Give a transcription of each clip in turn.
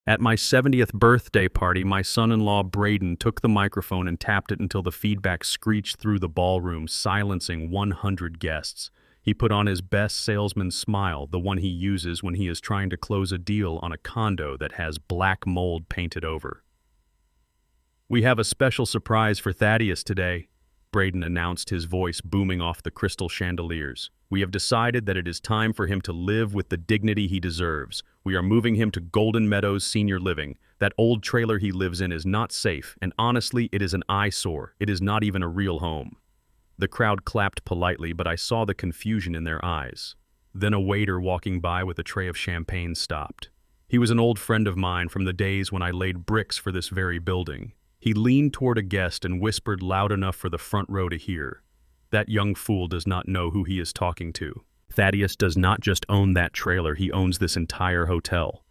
At my 70th birthday party, my son-in-law Braden took the microphone and tapped it until the feedback screeched through the ballroom, silencing 100 guests. He put on his best salesman smile, the one he uses when he is trying to close a deal on a condo that has black mold painted over. "We have a special surprise for Thaddeus today," Braden announced, his voice booming off the crystal chandeliers. "We have decided that it is time for him to live with the dignity he deserves. We are moving him to Golden Meadows Senior Living. That old trailer he lives in is not safe, and honestly, it is an eyesore. It is not even a real home." The crowd clapped politely, but I saw the confusion in their eyes. Then a waiter walking by with a tray of champagne stopped. He was an old friend of mine from the days when I laid bricks for this very building. He leaned toward a guest and whispered loud enough for the front row to hear. "That young fool does not know who he is talking to. Thaddeus does not just own that trailer, he owns this entire hotel."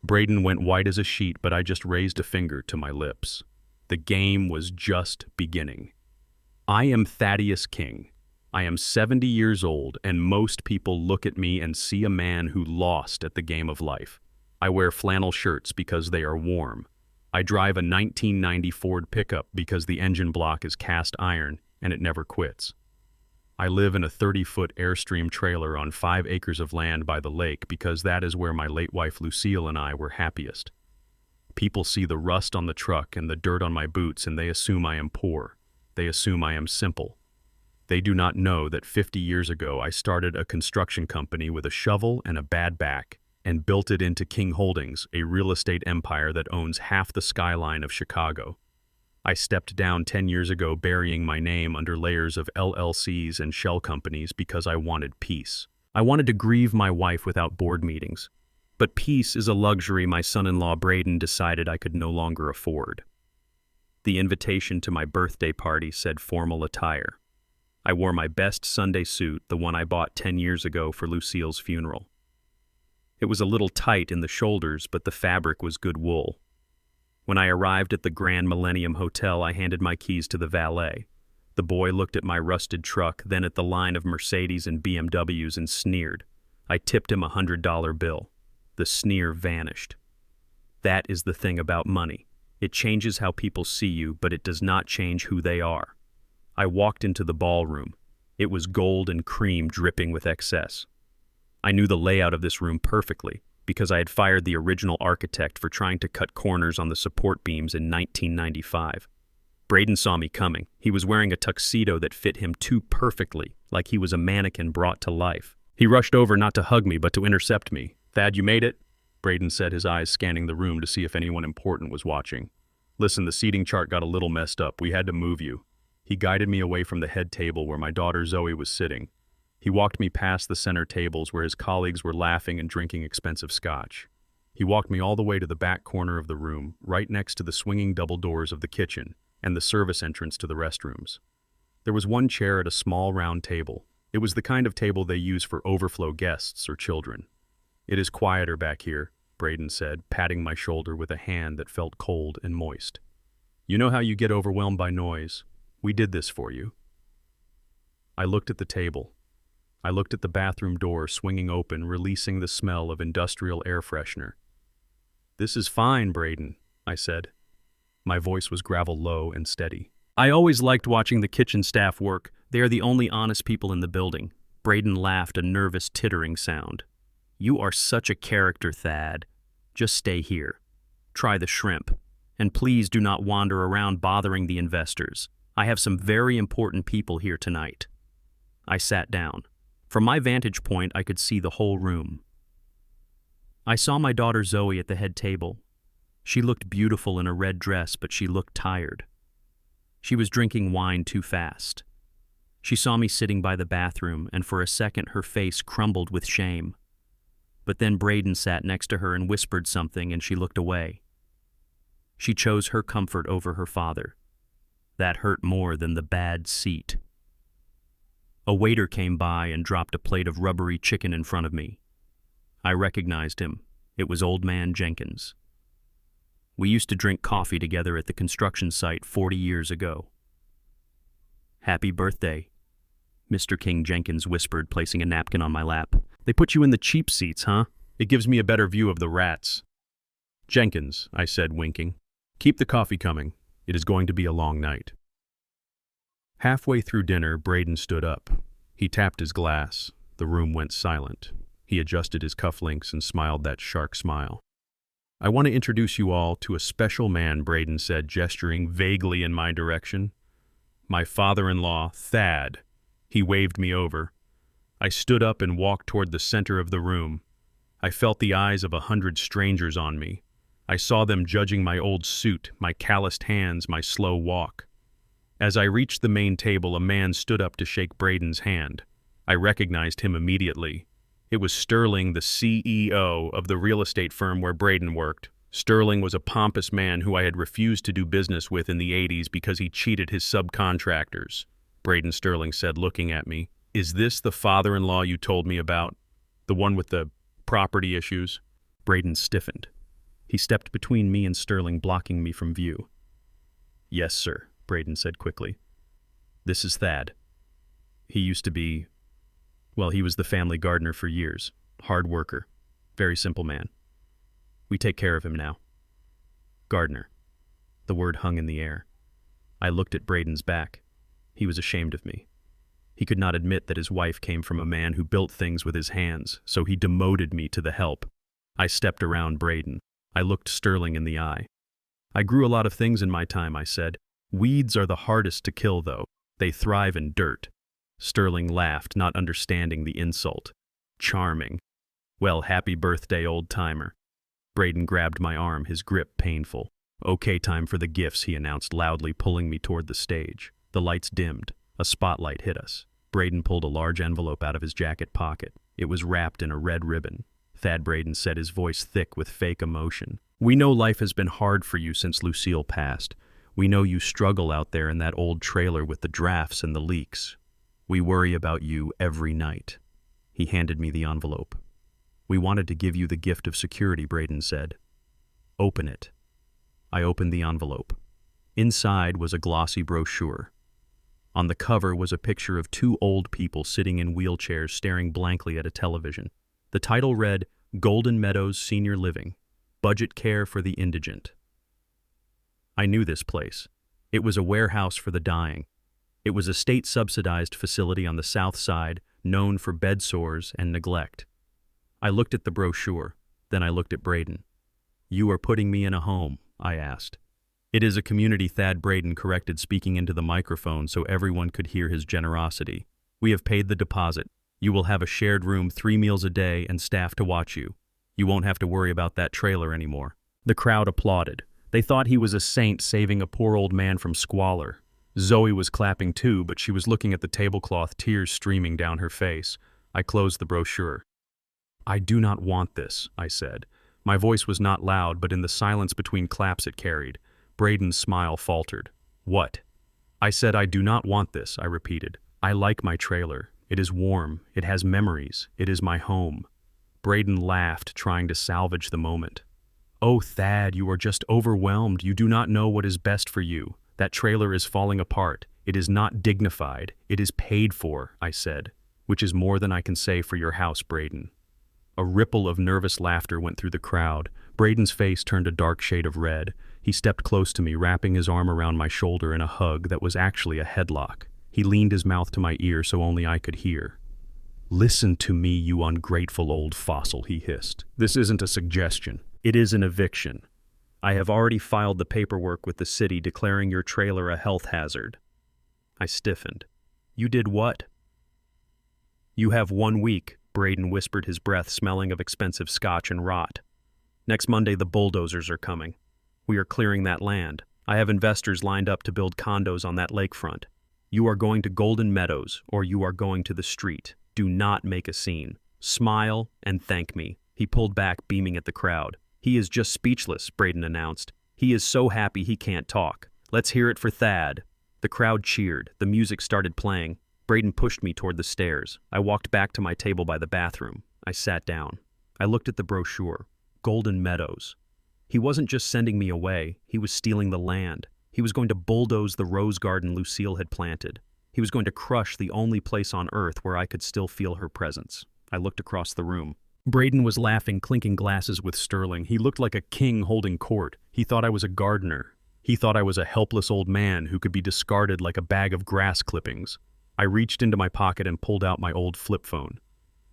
Braden went white as a sheet, but I just raised a finger to my lips. The game was just beginning. I am Thaddeus King. I am 70 years old, and most people look at me and see a man who lost at the game of life. I wear flannel shirts because they are warm. I drive a 1990 Ford pickup because the engine block is cast iron and it never quits. I live in a 30-foot Airstream trailer on 5 acres of land by the lake because that is where my late wife Lucille and I were happiest. People see the rust on the truck and the dirt on my boots and they assume I am poor. They assume I am simple. They do not know that 50 years ago I started a construction company with a shovel and a bad back and built it into King Holdings, a real estate empire that owns half the skyline of Chicago. I stepped down 10 years ago burying my name under layers of LLCs and shell companies because I wanted peace. I wanted to grieve my wife without board meetings. But peace is a luxury my son-in-law Braden decided I could no longer afford. The invitation to my birthday party said formal attire. I wore my best Sunday suit, the one I bought 10 years ago for Lucille's funeral. It was a little tight in the shoulders, but the fabric was good wool. When I arrived at the Grand Millennium Hotel, I handed my keys to the valet. The boy looked at my rusted truck, then at the line of Mercedes and BMWs and sneered. I tipped him a $100 bill. The sneer vanished. That is the thing about money. It changes how people see you, but it does not change who they are. I walked into the ballroom. It was gold and cream dripping with excess. I knew the layout of this room perfectly because I had fired the original architect for trying to cut corners on the support beams in 1995. Braden saw me coming. He was wearing a tuxedo that fit him too perfectly, like he was a mannequin brought to life. He rushed over not to hug me, but to intercept me. "Thad, you made it?" Braden said, his eyes scanning the room to see if anyone important was watching. "Listen, the seating chart got a little messed up. We had to move you." He guided me away from the head table where my daughter Zoe was sitting. He walked me past the center tables where his colleagues were laughing and drinking expensive scotch. He walked me all the way to the back corner of the room, right next to the swinging double doors of the kitchen and the service entrance to the restrooms. There was one chair at a small round table. It was the kind of table they use for overflow guests or children. "It is quieter back here," Braden said, patting my shoulder with a hand that felt cold and moist. "You know how you get overwhelmed by noise? We did this for you." I looked at the table. I looked at the bathroom door swinging open, releasing the smell of industrial air freshener. "This is fine, Braden," I said. My voice was gravel low and steady. "I always liked watching the kitchen staff work. They are the only honest people in the building." Braden laughed, a nervous tittering sound. "You are such a character, Thad. Just stay here. Try the shrimp. And please do not wander around bothering the investors. I have some very important people here tonight." I sat down. From my vantage point, I could see the whole room. I saw my daughter Zoe at the head table. She looked beautiful in a red dress, but she looked tired. She was drinking wine too fast. She saw me sitting by the bathroom, and for a second her face crumbled with shame. But then Braden sat next to her and whispered something, and she looked away. She chose her comfort over her father. That hurt more than the bad seat. A waiter came by and dropped a plate of rubbery chicken in front of me. I recognized him. It was Old Man Jenkins. We used to drink coffee together at the construction site 40 years ago. "Happy birthday," Mr. King Jenkins whispered, placing a napkin on my lap. "They put you in the cheap seats, huh? It gives me a better view of the rats." "Jenkins," I said, winking. "Keep the coffee coming. It is going to be a long night." Halfway through dinner, Braden stood up. He tapped his glass. The room went silent. He adjusted his cufflinks and smiled that shark smile. "I want to introduce you all to a special man," Braden said, gesturing vaguely in my direction. "My father-in-law, Thad." He waved me over. I stood up and walked toward the center of the room. I felt the eyes of 100 strangers on me. I saw them judging my old suit, my calloused hands, my slow walk. As I reached the main table, a man stood up to shake Braden's hand. I recognized him immediately. It was Sterling, the CEO of the real estate firm where Braden worked. Sterling was a pompous man who I had refused to do business with in the 80s because he cheated his subcontractors. Braden, Sterling said, looking at me. "Is this the father-in-law you told me about? The one with the property issues?" Braden stiffened. He stepped between me and Sterling, blocking me from view. "Yes, sir," Braden said quickly. "This is Thad. He used to be, well, he was the family gardener for years. Hard worker. Very simple man. We take care of him now." Gardener. The word hung in the air. I looked at Braden's back. He was ashamed of me. He could not admit that his wife came from a man who built things with his hands, so he demoted me to the help. I stepped around Braden. I looked Sterling in the eye. "I grew a lot of things in my time," I said. "Weeds are the hardest to kill, though. They thrive in dirt." Sterling laughed, not understanding the insult. "Charming. Well, happy birthday, old-timer." Braden grabbed my arm, his grip painful. "Okay, time for the gifts," he announced loudly, pulling me toward the stage. The lights dimmed. A spotlight hit us. Braden pulled a large envelope out of his jacket pocket. It was wrapped in a red ribbon. Thad, Braden said, his voice thick with fake emotion. "We know life has been hard for you since Lucille passed. We know you struggle out there in that old trailer with the drafts and the leaks. We worry about you every night." He handed me the envelope. "We wanted to give you the gift of security," Braden said. "Open it." I opened the envelope. Inside was a glossy brochure. On the cover was a picture of 2 old people sitting in wheelchairs staring blankly at a television. The title read, "Golden Meadows Senior Living, Budget Care for the Indigent." I knew this place. It was a warehouse for the dying. It was a state-subsidized facility on the south side, known for bed sores and neglect. I looked at the brochure, then I looked at Braden. "You are putting me in a home?" I asked. "It is a community," Thad, Braden corrected, speaking into the microphone so everyone could hear his generosity. "We have paid the deposit. You will have a shared room, 3 meals a day, and staff to watch you. You won't have to worry about that trailer anymore." The crowd applauded. They thought he was a saint saving a poor old man from squalor. Zoe was clapping too, but she was looking at the tablecloth, tears streaming down her face. I closed the brochure. "I do not want this," I said. My voice was not loud, but in the silence between claps it carried. Braden's smile faltered. "What?" I said, "I do not want this," I repeated. "I like my trailer. It is warm. It has memories. It is my home." Braden laughed, trying to salvage the moment. "Oh, Thad, you are just overwhelmed. You do not know what is best for you. That trailer is falling apart. It is not dignified. It is paid for," I said, "which is more than I can say for your house, Braden." A ripple of nervous laughter went through the crowd. Braden's face turned a dark shade of red. He stepped close to me, wrapping his arm around my shoulder in a hug that was actually a headlock. He leaned his mouth to my ear so only I could hear. "Listen to me, you ungrateful old fossil," he hissed. "This isn't a suggestion. It is an eviction. I have already filed the paperwork with the city declaring your trailer a health hazard." I stiffened. "You did what?" "You have 1 week," Braden whispered, his breath smelling of expensive scotch and rot. "Next Monday the bulldozers are coming. We are clearing that land. I have investors lined up to build condos on that lakefront. You are going to Golden Meadows, or you are going to the street. Do not make a scene. Smile and thank me." He pulled back, beaming at the crowd. "He is just speechless," Braden announced. "He is so happy he can't talk. Let's hear it for Thad." The crowd cheered. The music started playing. Braden pushed me toward the stairs. I walked back to my table by the bathroom. I sat down. I looked at the brochure. Golden Meadows. He wasn't just sending me away. He was stealing the land. He was going to bulldoze the rose garden Lucille had planted. He was going to crush the only place on earth where I could still feel her presence. I looked across the room. Braden was laughing, clinking glasses with Sterling. He looked like a king holding court. He thought I was a gardener. He thought I was a helpless old man who could be discarded like a bag of grass clippings. I reached into my pocket and pulled out my old flip phone.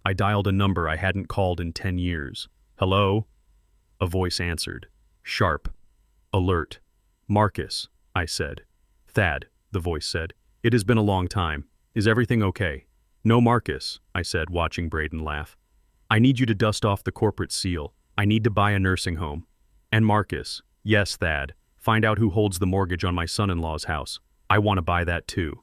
I dialed a number I hadn't called in 10 years. "Hello?" A voice answered. Sharp. Alert. "Marcus," I said. "Thad," the voice said. "It has been a long time. Is everything okay?" "No, Marcus," I said, watching Braden laugh. "I need you to dust off the corporate seal. I need to buy a nursing home." "And Marcus," "Yes, Thad. Find out who holds the mortgage on my son-in-law's house. I want to buy that too."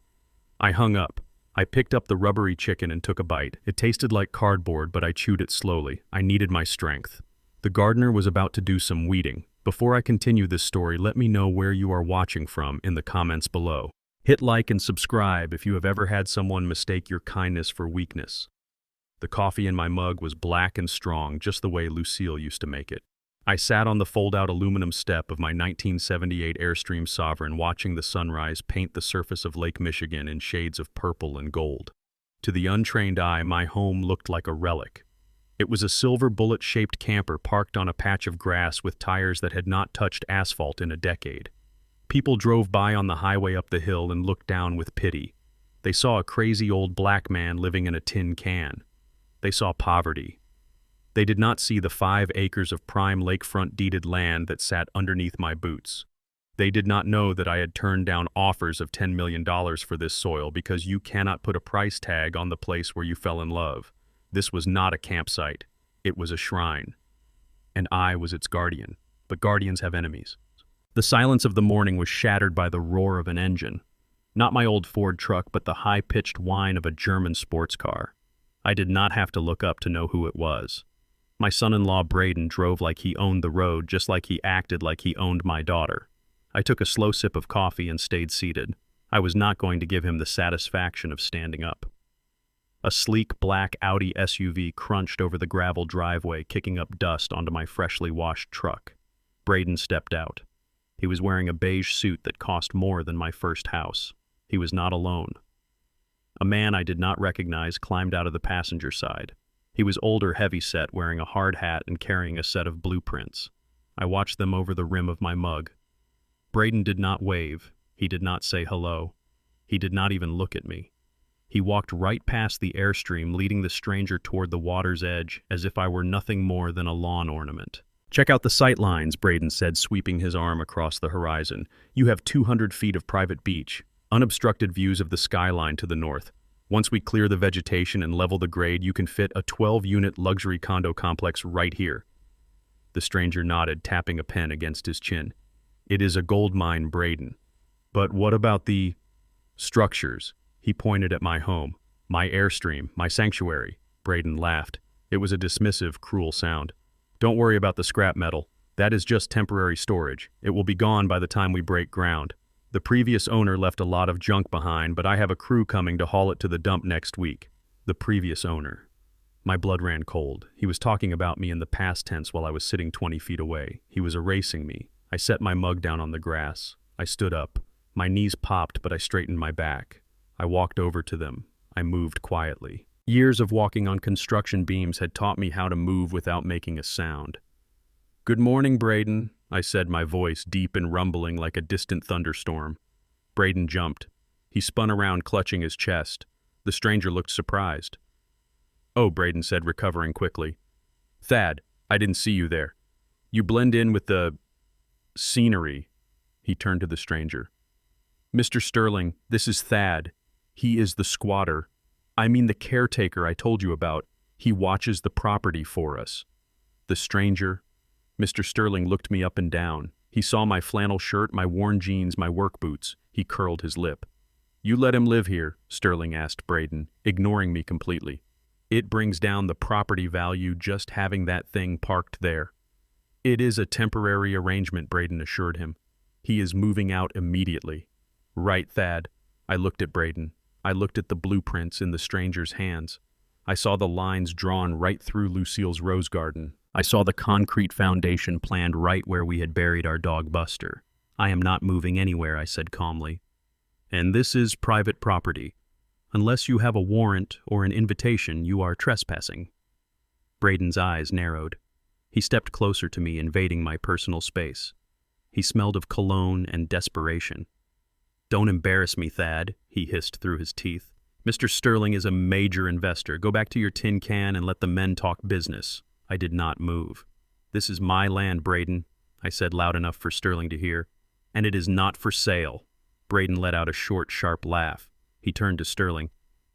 I hung up. I picked up the rubbery chicken and took a bite. It tasted like cardboard, but I chewed it slowly. I needed my strength. The gardener was about to do some weeding. Before I continue this story, let me know where you are watching from in the comments below. Hit like and subscribe if you have ever had someone mistake your kindness for weakness. The coffee in my mug was black and strong, just the way Lucille used to make it. I sat on the fold-out aluminum step of my 1978 Airstream Sovereign watching the sunrise paint the surface of Lake Michigan in shades of purple and gold. To the untrained eye, my home looked like a relic. It was a silver bullet-shaped camper parked on a patch of grass with tires that had not touched asphalt in a decade. People drove by on the highway up the hill and looked down with pity. They saw a crazy old black man living in a tin can. They saw poverty. They did not see the 5 acres of prime lakefront deeded land that sat underneath my boots. They did not know that I had turned down offers of $10 million for this soil because you cannot put a price tag on the place where you fell in love. This was not a campsite. It was a shrine. And I was its guardian. But guardians have enemies. The silence of the morning was shattered by the roar of an engine. Not my old Ford truck, but the high-pitched whine of a German sports car. I did not have to look up to know who it was. My son-in-law Braden drove like he owned the road, just like he acted like he owned my daughter. I took a slow sip of coffee and stayed seated. I was not going to give him the satisfaction of standing up. A sleek black Audi SUV crunched over the gravel driveway, kicking up dust onto my freshly washed truck. Braden stepped out. He was wearing a beige suit that cost more than my first house. He was not alone. A man I did not recognize climbed out of the passenger side. He was older, heavy-set, wearing a hard hat and carrying a set of blueprints. I watched them over the rim of my mug. Braden did not wave. He did not say hello. He did not even look at me. He walked right past the Airstream, leading the stranger toward the water's edge, as if I were nothing more than a lawn ornament. "Check out the sight lines," Braden said, sweeping his arm across the horizon. "You have 200 feet of private beach, unobstructed views of the skyline to the north. Once we clear the vegetation and level the grade, you can fit a 12-unit luxury condo complex right here." The stranger nodded, tapping a pen against his chin. "It is a gold mine, Braden. But what about the structures?" He pointed at my home. "My Airstream, my sanctuary." Braden laughed. It was a dismissive, cruel sound. "Don't worry about the scrap metal. That is just temporary storage. It will be gone by the time we break ground. The previous owner left a lot of junk behind, but I have a crew coming to haul it to the dump next week." The previous owner. My blood ran cold. He was talking about me in the past tense while I was sitting 20 feet away. He was erasing me. I set my mug down on the grass. I stood up. My knees popped, but I straightened my back. I walked over to them. I moved quietly. Years of walking on construction beams had taught me how to move without making a sound. "Good morning, Braden," I said, my voice deep and rumbling like a distant thunderstorm. Braden jumped. He spun around, clutching his chest. The stranger looked surprised. "Oh," Braden said, recovering quickly. "Thad, I didn't see you there. You blend in with the scenery." He turned to the stranger. "Mr. Sterling, this is Thad. He is the squatter. I mean the caretaker I told you about. He watches the property for us." The stranger. Mr. Sterling looked me up and down. He saw my flannel shirt, my worn jeans, my work boots. He curled his lip. "You let him live here?" Sterling asked Braden, ignoring me completely. "It brings down the property value just having that thing parked there." "It is a temporary arrangement," Braden assured him. "He is moving out immediately." "Right, Thad." I looked at Braden. I looked at the blueprints in the stranger's hands. I saw the lines drawn right through Lucille's rose garden. I saw the concrete foundation planned right where we had buried our dog Buster. "I am not moving anywhere," I said calmly. "And this is private property. Unless you have a warrant or an invitation, you are trespassing." Braden's eyes narrowed. He stepped closer to me, invading my personal space. He smelled of cologne and desperation. "Don't embarrass me, Thad," he hissed through his teeth. "Mr. Sterling is a major investor. Go back to your tin can and let the men talk business." I did not move. "This is my land, Braden," I said loud enough for Sterling to hear. "And it is not for sale." Braden let out a short, sharp laugh. He turned to Sterling.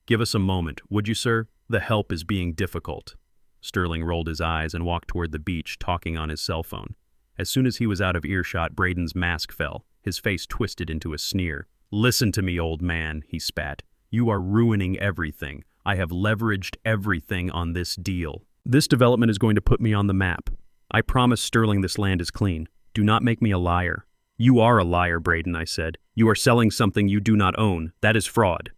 "Give us a moment, would you, sir? The help is being difficult." Sterling rolled his eyes and walked toward the beach, talking on his cell phone. As soon as he was out of earshot, Braden's mask fell. His face twisted into a sneer. "Listen to me, old man," he spat. "You are ruining everything. I have leveraged everything on this deal. This development is going to put me on the map. I promise Sterling this land is clean. Do not make me a liar." "You are a liar, Braden," I said. "You are selling something you do not own. That is fraud."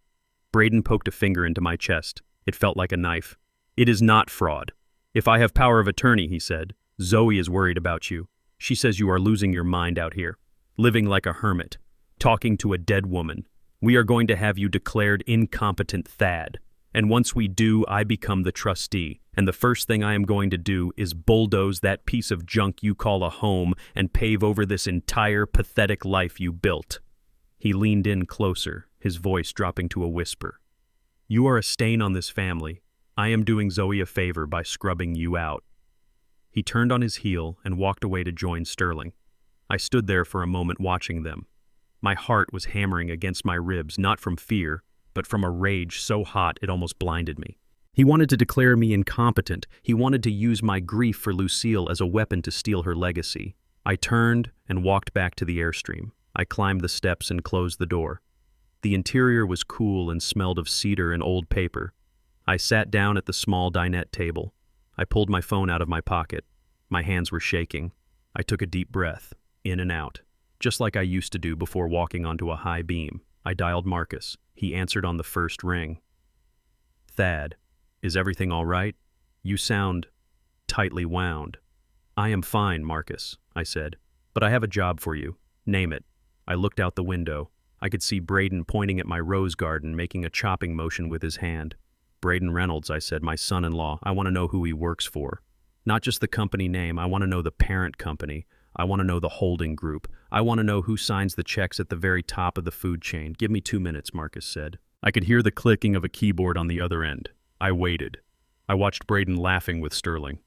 Braden poked a finger into my chest. It felt like a knife. "It is not fraud. If I have power of attorney," he said, "Zoe is worried about you. She says you are losing your mind out here, living like a hermit, talking to a dead woman. We are going to have you declared incompetent, Thad. And once we do, I become the trustee. And the first thing I am going to do is bulldoze that piece of junk you call a home and pave over this entire pathetic life you built." He leaned in closer, his voice dropping to a whisper. "You are a stain on this family. I am doing Zoe a favor by scrubbing you out." He turned on his heel and walked away to join Sterling. I stood there for a moment watching them. My heart was hammering against my ribs, not from fear, but from a rage so hot it almost blinded me. He wanted to declare me incompetent. He wanted to use my grief for Lucille as a weapon to steal her legacy. I turned and walked back to the Airstream. I climbed the steps and closed the door. The interior was cool and smelled of cedar and old paper. I sat down at the small dinette table. I pulled my phone out of my pocket. My hands were shaking. I took a deep breath, in and out, just like I used to do before walking onto a high beam. I dialed Marcus. He answered on the first ring. "Thad, is everything all right? You sound tightly wound." "I am fine, Marcus," I said, "but I have a job for you. Name it." I looked out the window. I could see Braden pointing at my rose garden, making a chopping motion with his hand. "Braden Reynolds," I said, "my son-in-law. I want to know who he works for. Not just the company name. I want to know the parent company. I want to know the holding group. I want to know who signs the checks at the very top of the food chain." "Give me 2 minutes," Marcus said. I could hear the clicking of a keyboard on the other end. I waited. I watched Braden laughing with Sterling.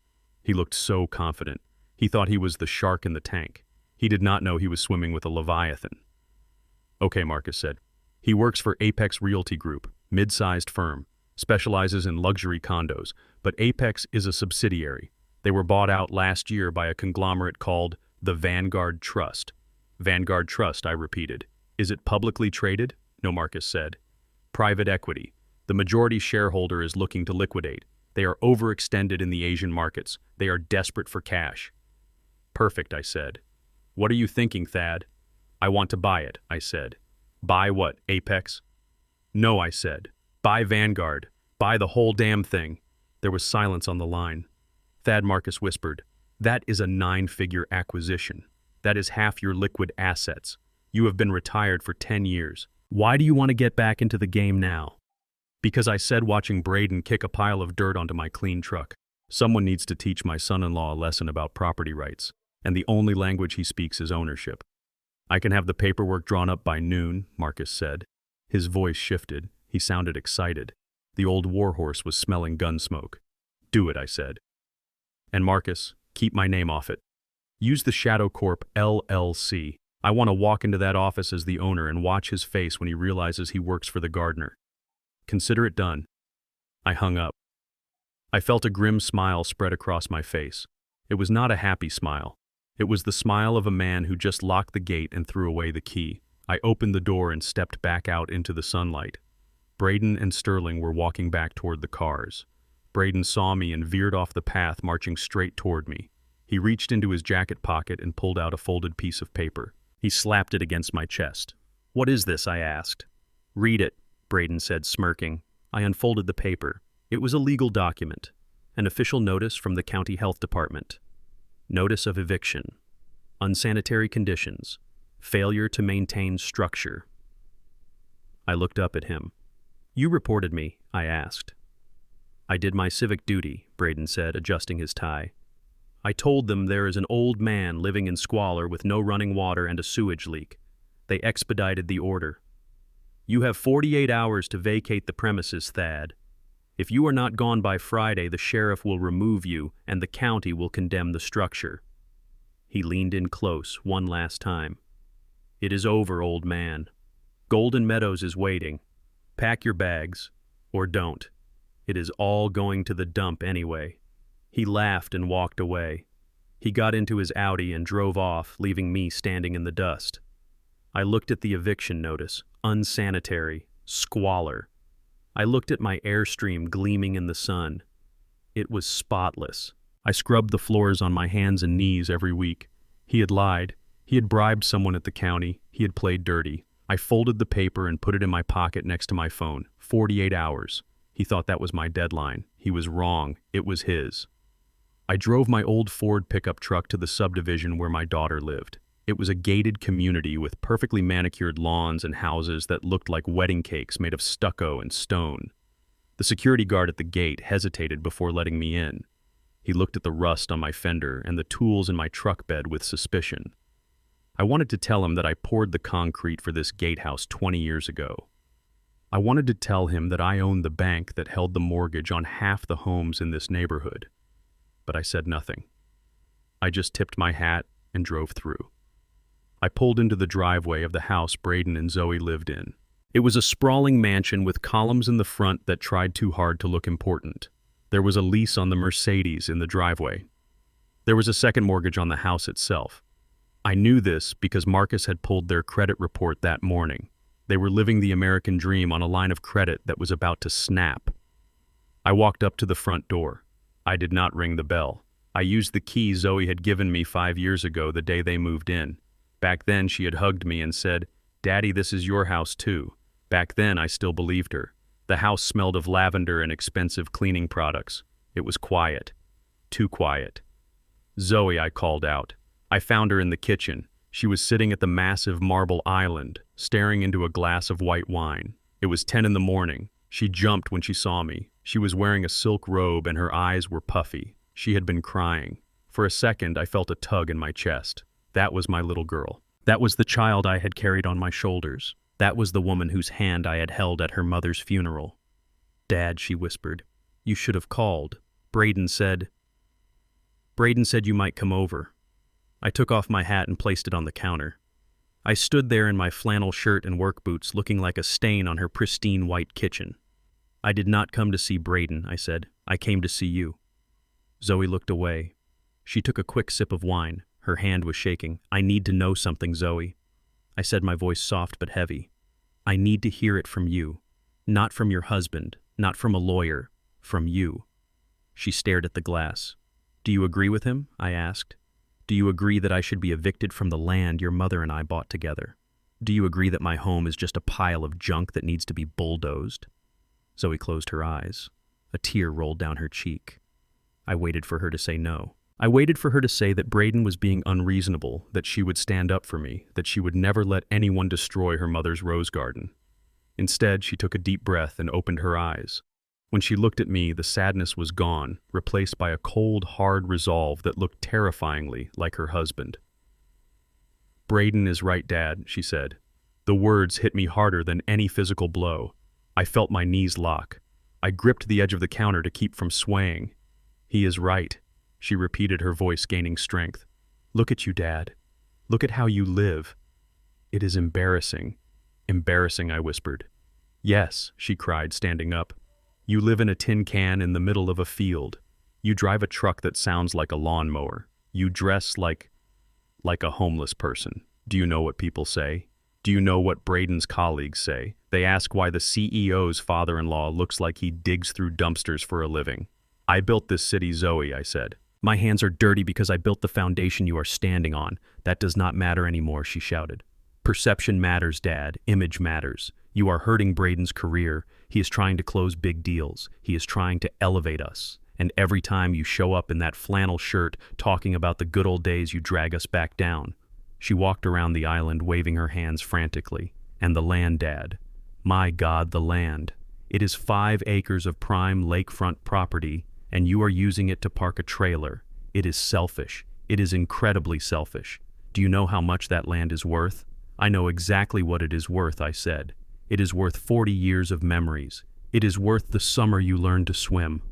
He looked so confident. He thought he was the shark in the tank. He did not know he was swimming with a leviathan. "Okay," Marcus said. "He works for Apex Realty Group, mid-sized firm. Specializes in luxury condos, but Apex is a subsidiary. They were bought out last year by a conglomerate called the Vanguard Trust." "Vanguard Trust," I repeated. "Is it publicly traded?" "No," Marcus said. "Private equity. The majority shareholder is looking to liquidate. They are overextended in the Asian markets. They are desperate for cash." "Perfect," I said. "What are you thinking, Thad?" "I want to buy it," I said. "Buy what, Apex?" "No," I said. "Buy Vanguard. Buy the whole damn thing." There was silence on the line. "Thad," Marcus whispered, "that is a 9-figure acquisition. That is half your liquid assets. You have been retired for 10 years. Why do you want to get back into the game now?" "Because," I said, watching Braden kick a pile of dirt onto my clean truck. "Someone needs to teach my son-in-law a lesson about property rights, and the only language he speaks is ownership." "I can have the paperwork drawn up by noon," Marcus said. His voice shifted. He sounded excited. The old warhorse was smelling gun smoke. "Do it," I said. "And Marcus, keep my name off it. Use the Shadow Corp LLC. I want to walk into that office as the owner and watch his face when he realizes he works for the gardener. Consider it done." I hung up. I felt a grim smile spread across my face. It was not a happy smile. It was the smile of a man who just locked the gate and threw away the key. I opened the door and stepped back out into the sunlight. Braden and Sterling were walking back toward the cars. Braden saw me and veered off the path, marching straight toward me. He reached into his jacket pocket and pulled out a folded piece of paper. He slapped it against my chest. "What is this?" I asked. "Read it," Braden said, smirking. I unfolded the paper. It was a legal document, an official notice from the county health department. Notice of eviction. Unsanitary conditions. Failure to maintain structure. I looked up at him. "You reported me," I asked. I did my civic duty, Braden said, adjusting his tie. I told them there is an old man living in squalor with no running water and a sewage leak. They expedited the order. You have 48 hours to vacate the premises, Thad. If you are not gone by Friday, the sheriff will remove you and the county will condemn the structure. He leaned in close one last time. It is over, old man. Golden Meadows is waiting. Pack your bags, or don't. It is all going to the dump anyway. He laughed and walked away. He got into his Audi and drove off, leaving me standing in the dust. I looked at the eviction notice, unsanitary, squalor. I looked at my Airstream gleaming in the sun. It was spotless. I scrubbed the floors on my hands and knees every week. He had lied. He had bribed someone at the county. He had played dirty. I folded the paper and put it in my pocket next to my phone. 48 hours. He thought that was my deadline. He was wrong. It was his. I drove my old Ford pickup truck to the subdivision where my daughter lived. It was a gated community with perfectly manicured lawns and houses that looked like wedding cakes made of stucco and stone. The security guard at the gate hesitated before letting me in. He looked at the rust on my fender and the tools in my truck bed with suspicion. I wanted to tell him that I poured the concrete for this gatehouse 20 years ago. I wanted to tell him that I owned the bank that held the mortgage on half the homes in this neighborhood. But I said nothing. I just tipped my hat and drove through. I pulled into the driveway of the house Braden and Zoe lived in. It was a sprawling mansion with columns in the front that tried too hard to look important. There was a lease on the Mercedes in the driveway. There was a second mortgage on the house itself. I knew this because Marcus had pulled their credit report that morning. They were living the American dream on a line of credit that was about to snap. I walked up to the front door. I did not ring the bell. I used the key Zoe had given me 5 years ago the day they moved in. Back then she had hugged me and said, "Daddy, this is your house too." Back then I still believed her. The house smelled of lavender and expensive cleaning products. It was quiet. Too quiet. "Zoe," I called out. I found her in the kitchen. She was sitting at the massive marble island, staring into a glass of white wine. It was 10 in the morning. She jumped when she saw me. She was wearing a silk robe and her eyes were puffy. She had been crying. For a second, I felt a tug in my chest. That was my little girl. That was the child I had carried on my shoulders. That was the woman whose hand I had held at her mother's funeral. "Dad," she whispered, "you should have called. Braden said you might come over." I took off my hat and placed it on the counter. I stood there in my flannel shirt and work boots, looking like a stain on her pristine white kitchen. "I did not come to see Braden," I said. "I came to see you." Zoe looked away. She took a quick sip of wine. Her hand was shaking. "I need to know something, Zoe." I said, my voice soft but heavy. "I need to hear it from you. Not from your husband, not from a lawyer, from you." She stared at the glass. "Do you agree with him?" I asked. "Do you agree that I should be evicted from the land your mother and I bought together? Do you agree that my home is just a pile of junk that needs to be bulldozed?" Zoe closed her eyes. A tear rolled down her cheek. I waited for her to say no. I waited for her to say that Braden was being unreasonable, that she would stand up for me, that she would never let anyone destroy her mother's rose garden. Instead, she took a deep breath and opened her eyes. When she looked at me, the sadness was gone, replaced by a cold, hard resolve that looked terrifyingly like her husband. "Braden is right, Dad," she said. The words hit me harder than any physical blow. I felt my knees lock. I gripped the edge of the counter to keep from swaying. "He is right," she repeated, her voice gaining strength. "Look at you, Dad. Look at how you live." "It is embarrassing." "Embarrassing," I whispered. "Yes," she cried, standing up. "You live in a tin can in the middle of a field. You drive a truck that sounds like a lawnmower. You dress like a homeless person. Do you know what people say? Do you know what Braden's colleagues say? They ask why the CEO's father-in-law looks like he digs through dumpsters for a living. I built this city, Zoe," I said. "My hands are dirty because I built the foundation you are standing on. That does not matter anymore," she shouted. "Perception matters, Dad. Image matters. You are hurting Braden's career. He is trying to close big deals. He is trying to elevate us. And every time you show up in that flannel shirt talking about the good old days, you drag us back down." She walked around the island, waving her hands frantically. "And the land, Dad. My God, the land. It is 5 acres of prime lakefront property, and you are using it to park a trailer. It is selfish. It is incredibly selfish. Do you know how much that land is worth? I know exactly what it is worth, I said. It is worth 40 years of memories. It is worth the summer you learned to swim.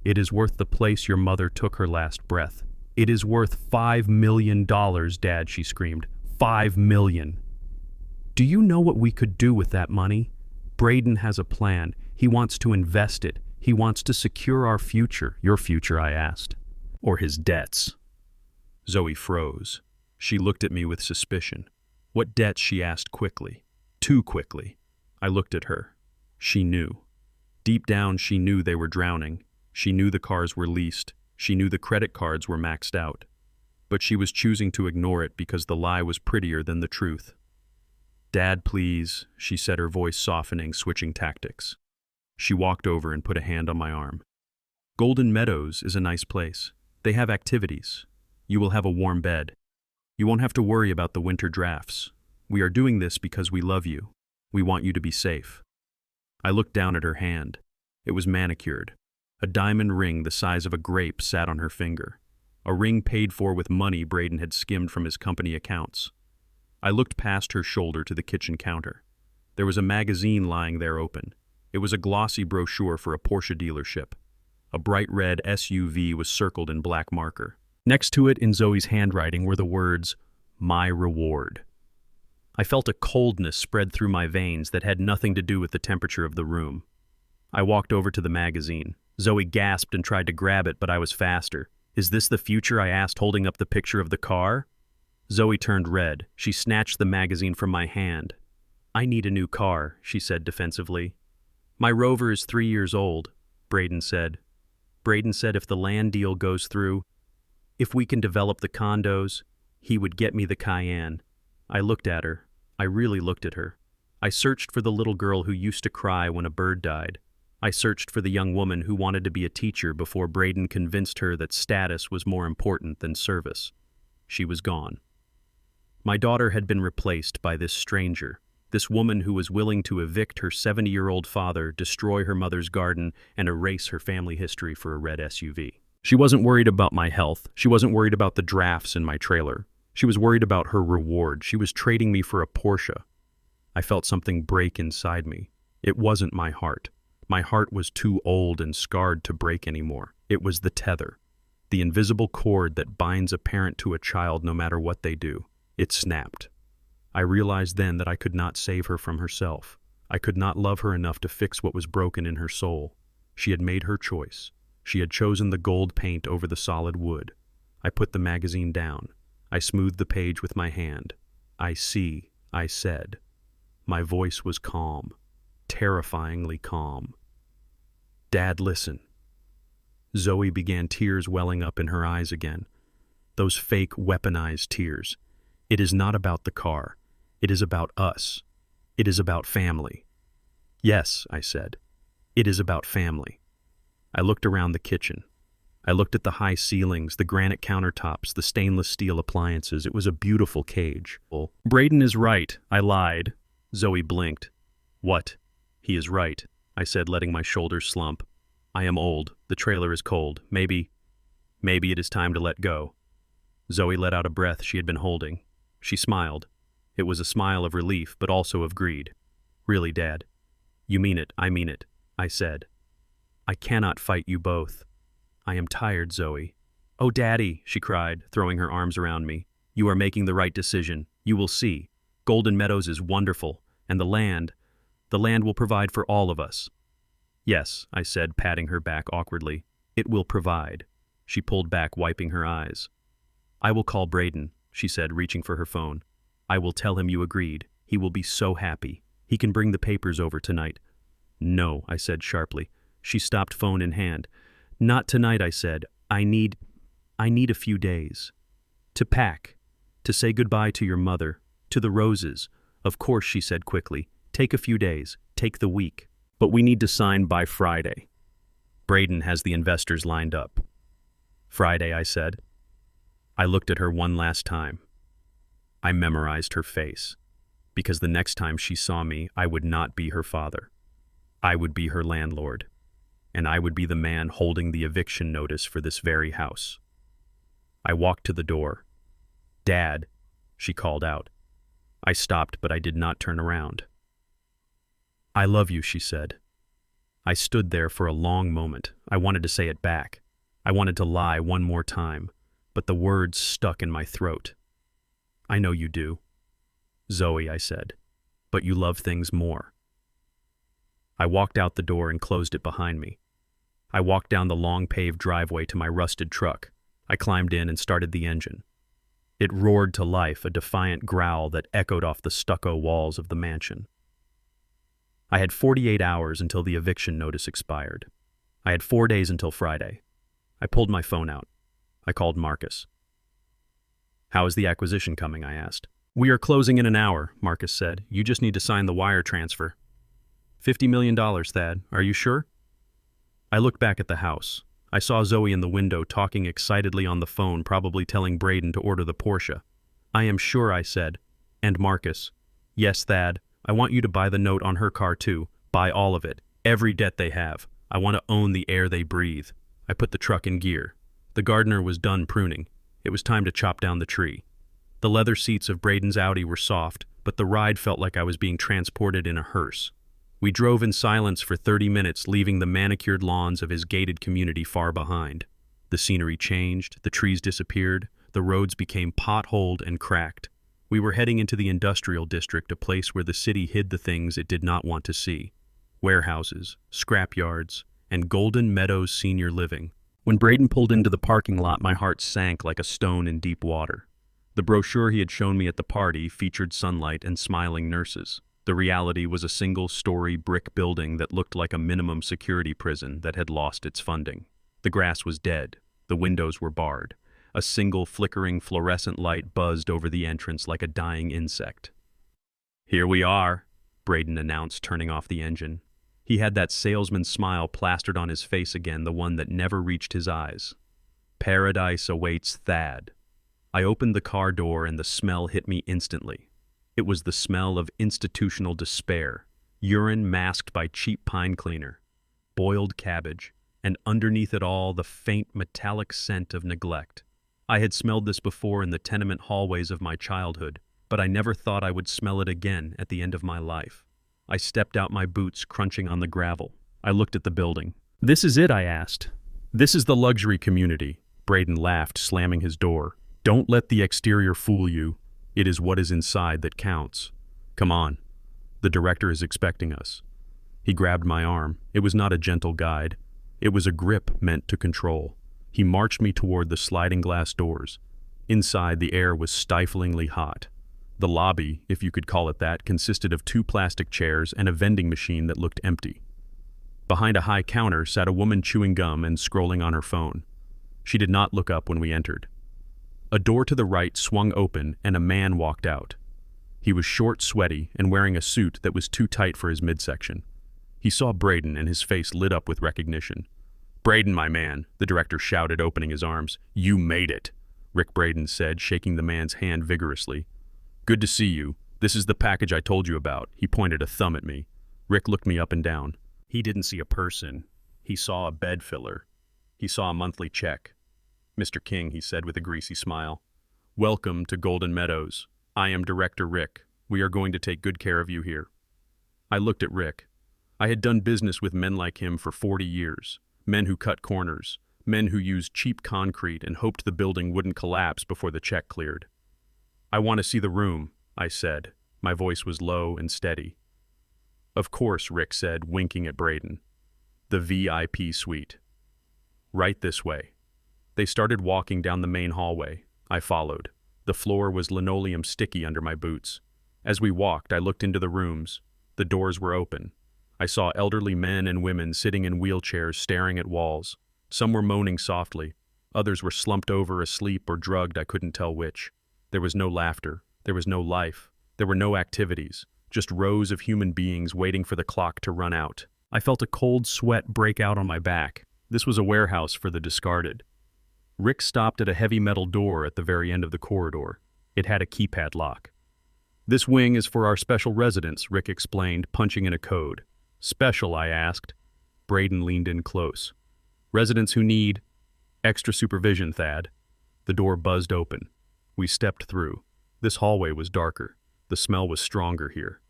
It is worth the place your mother took her last breath. It is worth $5 million, Dad, she screamed. $5 million. Do you know what we could do with that money? Braden has a plan. He wants to invest it. He wants to secure our future. Your future, I asked. Or his debts. Zoe froze. She looked at me with suspicion. What debts, she asked quickly. Too quickly. I looked at her. She knew. Deep down, she knew they were drowning. She knew the cars were leased. She knew the credit cards were maxed out. But she was choosing to ignore it because the lie was prettier than the truth. Dad, please, she said, her voice softening, switching tactics. She walked over and put a hand on my arm. Golden Meadows is a nice place. They have activities. You will have a warm bed. You won't have to worry about the winter drafts. We are doing this because we love you. We want you to be safe. I looked down at her hand. It was manicured. A diamond ring the size of a grape sat on her finger. A ring paid for with money Braden had skimmed from his company accounts. I looked past her shoulder to the kitchen counter. There was a magazine lying there open. It was a glossy brochure for a Porsche dealership. A bright red SUV was circled in black marker. Next to it, in Zoe's handwriting, were the words, "My reward." I felt a coldness spread through my veins that had nothing to do with the temperature of the room. I walked over to the magazine. Zoe gasped and tried to grab it, but I was faster. Is this the future? I asked, holding up the picture of the car. Zoe turned red. She snatched the magazine from my hand. I need a new car, she said defensively. My Rover is 3 years old, Braden said. Braden said if the land deal goes through, if we can develop the condos, he would get me the Cayenne. I looked at her. I really looked at her. I searched for the little girl who used to cry when a bird died. I searched for the young woman who wanted to be a teacher before Braden convinced her that status was more important than service. She was gone. My daughter had been replaced by this stranger, this woman who was willing to evict her 70-year-old father, destroy her mother's garden, and erase her family history for a red SUV. She wasn't worried about my health. She wasn't worried about the drafts in my trailer. She was worried about her reward. She was trading me for a Porsche. I felt something break inside me. It wasn't my heart. My heart was too old and scarred to break anymore. It was the tether, the invisible cord that binds a parent to a child no matter what they do. It snapped. I realized then that I could not save her from herself. I could not love her enough to fix what was broken in her soul. She had made her choice. She had chosen the gold paint over the solid wood. I put the magazine down. I smoothed the page with my hand. I see, I said. My voice was calm, terrifyingly calm. Dad, listen. Zoe began, tears welling up in her eyes again. Those fake, weaponized tears. It is not about the car. It is about us. It is about family. Yes, I said. It is about family. I looked around the kitchen. I looked at the high ceilings, the granite countertops, the stainless steel appliances. It was a beautiful cage. Braden is right, I lied. Zoe blinked. What? He is right, I said, letting my shoulders slump. I am old. The trailer is cold. Maybe it is time to let go. Zoe let out a breath she had been holding. She smiled. It was a smile of relief, but also of greed. Really, Dad? You mean it, I mean it, I said. I cannot fight you both. I am tired, Zoe. Oh, Daddy, she cried, throwing her arms around me. You are making the right decision. You will see. Golden Meadows is wonderful, and the land will provide for all of us. Yes, I said, patting her back awkwardly. It will provide. She pulled back, wiping her eyes. I will call Braden, she said, reaching for her phone. I will tell him you agreed. He will be so happy. He can bring the papers over tonight. No, I said sharply. She stopped, phone in hand. Not tonight, I said. I need a few days. To pack. To say goodbye to your mother. To the roses. Of course, she said quickly. Take a few days. Take the week. But we need to sign by Friday. Braden has the investors lined up. Friday, I said. I looked at her one last time. I memorized her face. Because the next time she saw me, I would not be her father. I would be her landlord, and I would be the man holding the eviction notice for this very house. I walked to the door. "Dad," she called out. I stopped, but I did not turn around. "I love you," she said. I stood there for a long moment. I wanted to say it back. I wanted to lie one more time, but the words stuck in my throat. "I know you do, Zoe," I said, "but you love things more." I walked out the door and closed it behind me. I walked down the long paved driveway to my rusted truck. I climbed in and started the engine. It roared to life, a defiant growl that echoed off the stucco walls of the mansion. I had 48 hours until the eviction notice expired. I had 4 days until Friday. I pulled my phone out. I called Marcus. "How is the acquisition coming?" I asked. "We are closing in an hour," Marcus said. "You just need to sign the wire transfer." $50 million, Thad. Are you sure?" I looked back at the house. I saw Zoe in the window talking excitedly on the phone, probably telling Braden to order the Porsche. "I am sure," I said. "And Marcus." "Yes, Thad. I want you to buy the note on her car too. Buy all of it. Every debt they have. I want to own the air they breathe." I put the truck in gear. The gardener was done pruning. It was time to chop down the tree. The leather seats of Braden's Audi were soft, but the ride felt like I was being transported in a hearse. We drove in silence for 30 minutes, leaving the manicured lawns of his gated community far behind. The scenery changed, the trees disappeared, the roads became potholed and cracked. We were heading into the industrial district, a place where the city hid the things it did not want to see. Warehouses, scrapyards, and Golden Meadows Senior Living. When Braden pulled into the parking lot, my heart sank like a stone in deep water. The brochure he had shown me at the party featured sunlight and smiling nurses. The reality was a single-story brick building that looked like a minimum security prison that had lost its funding. The grass was dead. The windows were barred. A single flickering fluorescent light buzzed over the entrance like a dying insect. "Here we are," Braden announced, turning off the engine. He had that salesman's smile plastered on his face again, the one that never reached his eyes. "Paradise awaits Thad." I opened the car door and the smell hit me instantly. It was the smell of institutional despair, urine masked by cheap pine cleaner, boiled cabbage, and underneath it all the faint metallic scent of neglect. I had smelled this before in the tenement hallways of my childhood, but I never thought I would smell it again at the end of my life. I stepped out, my boots crunching on the gravel. I looked at the building. "This is it?" I asked. "This is the luxury community," Braden laughed, slamming his door. "Don't let the exterior fool you. It is what is inside that counts. Come on. The director is expecting us." He grabbed my arm. It was not a gentle guide. It was a grip meant to control. He marched me toward the sliding glass doors. Inside, the air was stiflingly hot. The lobby, if you could call it that, consisted of 2 plastic chairs and a vending machine that looked empty. Behind a high counter sat a woman chewing gum and scrolling on her phone. She did not look up when we entered. A door to the right swung open and a man walked out. He was short, sweaty, and wearing a suit that was too tight for his midsection. He saw Braden and his face lit up with recognition. "Braden, my man," the director shouted, opening his arms. "You made it," Rick Braden said, shaking the man's hand vigorously. "Good to see you. This is the package I told you about." He pointed a thumb at me. Rick looked me up and down. He didn't see a person. He saw a bed filler. He saw a monthly check. "Mr. King," he said with a greasy smile. "Welcome to Golden Meadows. I am Director Rick. We are going to take good care of you here." I looked at Rick. I had done business with men like him for 40 years. Men who cut corners. Men who used cheap concrete and hoped the building wouldn't collapse before the check cleared. "I want to see the room," I said. My voice was low and steady. "Of course," Rick said, winking at Braden. "The VIP suite. Right this way." They started walking down the main hallway. I followed. The floor was linoleum sticky under my boots. As we walked, I looked into the rooms. The doors were open. I saw elderly men and women sitting in wheelchairs staring at walls. Some were moaning softly. Others were slumped over, asleep or drugged, I couldn't tell which. There was no laughter. There was no life. There were no activities. Just rows of human beings waiting for the clock to run out. I felt a cold sweat break out on my back. This was a warehouse for the discarded. Rick stopped at a heavy metal door at the very end of the corridor. It had a keypad lock. "This wing is for our special residents," Rick explained, punching in a code. Special, I asked. Braden leaned in close. Residents who need extra supervision, Thad. The door buzzed open. We stepped through. This hallway was darker. The smell was stronger here.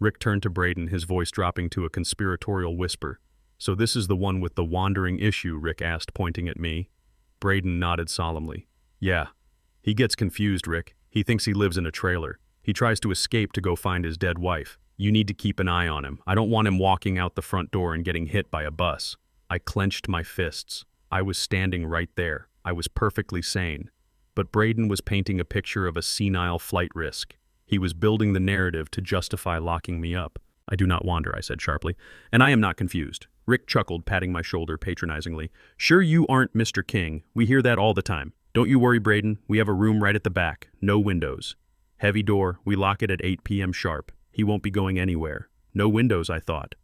Rick turned to Braden, his voice dropping to a conspiratorial whisper. So this is the one with the wandering issue, Rick asked, pointing at me. Braden nodded solemnly. Yeah. He gets confused, Rick. He thinks he lives in a trailer. He tries to escape to go find his dead wife. You need to keep an eye on him. I don't want him walking out the front door and getting hit by a bus. I clenched my fists. I was standing right there. I was perfectly sane. But Braden was painting a picture of a senile flight risk. He was building the narrative to justify locking me up. I do not wander, I said sharply. And I am not confused. Rick chuckled, patting my shoulder patronizingly. Sure you aren't Mr. King. We hear that all the time. Don't you worry, Braden. We have a room right at the back. No windows. Heavy door. We lock it at 8 p.m. sharp. He won't be going anywhere. No windows, I thought.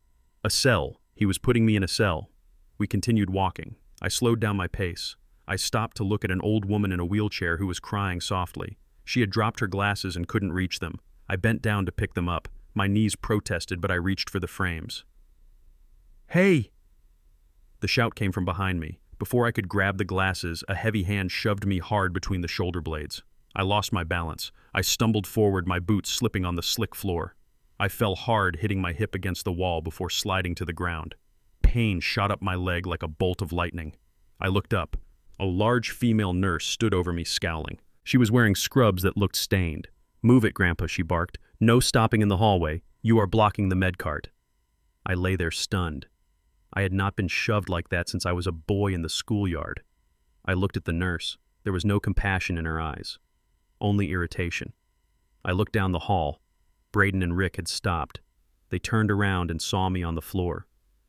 A cell. He was putting me in a cell. We continued walking. I slowed down my pace. I stopped to look at an old woman in a wheelchair who was crying softly. She had dropped her glasses and couldn't reach them. I bent down to pick them up. My knees protested, but I reached for the frames. Hey! The shout came from behind me. Before I could grab the glasses, a heavy hand shoved me hard between the shoulder blades. I lost my balance. I stumbled forward, my boots slipping on the slick floor. I fell hard, hitting my hip against the wall before sliding to the ground. Pain shot up my leg like a bolt of lightning. I looked up. A large female nurse stood over me, scowling. She was wearing scrubs that looked stained. Move it, Grandpa, she barked. No stopping in the hallway. You are blocking the med cart. I lay there stunned. I had not been shoved like that since I was a boy in the schoolyard. I looked at the nurse. There was no compassion in her eyes. Only irritation. I looked down the hall. Braden and Rick had stopped. They turned around and saw me on the floor.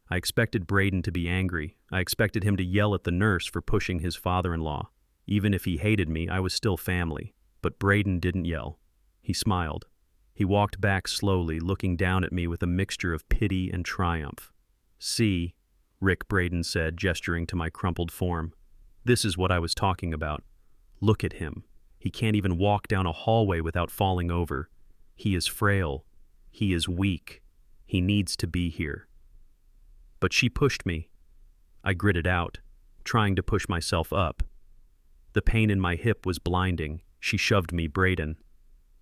I expected Braden to be angry. I expected him to yell at the nurse for pushing his father-in-law. Even if he hated me, I was still family. But Braden didn't yell. He smiled. He walked back slowly, looking down at me with a mixture of pity and triumph. See, Rick, Braden said, gesturing to my crumpled form. This is what I was talking about. Look at him. He can't even walk down a hallway without falling over. He is frail. He is weak. He needs to be here. But she pushed me. I gritted out, trying to push myself up. The pain in my hip was blinding. She shoved me, Braden.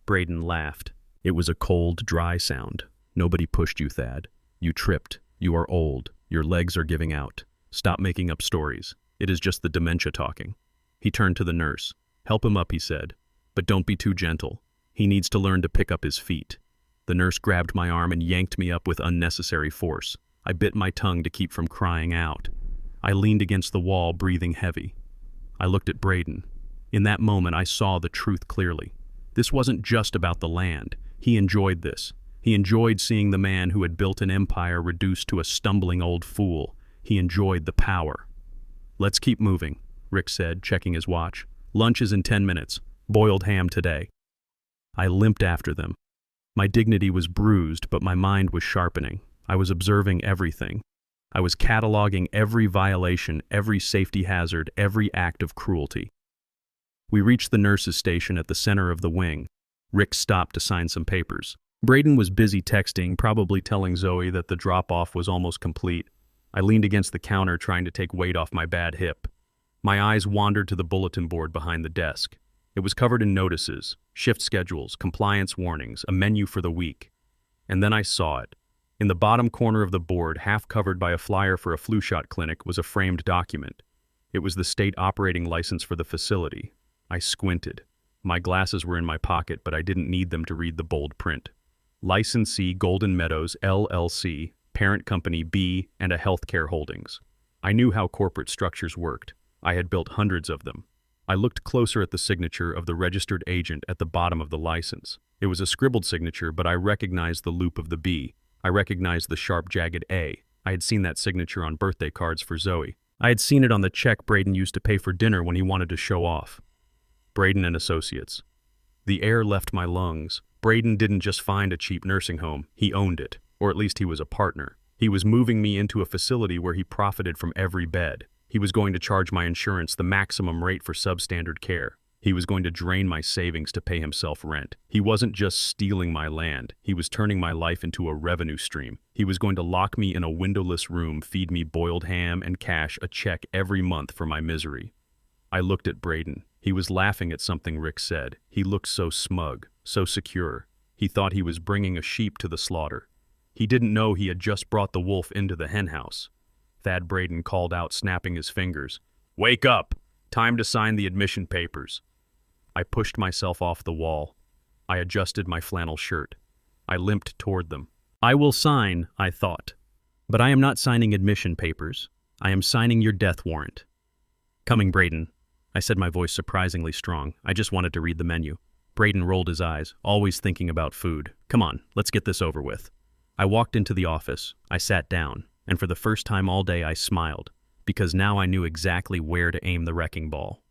Braden laughed. It was a cold, dry sound. Nobody pushed you, Thad. You tripped. You are old. Your legs are giving out. Stop making up stories. It is just the dementia talking. He turned to the nurse. Help him up, he said. But don't be too gentle. He needs to learn to pick up his feet. The nurse grabbed my arm and yanked me up with unnecessary force. I bit my tongue to keep from crying out. I leaned against the wall, breathing heavy. I looked at Braden. In that moment, I saw the truth clearly. This wasn't just about the land. He enjoyed this. He enjoyed seeing the man who had built an empire reduced to a stumbling old fool. He enjoyed the power. Let's keep moving, Rick said, checking his watch. Lunch is in 10 minutes. Boiled ham today. I limped after them. My dignity was bruised, but my mind was sharpening. I was observing everything. I was cataloging every violation, every safety hazard, every act of cruelty. We reached the nurse's station at the center of the wing. Rick stopped to sign some papers. Braden was busy texting, probably telling Zoe that the drop-off was almost complete. I leaned against the counter, trying to take weight off my bad hip. My eyes wandered to the bulletin board behind the desk. It was covered in notices, shift schedules, compliance warnings, a menu for the week. And then I saw it. In the bottom corner of the board, half covered by a flyer for a flu shot clinic, was a framed document. It was the state operating license for the facility. I squinted. My glasses were in my pocket, but I didn't need them to read the bold print. Licensee Golden Meadows, LLC, parent company B, and a healthcare holdings. I knew how corporate structures worked. I had built hundreds of them. I looked closer at the signature of the registered agent at the bottom of the license. It was a scribbled signature, but I recognized the loop of the B. I recognized the sharp, jagged A. I had seen that signature on birthday cards for Zoe. I had seen it on the check Braden used to pay for dinner when he wanted to show off. Braden and Associates. The air left my lungs. Braden didn't just find a cheap nursing home. He owned it, or at least he was a partner. He was moving me into a facility where he profited from every bed. He was going to charge my insurance the maximum rate for substandard care. He was going to drain my savings to pay himself rent. He wasn't just stealing my land. He was turning my life into a revenue stream. He was going to lock me in a windowless room, feed me boiled ham, and cash a check every month for my misery. I looked at Braden. He was laughing at something Rick said. He looked so smug, so secure. He thought he was bringing a sheep to the slaughter. He didn't know he had just brought the wolf into the henhouse. Thad Braden called out, snapping his fingers. "Wake up! Time to sign the admission papers." I pushed myself off the wall. I adjusted my flannel shirt. I limped toward them. "I will sign," I thought. "But I am not signing admission papers. I am signing your death warrant." "Coming, Braden," I said, my voice surprisingly strong. I just wanted to read the menu. Braden rolled his eyes, always thinking about food. "Come on, let's get this over with." I walked into the office. I sat down, and for the first time all day I smiled, because now I knew exactly where to aim the wrecking ball.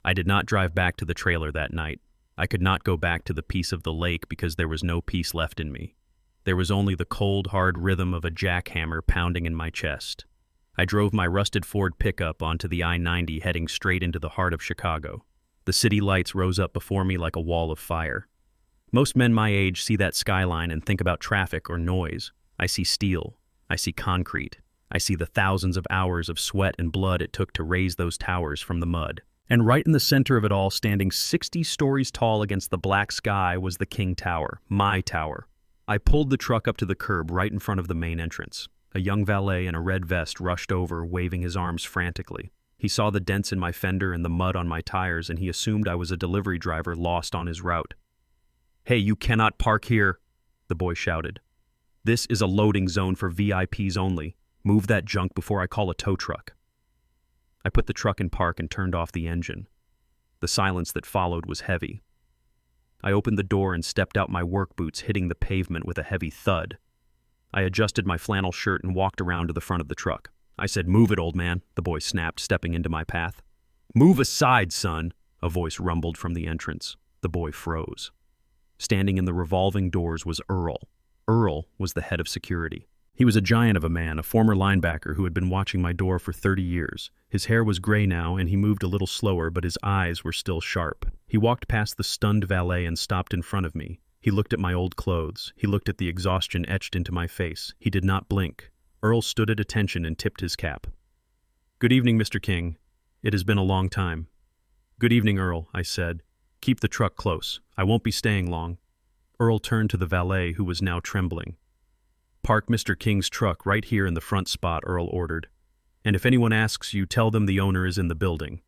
I did not drive back to the trailer that night. I could not go back to the peace of the lake because there was no peace left in me. There was only the cold, hard rhythm of a jackhammer pounding in my chest. I drove my rusted Ford pickup onto the I-90 heading straight into the heart of Chicago. The city lights rose up before me like a wall of fire. Most men my age see that skyline and think about traffic or noise. I see steel. I see concrete. I see the thousands of hours of sweat and blood it took to raise those towers from the mud. And right in the center of it all, standing 60 stories tall against the black sky, was the King Tower, my tower. I pulled the truck up to the curb right in front of the main entrance. A young valet in a red vest rushed over, waving his arms frantically. He saw the dents in my fender and the mud on my tires, and he assumed I was a delivery driver lost on his route. "Hey, you cannot park here," the boy shouted. "This is a loading zone for VIPs only. Move that junk before I call a tow truck." I put the truck in park and turned off the engine. The silence that followed was heavy. I opened the door and stepped out, my work boots hitting the pavement with a heavy thud. I adjusted my flannel shirt and walked around to the front of the truck. I said, "Move it, old man," the boy snapped, stepping into my path. "Move aside, son," a voice rumbled from the entrance. The boy froze. Standing in the revolving doors was Earl. Earl was the head of security. He was a giant of a man, a former linebacker who had been watching my door for 30 years. His hair was gray now, and he moved a little slower, but his eyes were still sharp. He walked past the stunned valet and stopped in front of me. He looked at my old clothes. He looked at the exhaustion etched into my face. He did not blink. Earl stood at attention and tipped his cap. "Good evening, Mr. King. It has been a long time." "Good evening, Earl," I said. "Keep the truck close. I won't be staying long." Earl turned to the valet, who was now trembling. "Park Mr. King's truck right here in the front spot," Earl ordered. "And if anyone asks you, tell them the owner is in the building."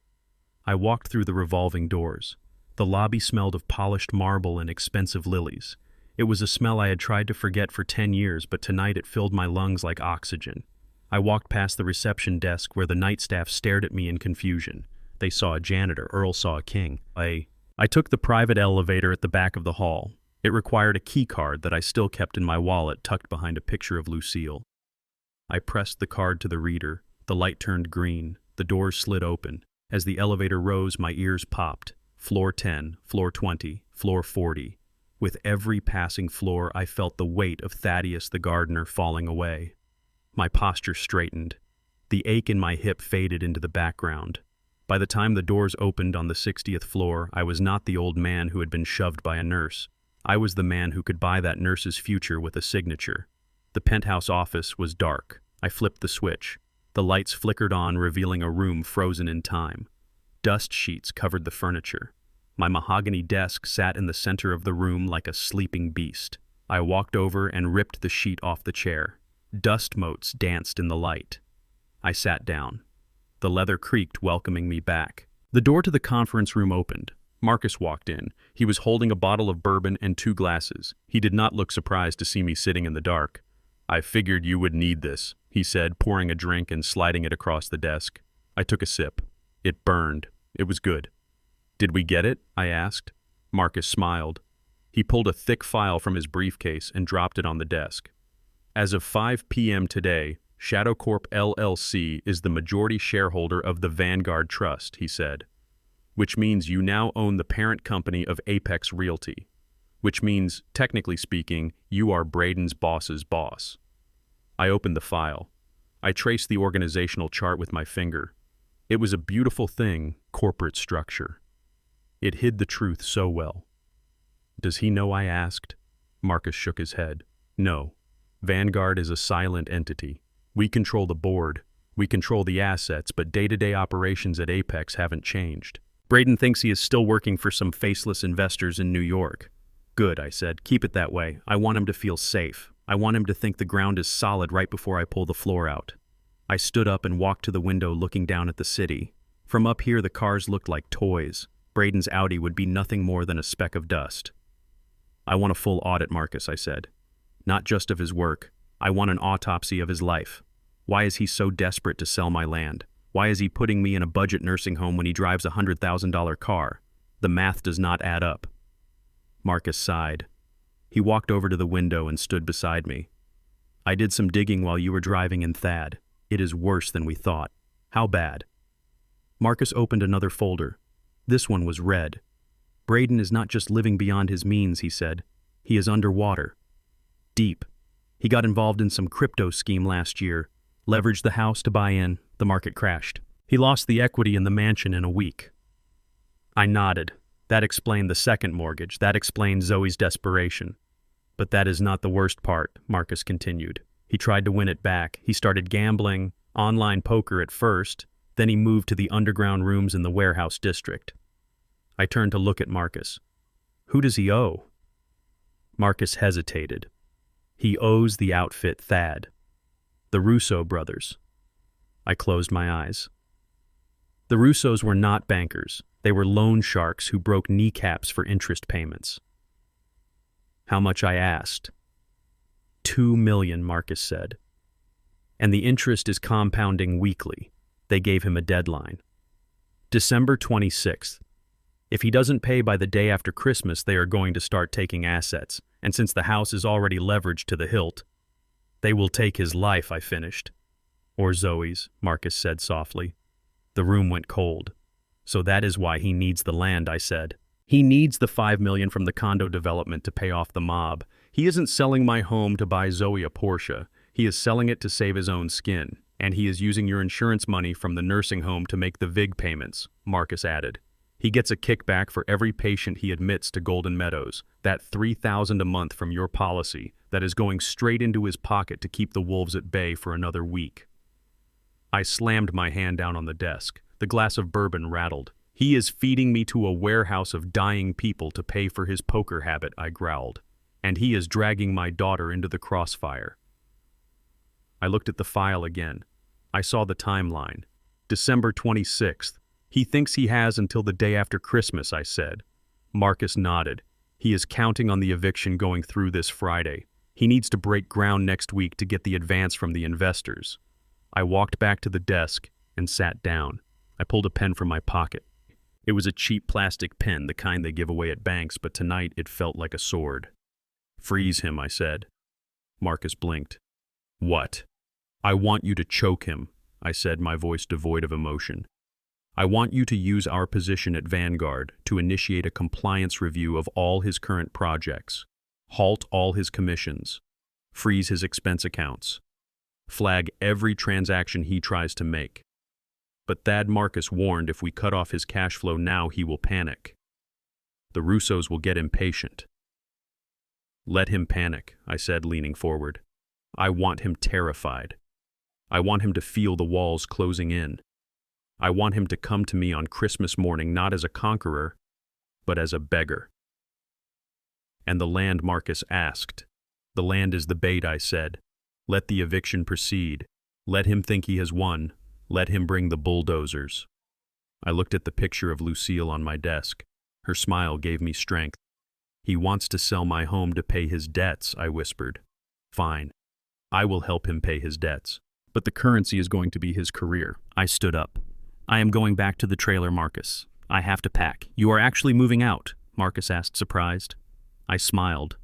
I walked through the revolving doors. The lobby smelled of polished marble and expensive lilies. It was a smell I had tried to forget for 10 years, but tonight it filled my lungs like oxygen. I walked past the reception desk where the night staff stared at me in confusion. They saw a janitor. Earl saw a king. I took the private elevator at the back of the hall. It required a key card that I still kept in my wallet, tucked behind a picture of Lucille. I pressed the card to the reader. The light turned green. The doors slid open. As the elevator rose, my ears popped. Floor 10, floor 20, floor 40. With every passing floor, I felt the weight of Thaddeus the gardener falling away. My posture straightened. The ache in my hip faded into the background. By the time the doors opened on the 60th floor, I was not the old man who had been shoved by a nurse. I was the man who could buy that nurse's future with a signature. The penthouse office was dark. I flipped the switch. The lights flickered on, revealing a room frozen in time. Dust sheets covered the furniture. My mahogany desk sat in the center of the room like a sleeping beast. I walked over and ripped the sheet off the chair. Dust motes danced in the light. I sat down. The leather creaked, welcoming me back. The door to the conference room opened. Marcus walked in. He was holding a bottle of bourbon and 2 glasses. He did not look surprised to see me sitting in the dark. "I figured you would need this," he said, pouring a drink and sliding it across the desk. I took a sip. It burned. It was good. "Did we get it?" I asked. Marcus smiled. He pulled a thick file from his briefcase and dropped it on the desk. "As of 5 p.m. today, Shadow Corp LLC is the majority shareholder of the Vanguard Trust," he said. "Which means you now own the parent company of Apex Realty. Which means, technically speaking, you are Braden's boss's boss." I opened the file. I traced the organizational chart with my finger. It was a beautiful thing, corporate structure. It hid the truth so well. Does he know? I asked. Marcus shook his head. No. Vanguard is a silent entity. We control the board. We control the assets, but day-to-day operations at Apex haven't changed. Braden thinks he is still working for some faceless investors in New York. Good, I said. Keep it that way. I want him to feel safe. I want him to think the ground is solid right before I pull the floor out. I stood up and walked to the window looking down at the city. From up here the cars looked like toys. Braden's Audi would be nothing more than a speck of dust. I want a full audit, Marcus, I said. Not just of his work. I want an autopsy of his life. Why is he so desperate to sell my land? Why is he putting me in a budget nursing home when he drives a $100,000 car? The math does not add up. Marcus sighed. He walked over to the window and stood beside me. I did some digging while you were driving in, Thad. It is worse than we thought. How bad? Marcus opened another folder. This one was red. Braden is not just living beyond his means, he said. He is underwater. Deep. He got involved in some crypto scheme last year, leveraged the house to buy in. The market crashed. He lost the equity in the mansion in a week. I nodded. That explained the second mortgage. That explained Zoe's desperation. But that is not the worst part, Marcus continued. He tried to win it back. He started gambling, online poker at first, then he moved to the underground rooms in the warehouse district. I turned to look at Marcus. Who does he owe? Marcus hesitated. He owes the outfit Thad. The Russo brothers. I closed my eyes. The Russos were not bankers. They were loan sharks who broke kneecaps for interest payments. How much? I asked. $2 million, Marcus said. And the interest is compounding weekly. They gave him a deadline. December 26th. If he doesn't pay by the day after Christmas, they are going to start taking assets, and since the house is already leveraged to the hilt, they will take his life, I finished. Or Zoe's, Marcus said softly. The room went cold. So that is why he needs the land, I said. He needs the $5 million from the condo development to pay off the mob. He isn't selling my home to buy Zoe a Porsche. He is selling it to save his own skin. And he is using your insurance money from the nursing home to make the VIG payments, Marcus added. He gets a kickback for every patient he admits to Golden Meadows, that $3,000 a month from your policy that is going straight into his pocket to keep the wolves at bay for another week. I slammed my hand down on the desk. The glass of bourbon rattled. He is feeding me to a warehouse of dying people to pay for his poker habit, I growled. And he is dragging my daughter into the crossfire. I looked at the file again. I saw the timeline. December 26th. He thinks he has until the day after Christmas, I said. Marcus nodded. He is counting on the eviction going through this Friday. He needs to break ground next week to get the advance from the investors. I walked back to the desk and sat down. I pulled a pen from my pocket. It was a cheap plastic pen, the kind they give away at banks, but tonight it felt like a sword. Freeze him, I said. Marcus blinked. What? I want you to choke him, I said, my voice devoid of emotion. I want you to use our position at Vanguard to initiate a compliance review of all his current projects, halt all his commissions, freeze his expense accounts, flag every transaction he tries to make. But Thad Marcus warned if we cut off his cash flow now, he will panic. The Russos will get impatient. Let him panic, I said, leaning forward. I want him terrified. I want him to feel the walls closing in. I want him to come to me on Christmas morning not as a conqueror, but as a beggar. And the land, Marcus asked. The land is the bait, I said. Let the eviction proceed. Let him think he has won. Let him bring the bulldozers. I looked at the picture of Lucille on my desk. Her smile gave me strength. He wants to sell my home to pay his debts, I whispered. Fine. I will help him pay his debts. But the currency is going to be his career. I stood up. I am going back to the trailer, Marcus. I have to pack. You are actually moving out? Marcus asked, surprised. I smiled.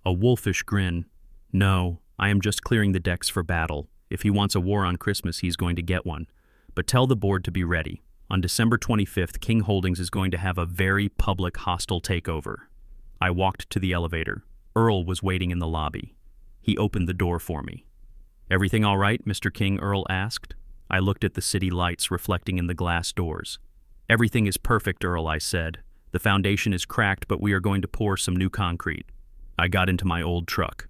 A wolfish grin. No, I am just clearing the decks for battle. If he wants a war on Christmas, he's going to get one. But tell the board to be ready. On December 25th, King Holdings is going to have a very public hostile takeover. I walked to the elevator. Earl was waiting in the lobby. He opened the door for me. Everything all right, Mr. King? Earl asked. I looked at the city lights reflecting in the glass doors. Everything is perfect, Earl, I said. The foundation is cracked, but we are going to pour some new concrete. I got into my old truck.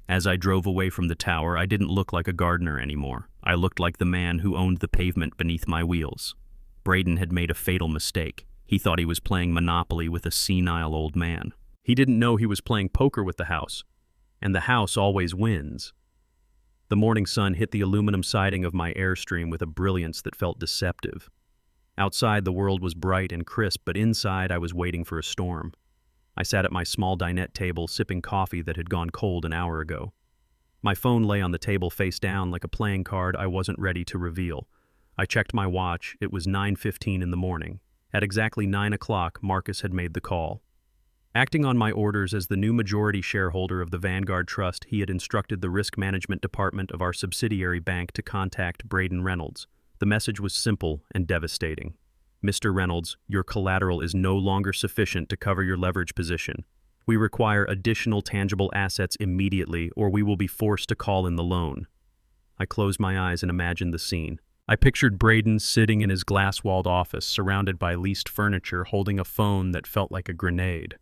As I drove away from the tower, I didn't look like a gardener anymore. I looked like the man who owned the pavement beneath my wheels. Braden had made a fatal mistake. He thought he was playing Monopoly with a senile old man. He didn't know he was playing poker with the house. And the house always wins. The morning sun hit the aluminum siding of my Airstream with a brilliance that felt deceptive. Outside, the world was bright and crisp, but inside I was waiting for a storm. I sat at my small dinette table, sipping coffee that had gone cold an hour ago. My phone lay on the table face down like a playing card I wasn't ready to reveal. I checked my watch. It was 9:15 in the morning. At exactly 9 o'clock, Marcus had made the call. Acting on my orders as the new majority shareholder of the Vanguard Trust, he had instructed the risk management department of our subsidiary bank to contact Braden Reynolds. The message was simple and devastating. Mr. Reynolds, your collateral is no longer sufficient to cover your leverage position. We require additional tangible assets immediately, or we will be forced to call in the loan. I closed my eyes and imagined the scene. I pictured Braden sitting in his glass-walled office, surrounded by leased furniture, holding a phone that felt like a grenade.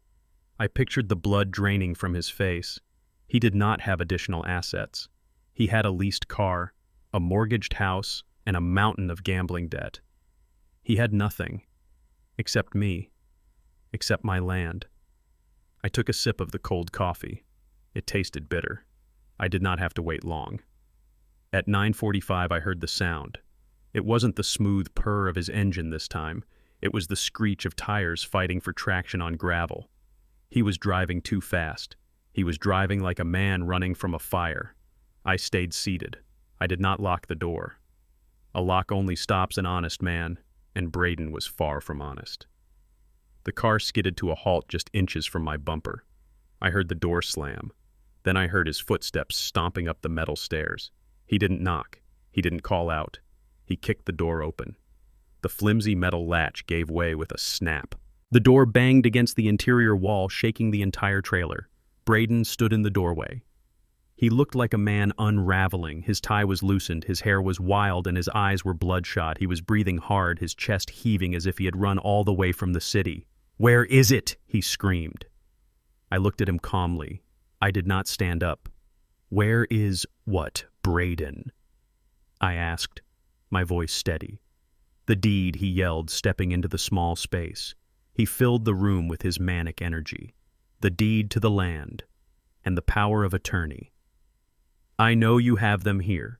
I pictured the blood draining from his face. He did not have additional assets. He had a leased car, a mortgaged house, and a mountain of gambling debt. He had nothing, except me, except my land. I took a sip of the cold coffee. It tasted bitter. I did not have to wait long. At 9:45, I heard the sound. It wasn't the smooth purr of his engine this time. It was the screech of tires fighting for traction on gravel. He was driving too fast. He was driving like a man running from a fire. I stayed seated. I did not lock the door. A lock only stops an honest man, and Braden was far from honest. The car skidded to a halt just inches from my bumper. I heard the door slam. Then I heard his footsteps stomping up the metal stairs. He didn't knock. He didn't call out. He kicked the door open. The flimsy metal latch gave way with a snap. The door banged against the interior wall, shaking the entire trailer. Braden stood in the doorway. He looked like a man unraveling. His tie was loosened, his hair was wild, and his eyes were bloodshot. He was breathing hard, his chest heaving as if he had run all the way from the city. "Where is it?" he screamed. I looked at him calmly. I did not stand up. "Where is what, Braden?" I asked, my voice steady. "The deed," he yelled, stepping into the small space. He filled the room with his manic energy. "The deed to the land, and the power of attorney. I know you have them here."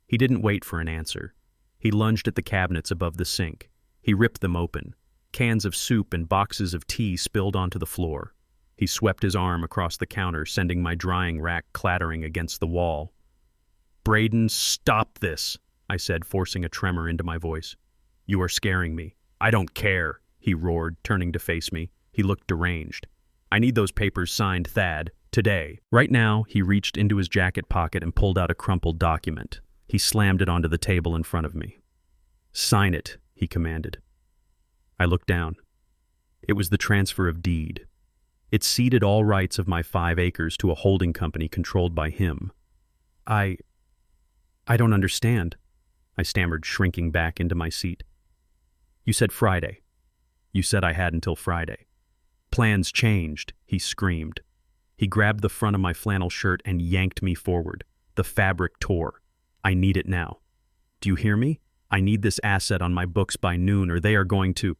He didn't wait for an answer. He lunged at the cabinets above the sink. He ripped them open. Cans of soup and boxes of tea spilled onto the floor. He swept his arm across the counter, sending my drying rack clattering against the wall. "Braden, stop this," I said, forcing a tremor into my voice. "You are scaring me." "I don't care," he roared, turning to face me. He looked deranged. "I need those papers signed, Thad, today." Right now, he reached into his jacket pocket and pulled out a crumpled document. He slammed it onto the table in front of me. "Sign it," he commanded. I looked down. It was the transfer of deed. It ceded all rights of my 5 acres to a holding company controlled by him. I don't understand," I stammered, shrinking back into my seat. "You said Friday. You said I had until Friday." "Plans changed," he screamed. He grabbed the front of my flannel shirt and yanked me forward. The fabric tore. "I need it now. Do you hear me? I need this asset on my books by noon, or they are going to—"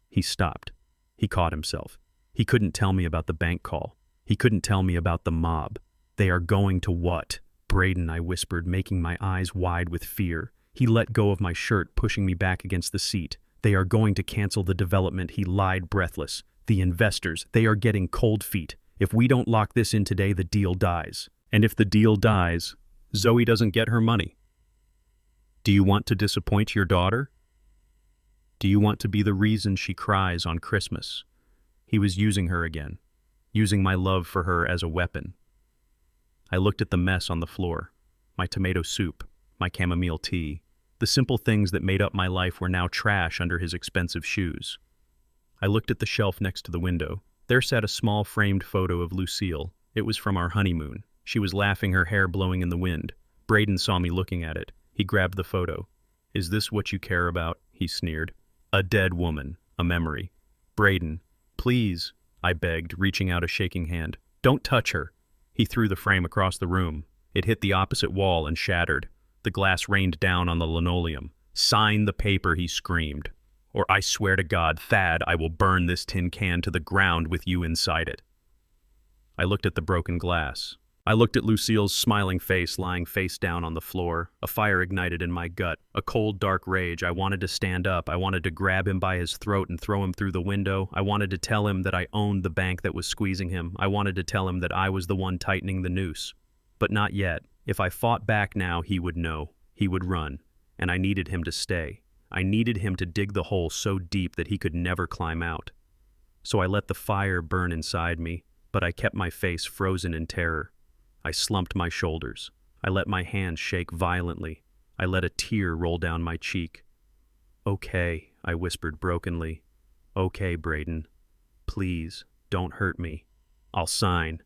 He stopped. He caught himself. He couldn't tell me about the bank call. He couldn't tell me about the mob. "They are going to what?" "Braden," I whispered, making my eyes wide with fear. He let go of my shirt, pushing me back against the seat. "They are going to cancel the development," he lied, breathless. "The investors, they are getting cold feet. If we don't lock this in today, the deal dies. And if the deal dies, Zoe doesn't get her money. Do you want to disappoint your daughter? Do you want to be the reason she cries on Christmas?" He was using her again, using my love for her as a weapon. I looked at the mess on the floor. My tomato soup, my chamomile tea. The simple things that made up my life were now trash under his expensive shoes. I looked at the shelf next to the window. There sat a small framed photo of Lucille. It was from our honeymoon. She was laughing, her hair blowing in the wind. Braden saw me looking at it. He grabbed the photo. "Is this what you care about?" he sneered. "A dead woman, a memory. Braden, please, I begged, reaching out a shaking hand. Don't touch her. He threw the frame across the room. It hit the opposite wall and shattered. The glass rained down on the linoleum. Sign the paper, he screamed. Or I swear to God, Thad, I will burn this tin can to the ground with you inside it. I looked at the broken glass. I looked at Lucille's smiling face lying face down on the floor. A fire ignited in my gut, a cold, dark rage. I wanted to stand up. I wanted to grab him by his throat and throw him through the window. I wanted to tell him that I owned the bank that was squeezing him. I wanted to tell him that I was the one tightening the noose. But not yet. If I fought back now, he would know. He would run. And I needed him to stay. I needed him to dig the hole so deep that he could never climb out. So I let the fire burn inside me, but I kept my face frozen in terror. I slumped my shoulders. I let my hands shake violently. I let a tear roll down my cheek. Okay, I whispered brokenly. Okay, Braden. Please, don't hurt me. I'll sign.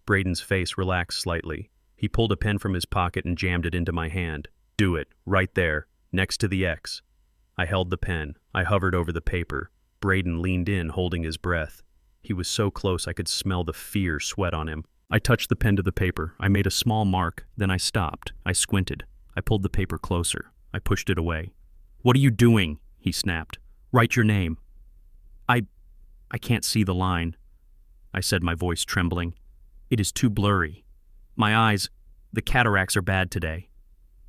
Braden's face relaxed slightly. He pulled a pen from his pocket and jammed it into my hand. Do it, right there, next to the X. I held the pen. I hovered over the paper. Braden leaned in, holding his breath. He was so close I could smell the fear sweat on him. I touched the pen to the paper. I made a small mark, then I stopped. I squinted. I pulled the paper closer. I pushed it away. What are you doing? He snapped. Write your name. I can't see the line, I said, my voice trembling. It is too blurry. My eyes, the cataracts are bad today.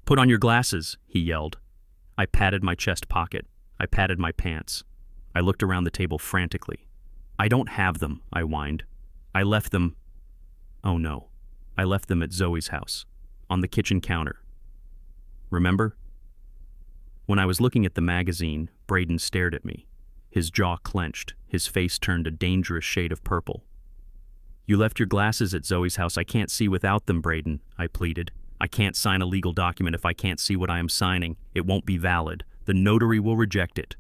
Put on your glasses, he yelled. I patted my chest pocket. I patted my pants. I looked around the table frantically. I don't have them, I whined. I left them. Oh no. I left them at Zoe's house, on the kitchen counter. Remember? When I was looking at the magazine, Braden stared at me. His jaw clenched, his face turned a dangerous shade of purple. You left your glasses at Zoe's house. I can't see without them, Braden, I pleaded. I can't sign a legal document if I can't see what I am signing. It won't be valid. The notary will reject it.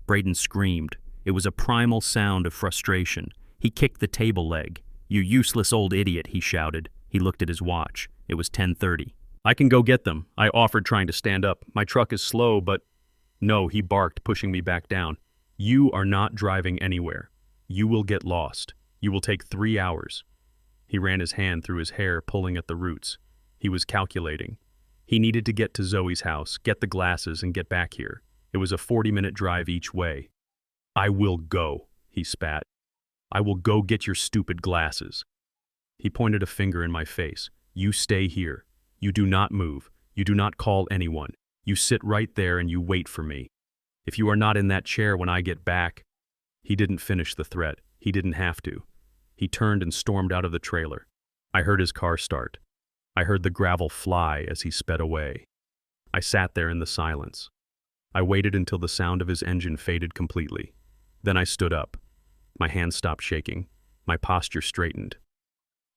Braden screamed. It was a primal sound of frustration. He kicked the table leg. You useless old idiot, he shouted. He looked at his watch. It was 10:30. I can go get them, I offered, trying to stand up. My truck is slow, but... No, he barked, pushing me back down. You are not driving anywhere. You will get lost. You will take 3 hours. He ran his hand through his hair, pulling at the roots. He was calculating. He needed to get to Zoe's house, get the glasses, and get back here. It was a 40-minute drive each way. I will go, he spat. I will go get your stupid glasses. He pointed a finger in my face. You stay here. You do not move. You do not call anyone. You sit right there and you wait for me. If you are not in that chair when I get back... He didn't finish the threat. He didn't have to. He turned and stormed out of the trailer. I heard his car start. I heard the gravel fly as he sped away. I sat there in the silence. I waited until the sound of his engine faded completely. Then I stood up. My hands stopped shaking. My posture straightened.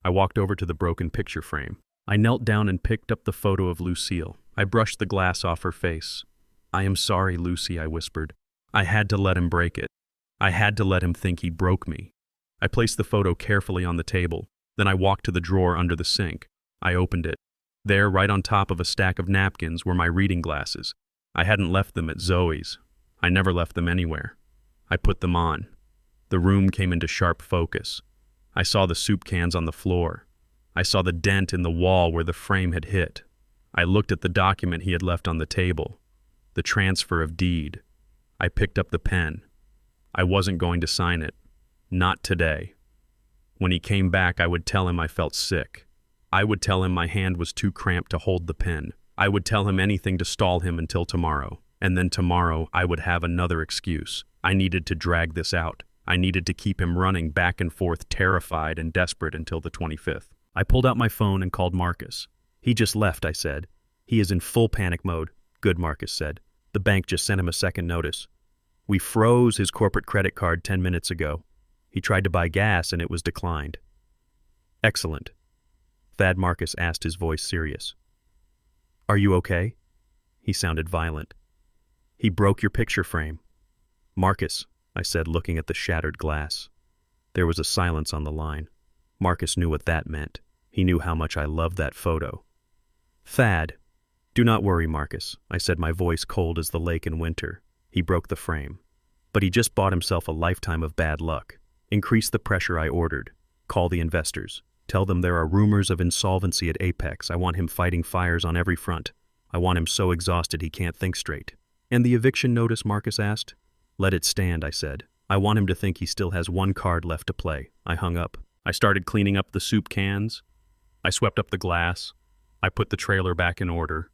I walked over to the broken picture frame. I knelt down and picked up the photo of Lucille. I brushed the glass off her face. I am sorry, Lucy, I whispered. I had to let him break it. I had to let him think he broke me. I placed the photo carefully on the table. Then I walked to the drawer under the sink. I opened it. There, right on top of a stack of napkins, were my reading glasses. I hadn't left them at Zoe's. I never left them anywhere. I put them on. The room came into sharp focus. I saw the soup cans on the floor. I saw the dent in the wall where the frame had hit. I looked at the document he had left on the table. The transfer of deed. I picked up the pen. I wasn't going to sign it. Not today. When he came back, I would tell him I felt sick. I would tell him my hand was too cramped to hold the pen. I would tell him anything to stall him until tomorrow. And then tomorrow, I would have another excuse. I needed to drag this out. I needed to keep him running back and forth, terrified and desperate, until the 25th. I pulled out my phone and called Marcus. He just left, I said. He is in full panic mode. Good, Marcus said. The bank just sent him a second notice. We froze his corporate credit card 10 minutes ago. He tried to buy gas and it was declined. Excellent. Thad, Marcus asked, his voice serious. Are you okay? He sounded violent. He broke your picture frame. Marcus, I said, looking at the shattered glass. There was a silence on the line. Marcus knew what that meant. He knew how much I loved that photo. Thad, do not worry, Marcus, I said, my voice cold as the lake in winter. He broke the frame. But he just bought himself a lifetime of bad luck. Increase the pressure, I ordered. Call the investors. Tell them there are rumors of insolvency at Apex. I want him fighting fires on every front. I want him so exhausted he can't think straight. And the eviction notice, Marcus asked. Let it stand, I said. I want him to think he still has one card left to play. I hung up. I started cleaning up the soup cans. I swept up the glass. I put the trailer back in order.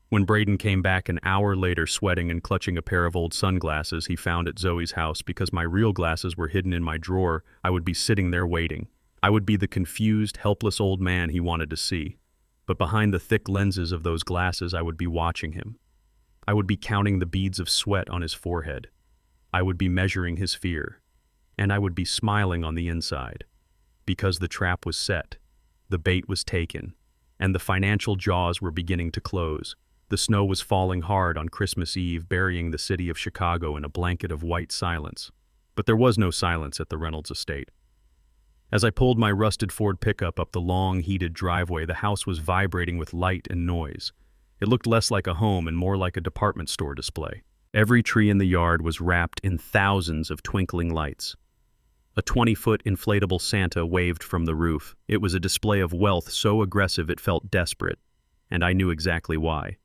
When Braden came back an hour later sweating and clutching a pair of old sunglasses he found at Zoe's house because my real glasses were hidden in my drawer, I would be sitting there waiting. I would be the confused, helpless old man he wanted to see. But behind the thick lenses of those glasses, I would be watching him. I would be counting the beads of sweat on his forehead. I would be measuring his fear. And I would be smiling on the inside. Because the trap was set. The bait was taken. And the financial jaws were beginning to close. The snow was falling hard on Christmas Eve, burying the city of Chicago in a blanket of white silence. But there was no silence at the Reynolds estate. As I pulled my rusted Ford pickup up the long, heated driveway, the house was vibrating with light and noise. It looked less like a home and more like a department store display. Every tree in the yard was wrapped in thousands of twinkling lights. A 20-foot inflatable Santa waved from the roof. It was a display of wealth so aggressive it felt desperate, and I knew exactly why.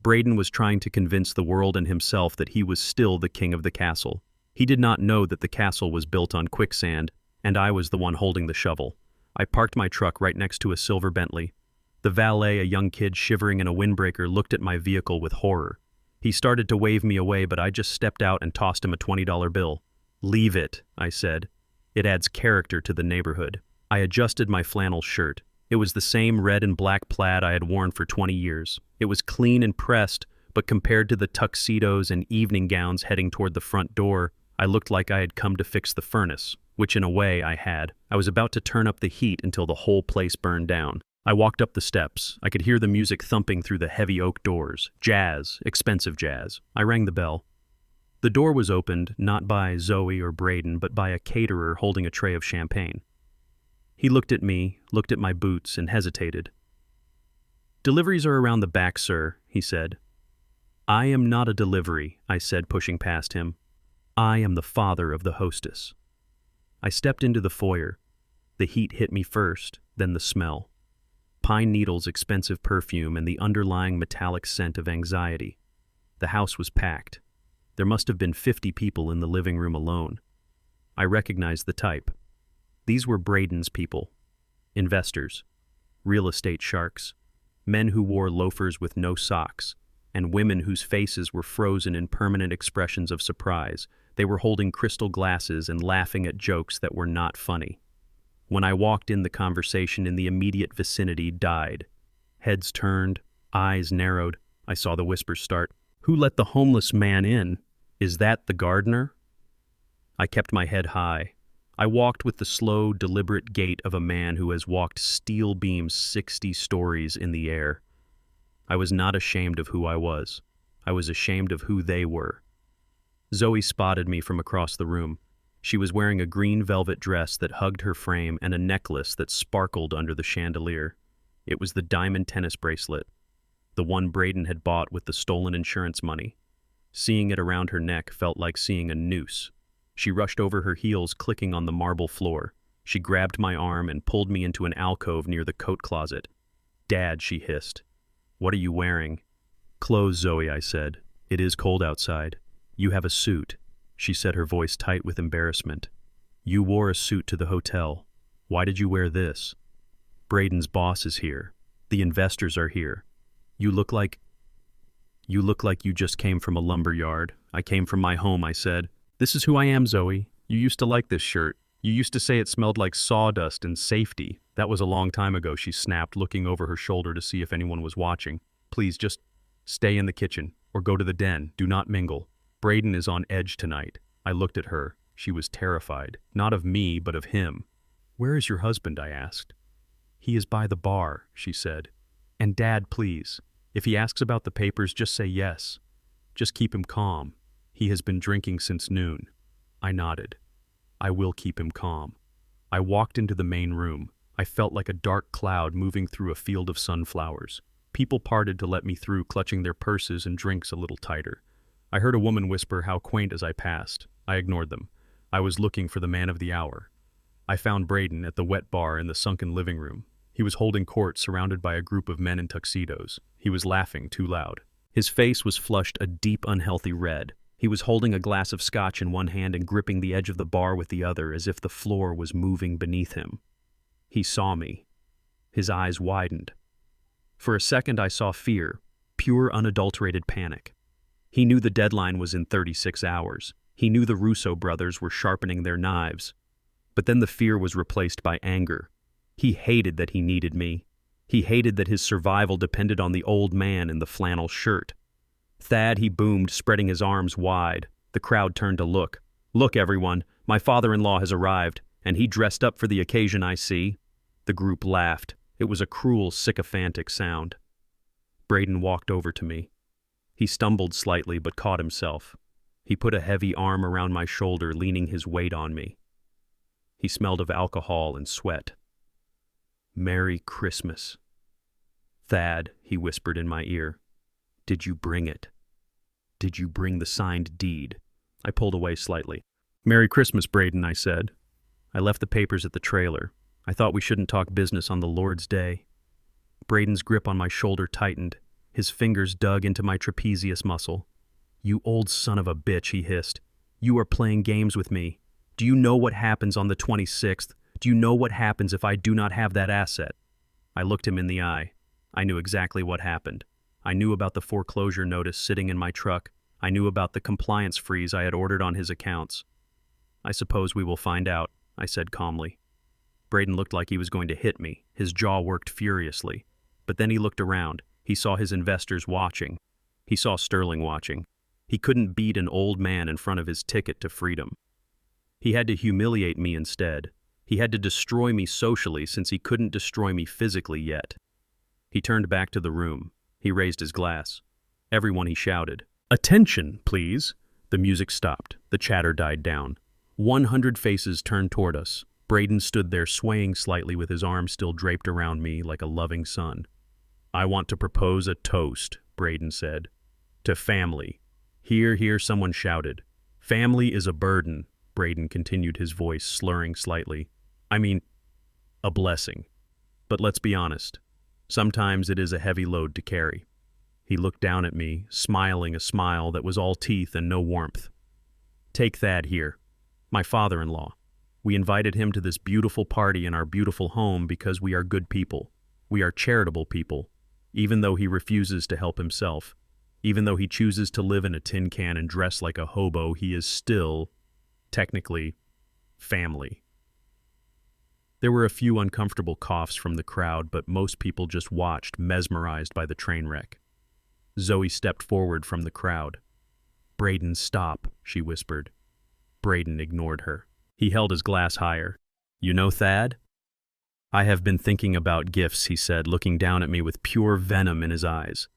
Braden was trying to convince the world and himself that he was still the king of the castle. He did not know that the castle was built on quicksand, and I was the one holding the shovel. I parked my truck right next to a silver Bentley. The valet, a young kid shivering in a windbreaker, looked at my vehicle with horror. He started to wave me away, but I just stepped out and tossed him a $20 bill. "Leave it," I said. "It adds character to the neighborhood." I adjusted my flannel shirt. It was the same red and black plaid I had worn for 20 years. It was clean and pressed, but compared to the tuxedos and evening gowns heading toward the front door, I looked like I had come to fix the furnace, which in a way I had. I was about to turn up the heat until the whole place burned down. I walked up the steps. I could hear the music thumping through the heavy oak doors. Jazz, expensive jazz. I rang the bell. The door was opened, not by Zoe or Braden, but by a caterer holding a tray of champagne. He looked at me, looked at my boots, and hesitated. "Deliveries are around the back, sir," he said. "I am not a delivery," I said, pushing past him. "I am the father of the hostess." I stepped into the foyer. The heat hit me first, then the smell. Pine needles, expensive perfume, and the underlying metallic scent of anxiety. The house was packed. There must have been 50 people in the living room alone. I recognized the type. These were Braden's people. Investors. Real estate sharks. Men who wore loafers with no socks. And women whose faces were frozen in permanent expressions of surprise. They were holding crystal glasses and laughing at jokes that were not funny. When I walked in, the conversation in the immediate vicinity died. Heads turned, eyes narrowed. I saw the whispers start. "Who let the homeless man in? Is that the gardener?" I kept my head high. I walked with the slow, deliberate gait of a man who has walked steel beams 60 stories in the air. I was not ashamed of who I was. I was ashamed of who they were. Zoe spotted me from across the room. She was wearing a green velvet dress that hugged her frame and a necklace that sparkled under the chandelier. It was the diamond tennis bracelet, the one Braden had bought with the stolen insurance money. Seeing it around her neck felt like seeing a noose. She rushed over her heels, clicking on the marble floor. She grabbed my arm and pulled me into an alcove near the coat closet. "Dad," she hissed. "What are you wearing?" "Clothes, Zoe," I said. "It is cold outside. You have a suit." She said, her voice tight with embarrassment. "You wore a suit to the hotel. Why did you wear this?" "Braden's boss is here. The investors are here. You look like you just came from a lumber yard." "I came from my home," I said. "This is who I am, Zoe. You used to like this shirt. You used to say it smelled like sawdust and safety." "That was a long time ago," she snapped, looking over her shoulder to see if anyone was watching. "Please just stay in the kitchen or go to the den. Do not mingle. Braden is on edge tonight." I looked at her. She was terrified. Not of me, but of him. "Where is your husband?" I asked. "He is by the bar," she said. "And Dad, please. If he asks about the papers, just say yes. Just keep him calm. He has been drinking since noon." I nodded. "I will keep him calm." I walked into the main room. I felt like a dark cloud moving through a field of sunflowers. People parted to let me through, clutching their purses and drinks a little tighter. I heard a woman whisper how quaint as I passed. I ignored them. I was looking for the man of the hour. I found Braden at the wet bar in the sunken living room. He was holding court surrounded by a group of men in tuxedos. He was laughing too loud. His face was flushed a deep, unhealthy red. He was holding a glass of scotch in one hand and gripping the edge of the bar with the other as if the floor was moving beneath him. He saw me. His eyes widened. For a second I saw fear, pure unadulterated panic. He knew the deadline was in 36 hours. He knew the Russo brothers were sharpening their knives. But then the fear was replaced by anger. He hated that he needed me. He hated that his survival depended on the old man in the flannel shirt. Thad, he boomed, spreading his arms wide. The crowd turned to look. Look, everyone, my father-in-law has arrived, and he dressed up for the occasion, I see. The group laughed. It was a cruel, sycophantic sound. Braden walked over to me. He stumbled slightly but caught himself. He put a heavy arm around my shoulder, leaning his weight on me. He smelled of alcohol and sweat. Merry Christmas. Thad, he whispered in my ear. Did you bring it? Did you bring the signed deed? I pulled away slightly. Merry Christmas, Braden, I said. I left the papers at the trailer. I thought we shouldn't talk business on the Lord's Day. Braden's grip on my shoulder tightened. His fingers dug into my trapezius muscle. You old son of a bitch, he hissed. You are playing games with me. Do you know what happens on the 26th? Do you know what happens if I do not have that asset? I looked him in the eye. I knew exactly what happened. I knew about the foreclosure notice sitting in my truck. I knew about the compliance freeze I had ordered on his accounts. I suppose we will find out, I said calmly. Braden looked like he was going to hit me. His jaw worked furiously. But then he looked around. He saw his investors watching. He saw Sterling watching. He couldn't beat an old man in front of his ticket to freedom. He had to humiliate me instead. He had to destroy me socially since he couldn't destroy me physically yet. He turned back to the room. He raised his glass. Everyone, he shouted. Attention, please. The music stopped. The chatter died down. 100 faces turned toward us. Braden stood there swaying slightly with his arms still draped around me like a loving son. I want to propose a toast, Braden said. To family. Hear, hear, someone shouted. Family is a burden, Braden continued, his voice slurring slightly. I mean, a blessing. But let's be honest. Sometimes it is a heavy load to carry. He looked down at me, smiling a smile that was all teeth and no warmth. Take Thad here, my father-in-law. We invited him to this beautiful party in our beautiful home because we are good people. We are charitable people. Even though he refuses to help himself, even though he chooses to live in a tin can and dress like a hobo, he is still, technically, family. There were a few uncomfortable coughs from the crowd, but most people just watched, mesmerized by the train wreck. Zoe stepped forward from the crowd. Braden, stop, she whispered. Braden ignored her. He held his glass higher. You know Thad? I have been thinking about gifts, he said, looking down at me with pure venom in his eyes.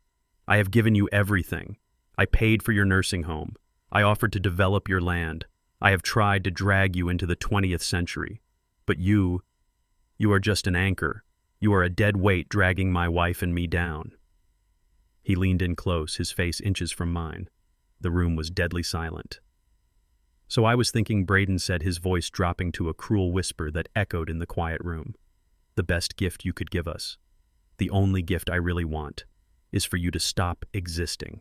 I have given you everything. I paid for your nursing home. I offered to develop your land. I have tried to drag you into the 20th century. But you are just an anchor. You are a dead weight dragging my wife and me down. He leaned in close, his face inches from mine. The room was deadly silent. So I was thinking, Braden said, his voice dropping to a cruel whisper that echoed in the quiet room. The best gift you could give us, the only gift I really want, is for you to stop existing.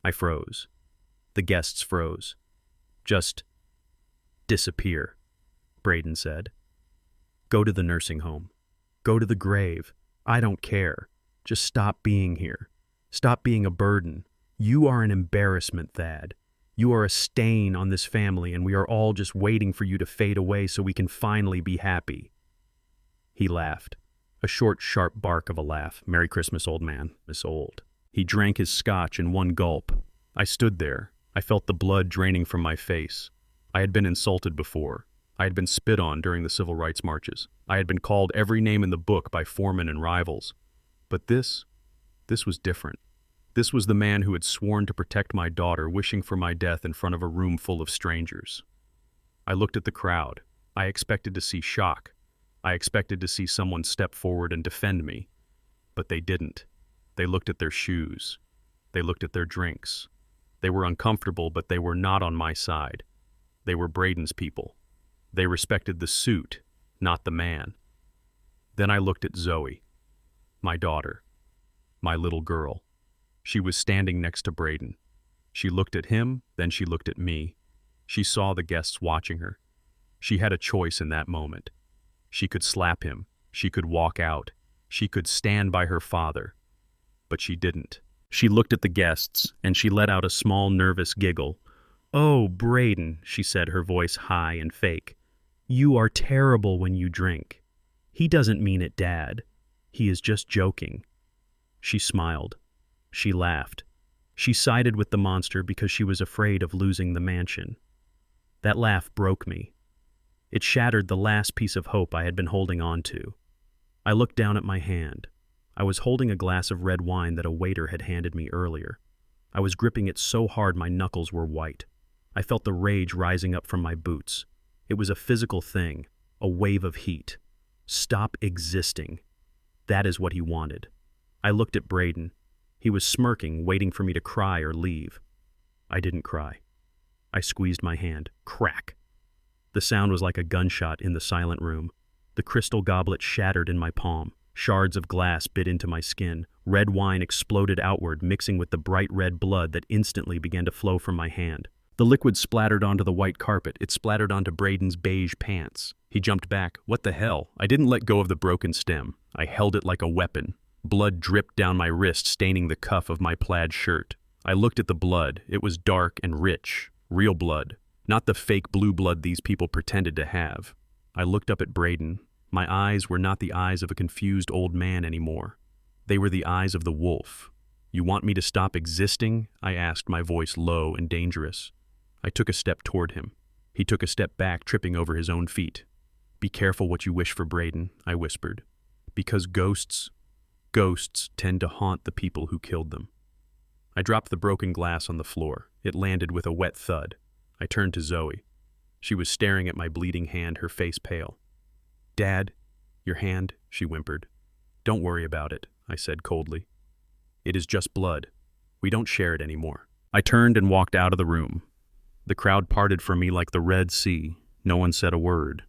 I froze. The guests froze. Just disappear, Braden said. Go to the nursing home. Go to the grave. I don't care. Just stop being here. Stop being a burden. You are an embarrassment, Thad. You are a stain on this family, and we are all just waiting for you to fade away so we can finally be happy. He laughed. A short, sharp bark of a laugh. Merry Christmas, old man. Miss Old. He drank his scotch in one gulp. I stood there. I felt the blood draining from my face. I had been insulted before. I had been spit on during the civil rights marches. I had been called every name in the book by foremen and rivals. But this was different. This was the man who had sworn to protect my daughter, wishing for my death in front of a room full of strangers. I looked at the crowd. I expected to see shock. I expected to see someone step forward and defend me. But they didn't. They looked at their shoes. They looked at their drinks. They were uncomfortable, but they were not on my side. They were Braden's people. They respected the suit, not the man. Then I looked at Zoe, my daughter, my little girl. She was standing next to Braden. She looked at him, then she looked at me. She saw the guests watching her. She had a choice in that moment. She could slap him. She could walk out. She could stand by her father. But she didn't. She looked at the guests, and she let out a small, nervous giggle. "Oh, Braden," she said, her voice high and fake. "You are terrible when you drink. He doesn't mean it, Dad. He is just joking." She smiled. She laughed. She sided with the monster because she was afraid of losing the mansion. That laugh broke me. It shattered the last piece of hope I had been holding on to. I looked down at my hand. I was holding a glass of red wine that a waiter had handed me earlier. I was gripping it so hard my knuckles were white. I felt the rage rising up from my boots. It was a physical thing, a wave of heat. Stop existing. That is what he wanted. I looked at Braden. He was smirking, waiting for me to cry or leave. I didn't cry. I squeezed my hand. Crack! The sound was like a gunshot in the silent room. The crystal goblet shattered in my palm. Shards of glass bit into my skin. Red wine exploded outward, mixing with the bright red blood that instantly began to flow from my hand. The liquid splattered onto the white carpet. It splattered onto Braden's beige pants. He jumped back. What the hell? I didn't let go of the broken stem. I held it like a weapon. Blood dripped down my wrist, staining the cuff of my plaid shirt. I looked at the blood. It was dark and rich. Real blood. Not the fake blue blood these people pretended to have. I looked up at Braden. My eyes were not the eyes of a confused old man anymore. They were the eyes of the wolf. "You want me to stop existing?" I asked, my voice low and dangerous. I took a step toward him. He took a step back, tripping over his own feet. "Be careful what you wish for, Braden," I whispered. "Because ghosts tend to haunt the people who killed them." I dropped the broken glass on the floor. It landed with a wet thud. I turned to Zoe. She was staring at my bleeding hand, her face pale. "Dad, your hand," she whimpered. "Don't worry about it," I said coldly. "It is just blood. We don't share it anymore." I turned and walked out of the room. The crowd parted from me like the Red Sea. No one said a word.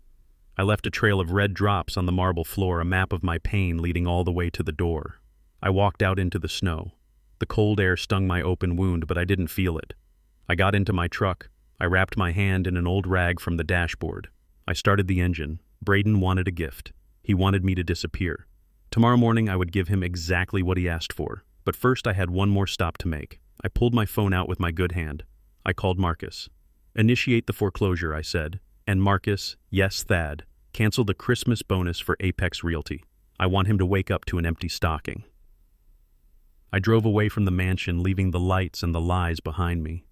I left a trail of red drops on the marble floor, a map of my pain leading all the way to the door. I walked out into the snow. The cold air stung my open wound, but I didn't feel it. I got into my truck. I wrapped my hand in an old rag from the dashboard. I started the engine. Braden wanted a gift. He wanted me to disappear. Tomorrow morning I would give him exactly what he asked for. But first I had one more stop to make. I pulled my phone out with my good hand. I called Marcus. "Initiate the foreclosure," I said. And Marcus, yes, Thad, cancel the Christmas bonus for Apex Realty. I want him to wake up to an empty stocking. I drove away from the mansion, leaving the lights and the lies behind me.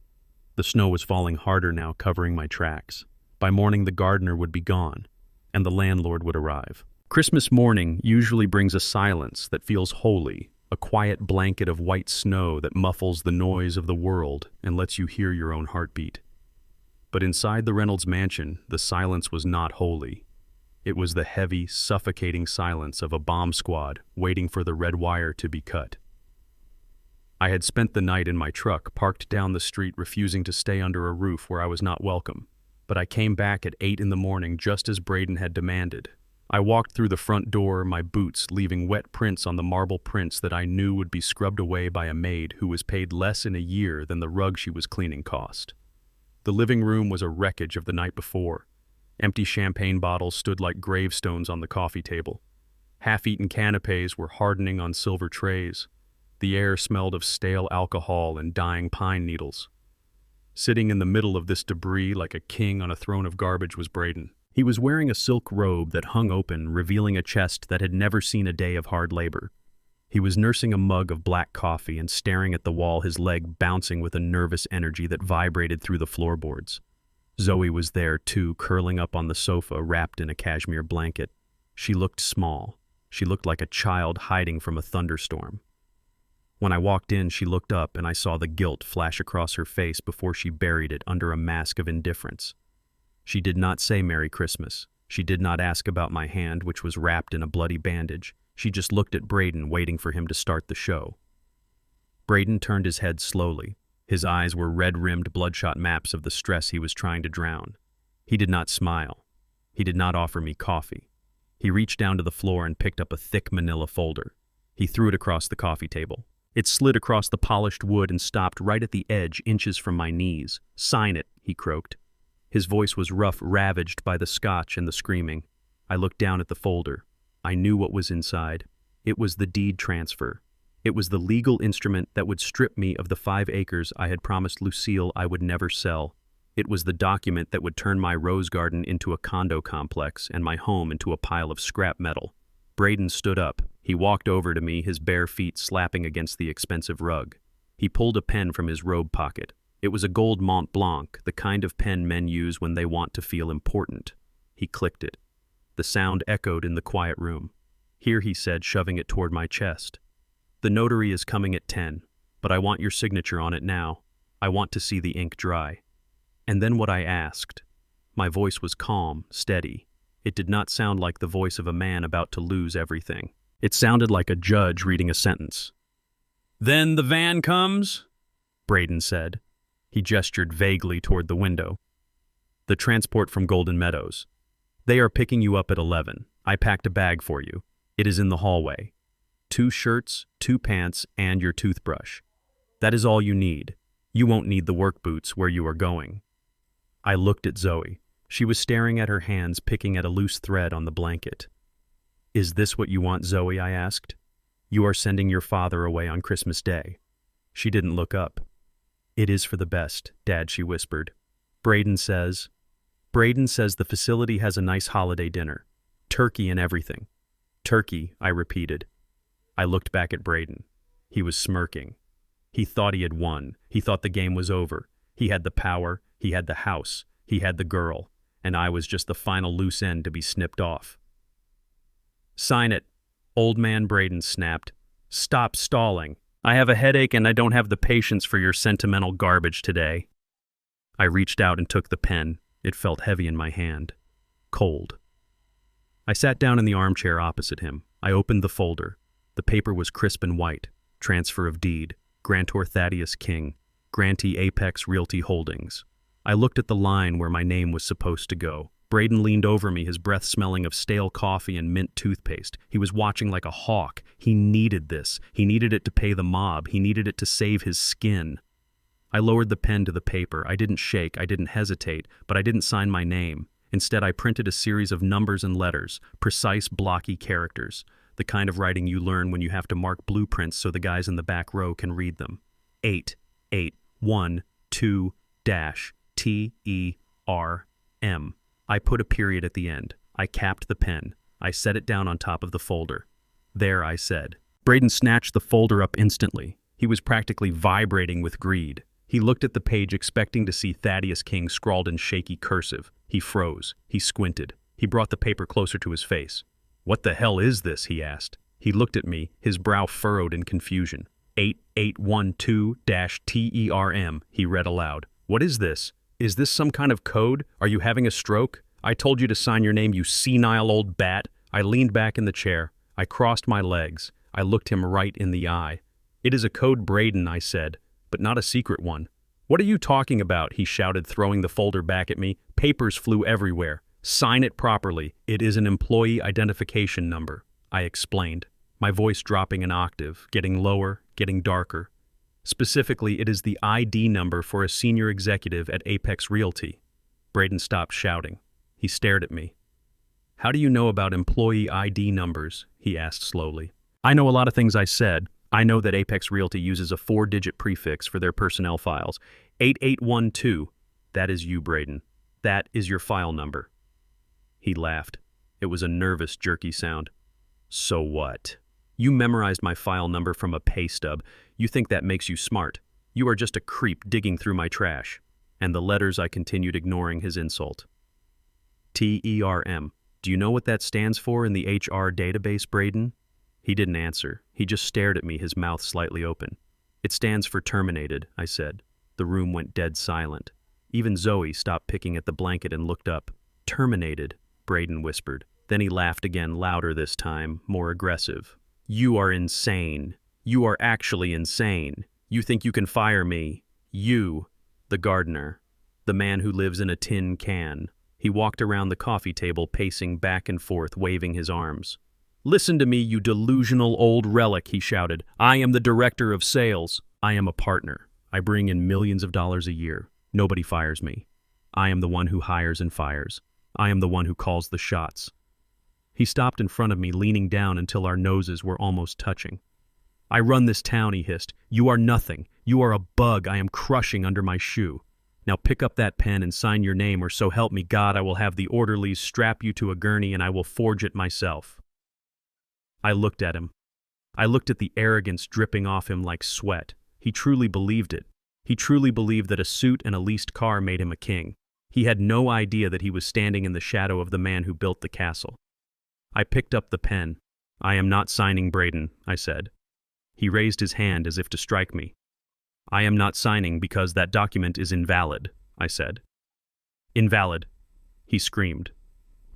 The snow was falling harder now, covering my tracks. By morning the gardener would be gone, and the landlord would arrive. Christmas morning usually brings a silence that feels holy, a quiet blanket of white snow that muffles the noise of the world and lets you hear your own heartbeat. But inside the Reynolds mansion, the silence was not holy. It was the heavy, suffocating silence of a bomb squad waiting for the red wire to be cut. I had spent the night in my truck, parked down the street, refusing to stay under a roof where I was not welcome. But I came back at 8 in the morning, just as Braden had demanded. I walked through the front door, my boots leaving wet prints on the marble prints that I knew would be scrubbed away by a maid who was paid less in a year than the rug she was cleaning cost. The living room was a wreckage of the night before. Empty champagne bottles stood like gravestones on the coffee table. Half-eaten canapes were hardening on silver trays. The air smelled of stale alcohol and dying pine needles. Sitting in the middle of this debris like a king on a throne of garbage was Braden. He was wearing a silk robe that hung open, revealing a chest that had never seen a day of hard labor. He was nursing a mug of black coffee and staring at the wall, his leg bouncing with a nervous energy that vibrated through the floorboards. Zoe was there too, curling up on the sofa, wrapped in a cashmere blanket. She looked small. She looked like a child hiding from a thunderstorm. When I walked in, she looked up and I saw the guilt flash across her face before she buried it under a mask of indifference. She did not say Merry Christmas. She did not ask about my hand, which was wrapped in a bloody bandage. She just looked at Braden, waiting for him to start the show. Braden turned his head slowly. His eyes were red-rimmed, bloodshot maps of the stress he was trying to drown. He did not smile. He did not offer me coffee. He reached down to the floor and picked up a thick manila folder. He threw it across the coffee table. It slid across the polished wood and stopped right at the edge, inches from my knees. "Sign it," he croaked. His voice was rough, ravaged by the scotch and the screaming. I looked down at the folder. I knew what was inside. It was the deed transfer. It was the legal instrument that would strip me of the 5 acres I had promised Lucille I would never sell. It was the document that would turn my rose garden into a condo complex and my home into a pile of scrap metal. Braden stood up. He walked over to me, his bare feet slapping against the expensive rug. He pulled a pen from his robe pocket. It was a gold Mont Blanc, the kind of pen men use when they want to feel important. He clicked it. The sound echoed in the quiet room. "Here," he said, shoving it toward my chest. "The notary is coming at 10, but I want your signature on it now. I want to see the ink dry." And then what I asked. My voice was calm, steady. It did not sound like the voice of a man about to lose everything. It sounded like a judge reading a sentence. "Then the van comes?" Braden said. He gestured vaguely toward the window. "The transport from Golden Meadows. They are picking you up at 11. I packed a bag for you. It is in the hallway. 2 shirts, 2 pants, and your toothbrush. That is all you need. You won't need the work boots where you are going." I looked at Zoe. She was staring at her hands, picking at a loose thread on the blanket. "Is this what you want, Zoe?" I asked. "You are sending your father away on Christmas Day." She didn't look up. "It is for the best, Dad," she whispered. Braden says the facility has a nice holiday dinner. Turkey and everything." "Turkey," I repeated. I looked back at Braden. He was smirking. He thought he had won. He thought the game was over. He had the power, he had the house, he had the girl, and I was just the final loose end to be snipped off. "Sign it," Old Man Braden snapped. "Stop stalling. I have a headache and I don't have the patience for your sentimental garbage today." I reached out and took the pen. It felt heavy in my hand. Cold. I sat down in the armchair opposite him. I opened the folder. The paper was crisp and white. Transfer of deed. Grantor Thaddeus King. Grantee Apex Realty Holdings. I looked at the line where my name was supposed to go. Braden leaned over me, his breath smelling of stale coffee and mint toothpaste. He was watching like a hawk. He needed this. He needed it to pay the mob. He needed it to save his skin. I lowered the pen to the paper. I didn't shake. I didn't hesitate. But I didn't sign my name. Instead, I printed a series of numbers and letters, precise, blocky characters, the kind of writing you learn when you have to mark blueprints so the guys in the back row can read them. 881-2-TERM. I put a period at the end. I capped the pen. I set it down on top of the folder. "There," I said. Braden snatched the folder up instantly. He was practically vibrating with greed. He looked at the page expecting to see Thaddeus King scrawled in shaky cursive. He froze. He squinted. He brought the paper closer to his face. "What the hell is this?" he asked. He looked at me, his brow furrowed in confusion. 8812-TERM, he read aloud. "What is this? Is this some kind of code? Are you having a stroke? I told you to sign your name, you senile old bat." I leaned back in the chair. I crossed my legs. I looked him right in the eye. "It is a code, Braden," I said, "but not a secret one." "What are you talking about?" he shouted, throwing the folder back at me. Papers flew everywhere. "Sign it properly. It is an employee identification number," I explained, my voice dropping an octave, getting lower, getting darker. "Specifically, it is the ID number for a senior executive at Apex Realty." Braden stopped shouting. He stared at me. "How do you know about employee ID numbers?" he asked slowly. "I know a lot of things," I said. "I know that Apex Realty uses a 4-digit prefix for their personnel files. 8812. That is you, Braden. That is your file number." He laughed. It was a nervous, jerky sound. "So what? You memorized my file number from a pay stub. You think that makes you smart. You are just a creep digging through my trash." And the letters, I continued ignoring his insult. "TERM. Do you know what that stands for in the HR database, Braden?" He didn't answer. He just stared at me, his mouth slightly open. "It stands for terminated," I said. The room went dead silent. Even Zoe stopped picking at the blanket and looked up. "Terminated," Braden whispered. Then he laughed again, louder this time, more aggressive. "You are insane. You are actually insane. You think you can fire me. You, the gardener, the man who lives in a tin can. He walked around the coffee table, pacing back and forth, waving his arms. Listen to me, you delusional old relic, he shouted. I am the director of sales. I am a partner. I bring in millions of dollars a year. Nobody fires me. I am the one who hires and fires. I am the one who calls the shots. He stopped in front of me, leaning down until our noses were almost touching. I run this town, he hissed. You are nothing. You are a bug I am crushing under my shoe. Now pick up that pen and sign your name, or so help me God, I will have the orderlies strap you to a gurney and I will forge it myself. I looked at him. I looked at the arrogance dripping off him like sweat. He truly believed it. He truly believed that a suit and a leased car made him a king. He had no idea that he was standing in the shadow of the man who built the castle. I picked up the pen. I am not signing, Braden, I said. He raised his hand as if to strike me. I am not signing because that document is invalid, I said. Invalid, he screamed.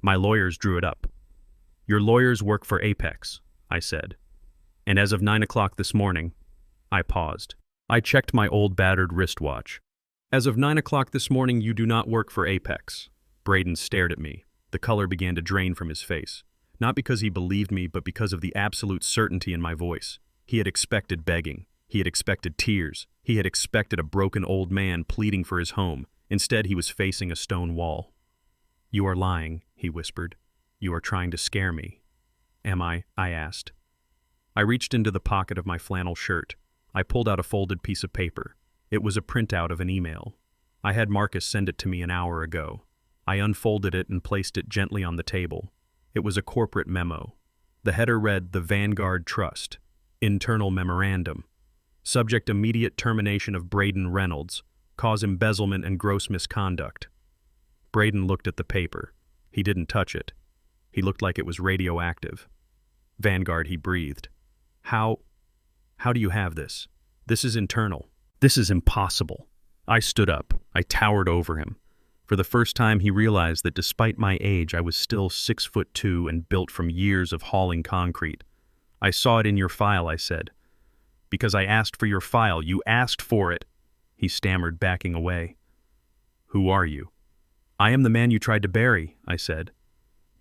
My lawyers drew it up. Your lawyers work for Apex, I said. And as of 9 o'clock this morning, I paused. I checked my old battered wristwatch. As of 9 o'clock this morning, you do not work for Apex. Braden stared at me. The color began to drain from his face. Not because he believed me, but because of the absolute certainty in my voice. He had expected begging. He had expected tears. He had expected a broken old man pleading for his home. Instead, he was facing a stone wall. You are lying, he whispered. You are trying to scare me. Am I asked. I reached into the pocket of my flannel shirt. I pulled out a folded piece of paper. It was a printout of an email. I had Marcus send it to me an hour ago. I unfolded it and placed it gently on the table. It was a corporate memo. The header read, The Vanguard Trust. Internal memorandum. Subject immediate termination of Braden Reynolds. Cause embezzlement and gross misconduct. Braden looked at the paper. He didn't touch it. He looked like it was radioactive. Vanguard, he breathed. How do you have this? This is internal. This is impossible. I stood up. I towered over him. For the first time, he realized that despite my age, I was still 6'2" and built from years of hauling concrete. I saw it in your file, I said. Because I asked for your file. You asked for it. He stammered, backing away. Who are you? I am the man you tried to bury, I said.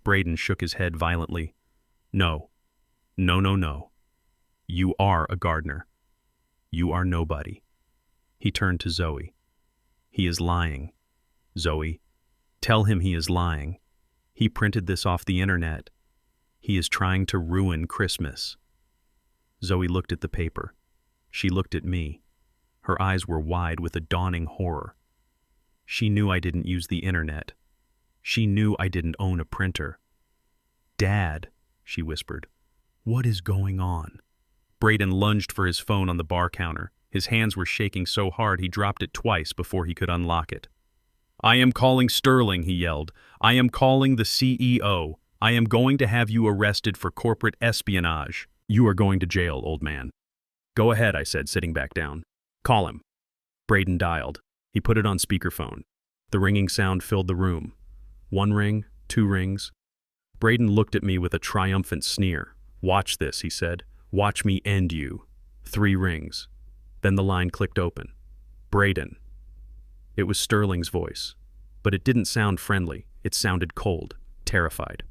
Braden shook his head violently. No. No. You are a gardener. You are nobody. He turned to Zoe. He is lying. Zoe, tell him he is lying. He printed this off the internet. He is trying to ruin Christmas. Zoe looked at the paper. She looked at me. Her eyes were wide with a dawning horror. She knew I didn't use the internet. She knew I didn't own a printer. Dad, she whispered, what is going on? Braden lunged for his phone on the bar counter. His hands were shaking so hard he dropped it twice before he could unlock it. I am calling Sterling, he yelled. I am calling the CEO. I am going to have you arrested for corporate espionage. You are going to jail, old man. Go ahead, I said, sitting back down. Call him. Braden dialed. He put it on speakerphone. The ringing sound filled the room. 1 ring, 2 rings. Braden looked at me with a triumphant sneer. Watch this, he said. Watch me end you. 3 rings. Then the line clicked open. Braden. It was Sterling's voice, but it didn't sound friendly. It sounded cold, terrified.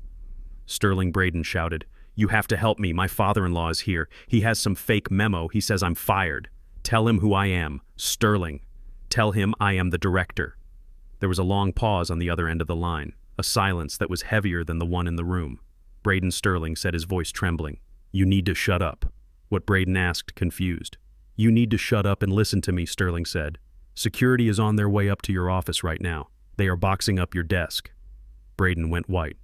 Sterling Braden shouted, You have to help me. My father-in-law is here. He has some fake memo. He says I'm fired. Tell him who I am. Sterling. Tell him I am the director. There was a long pause on the other end of the line, a silence that was heavier than the one in the room. Braden Sterling said, his voice trembling, You need to shut up. What Braden asked, confused. You need to shut up and listen to me, Sterling said. Security is on their way up to your office right now. They are boxing up your desk. Braden went white.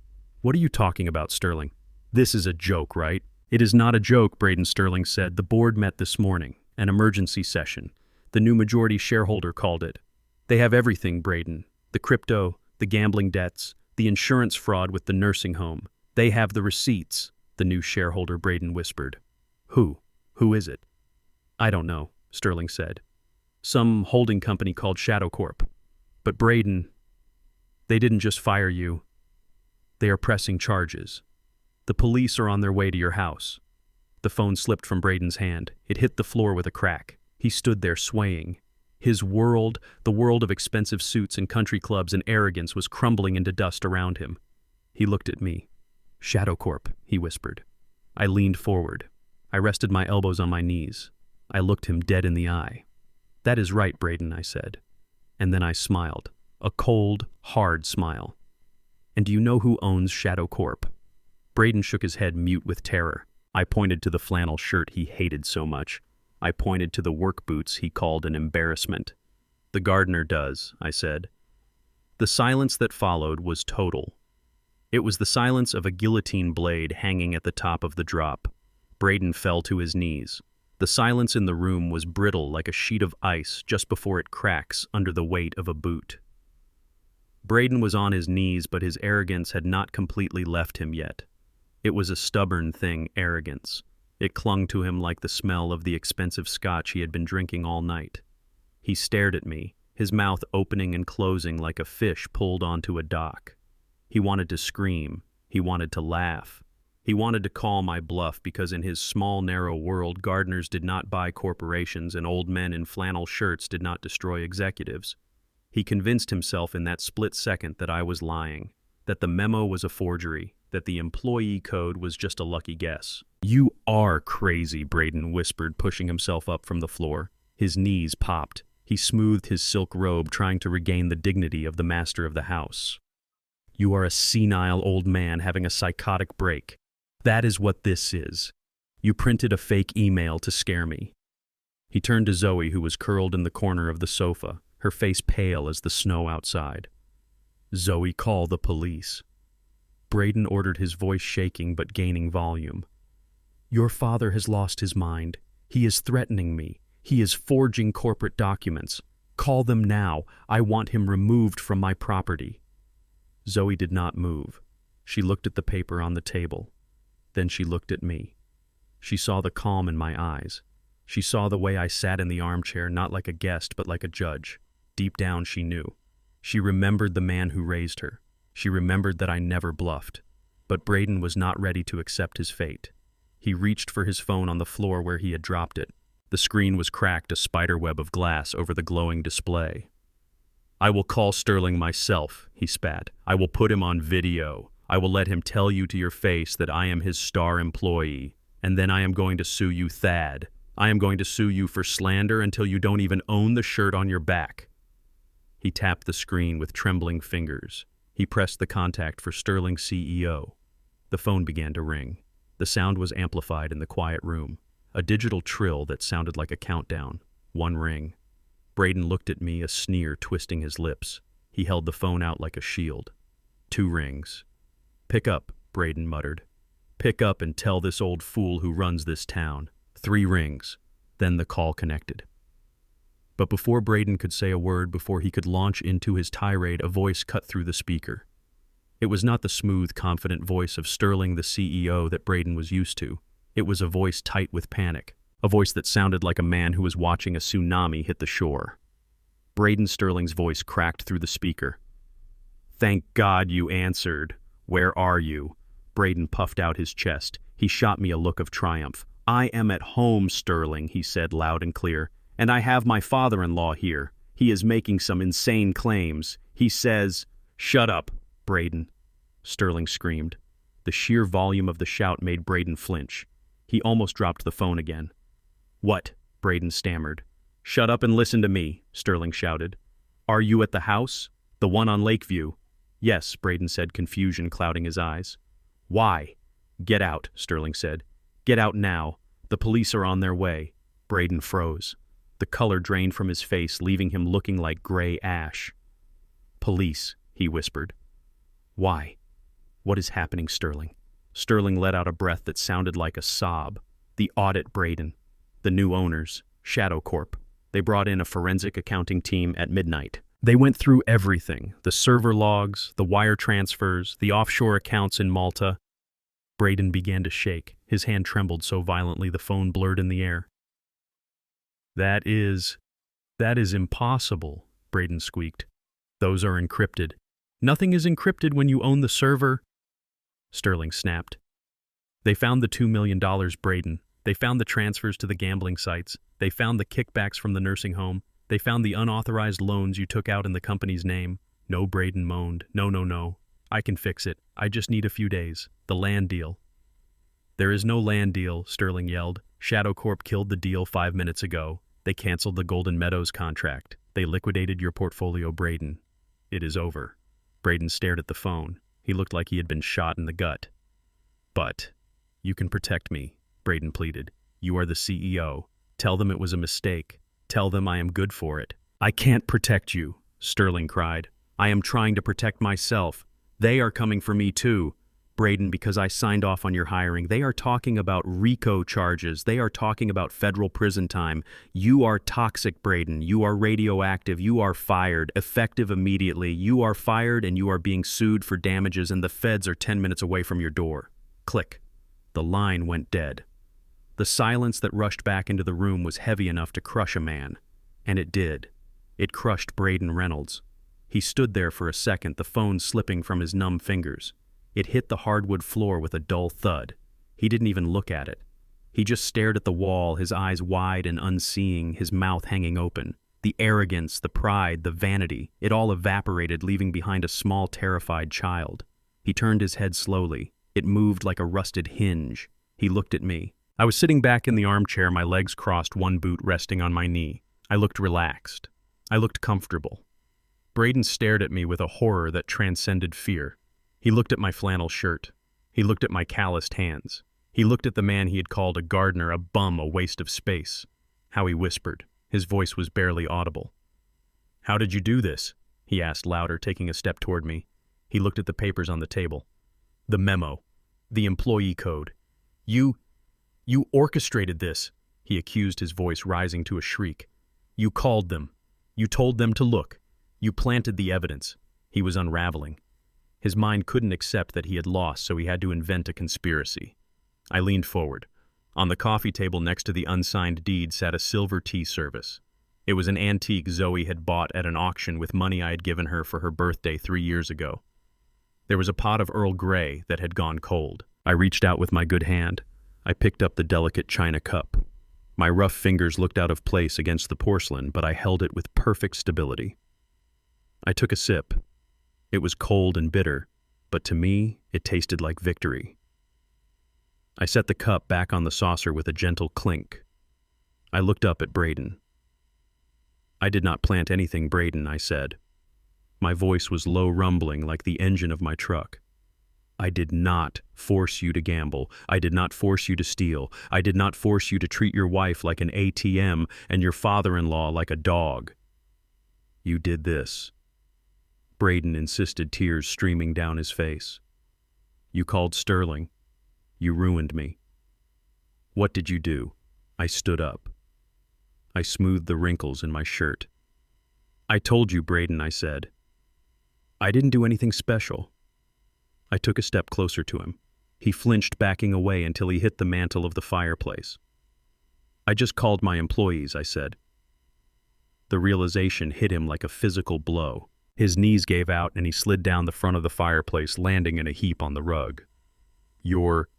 What are you talking about, Sterling? This is a joke, right? It is not a joke, Braden Sterling said. The board met this morning, an emergency session. The new majority shareholder called it. They have everything, Braden. The crypto, the gambling debts, the insurance fraud with the nursing home. They have the receipts, the new shareholder, Braden whispered. Who? Who is it? I don't know, Sterling said. Some holding company called Shadow Corp. But Braden, they didn't just fire you. They are pressing charges. The police are on their way to your house. The phone slipped from Braden's hand. It hit the floor with a crack. He stood there swaying. His world, the world of expensive suits and country clubs and arrogance, was crumbling into dust around him. He looked at me. "Shadow Corp," he whispered. I leaned forward. I rested my elbows on my knees. I looked him dead in the eye. "That is right, Braden," I said. And then I smiled. A cold, hard smile. "And do you know who owns Shadow Corp?" Braden shook his head, mute with terror. I pointed to the flannel shirt he hated so much. I pointed to the work boots he called an embarrassment. "The gardener does," I said. The silence that followed was total. It was the silence of a guillotine blade hanging at the top of the drop. Braden fell to his knees. The silence in the room was brittle like a sheet of ice just before it cracks under the weight of a boot. Braden was on his knees, but his arrogance had not completely left him yet. It was a stubborn thing, arrogance. It clung to him like the smell of the expensive scotch he had been drinking all night. He stared at me, his mouth opening and closing like a fish pulled onto a dock. He wanted to scream. He wanted to laugh. He wanted to call my bluff because in his small, narrow world, gardeners did not buy corporations and old men in flannel shirts did not destroy executives. He convinced himself in that split second that I was lying, that the memo was a forgery, that the employee code was just a lucky guess. "You are crazy," Braden whispered, pushing himself up from the floor. His knees popped. He smoothed his silk robe, trying to regain the dignity of the master of the house. "You are a senile old man having a psychotic break. That is what this is. You printed a fake email to scare me." He turned to Zoe, who was curled in the corner of the sofa, her face pale as the snow outside. "Zoe, call the police." Braden ordered, his voice shaking but gaining volume. "Your father has lost his mind. He is threatening me. He is forging corporate documents. Call them now. I want him removed from my property." Zoe did not move. She looked at the paper on the table. Then she looked at me. She saw the calm in my eyes. She saw the way I sat in the armchair, not like a guest, but like a judge. Deep down, she knew. She remembered the man who raised her. She remembered that I never bluffed. But Braden was not ready to accept his fate. He reached for his phone on the floor where he had dropped it. The screen was cracked, a spiderweb of glass over the glowing display. "I will call Sterling myself," he spat. "I will put him on video. I will let him tell you to your face that I am his star employee. And then I am going to sue you, Thad. I am going to sue you for slander until you don't even own the shirt on your back." He tapped the screen with trembling fingers. He pressed the contact for Sterling's CEO. The phone began to ring. The sound was amplified in the quiet room. A digital trill that sounded like a countdown. One ring. Braden looked at me, a sneer twisting his lips. He held the phone out like a shield. 2 rings. "Pick up," Braden muttered. "Pick up and tell this old fool who runs this town." 3 rings. Then the call connected. But before Braden could say a word, before he could launch into his tirade, a voice cut through the speaker. It was not the smooth, confident voice of Sterling, the CEO, that Braden was used to. It was a voice tight with panic, a voice that sounded like a man who was watching a tsunami hit the shore. Braden Sterling's voice cracked through the speaker. "Thank God you answered. Where are you?" Braden puffed out his chest. He shot me a look of triumph. "I am at home, Sterling," he said loud and clear. "And I have my father-in-law here. He is making some insane claims. He says—" "Shut up, Braden," Sterling screamed. The sheer volume of the shout made Braden flinch. He almost dropped the phone again. "What?" Braden stammered. "Shut up and listen to me," Sterling shouted. "Are you at the house? The one on Lakeview?" "Yes," Braden said, confusion clouding his eyes. "Why?" "Get out," Sterling said. "Get out now. The police are on their way." Braden froze. The color drained from his face, leaving him looking like gray ash. "Police," he whispered. "Why? What is happening, Sterling?" Sterling let out a breath that sounded like a sob. "The audit, Braden. The new owners, Shadow Corp. They brought in a forensic accounting team at midnight. They went through everything, the server logs, the wire transfers, the offshore accounts in Malta." Braden began to shake. His hand trembled so violently the phone blurred in the air. That is impossible," Braden squeaked. "Those are encrypted." "Nothing is encrypted when you own the server," Sterling snapped. "They found the $2 million, Braden. They found the transfers to the gambling sites. They found the kickbacks from the nursing home. They found the unauthorized loans you took out in the company's name. No, Braden moaned. No, no, no. I can fix it. I just need a few days. The land deal. There is no land deal, Sterling yelled. Shadow Corp killed the deal 5 minutes ago. They canceled the Golden Meadows contract. They liquidated your portfolio, Braden. It is over. Braden stared at the phone. He looked like he had been shot in the gut. But you can protect me, Braden pleaded. You are the CEO. Tell them it was a mistake. Tell them I am good for it. I can't protect you, Sterling cried. I am trying to protect myself. They are coming for me too, Braden, because I signed off on your hiring. They are talking about RICO charges. They are talking about federal prison time. You are toxic, Braden. You are radioactive. You are fired, effective immediately. You are fired and you are being sued for damages, and the feds are 10 minutes away from your door. Click. The line went dead. The silence that rushed back into the room was heavy enough to crush a man. And it did. It crushed Braden Reynolds. He stood there for a second, the phone slipping from his numb fingers. It hit the hardwood floor with a dull thud. He didn't even look at it. He just stared at the wall, his eyes wide and unseeing, his mouth hanging open. The arrogance, the pride, the vanity, it all evaporated, leaving behind a small, terrified child. He turned his head slowly. It moved like a rusted hinge. He looked at me. I was sitting back in the armchair, my legs crossed, one boot resting on my knee. I looked relaxed. I looked comfortable. Braden stared at me with a horror that transcended fear. He looked at my flannel shirt. He looked at my calloused hands. He looked at the man he had called a gardener, a bum, a waste of space. How he whispered. His voice was barely audible. How did you do this? He asked louder, taking a step toward me. He looked at the papers on the table. The memo. The employee code. You orchestrated this, he accused, his voice rising to a shriek. You called them. You told them to look. You planted the evidence. He was unraveling. His mind couldn't accept that he had lost, so he had to invent a conspiracy. I leaned forward. On the coffee table next to the unsigned deed sat a silver tea service. It was an antique Zoe had bought at an auction with money I had given her for her birthday 3 years ago. There was a pot of Earl Grey that had gone cold. I reached out with my good hand. I picked up the delicate china cup. My rough fingers looked out of place against the porcelain, but I held it with perfect stability. I took a sip. It was cold and bitter, but to me, it tasted like victory. I set the cup back on the saucer with a gentle clink. I looked up at Braden. I did not plant anything, Braden, I said. My voice was low rumbling like the engine of my truck. I did not force you to gamble. I did not force you to steal. I did not force you to treat your wife like an ATM and your father-in-law like a dog. You did this. Braden insisted, tears streaming down his face. You called Sterling. You ruined me. What did you do? I stood up. I smoothed the wrinkles in my shirt. I told you, Braden, I said. I didn't do anything special. I took a step closer to him. He flinched, backing away until he hit the mantel of the fireplace. I just called my employees, I said. The realization hit him like a physical blow. His knees gave out and he slid down the front of the fireplace, landing in a heap on the rug. Your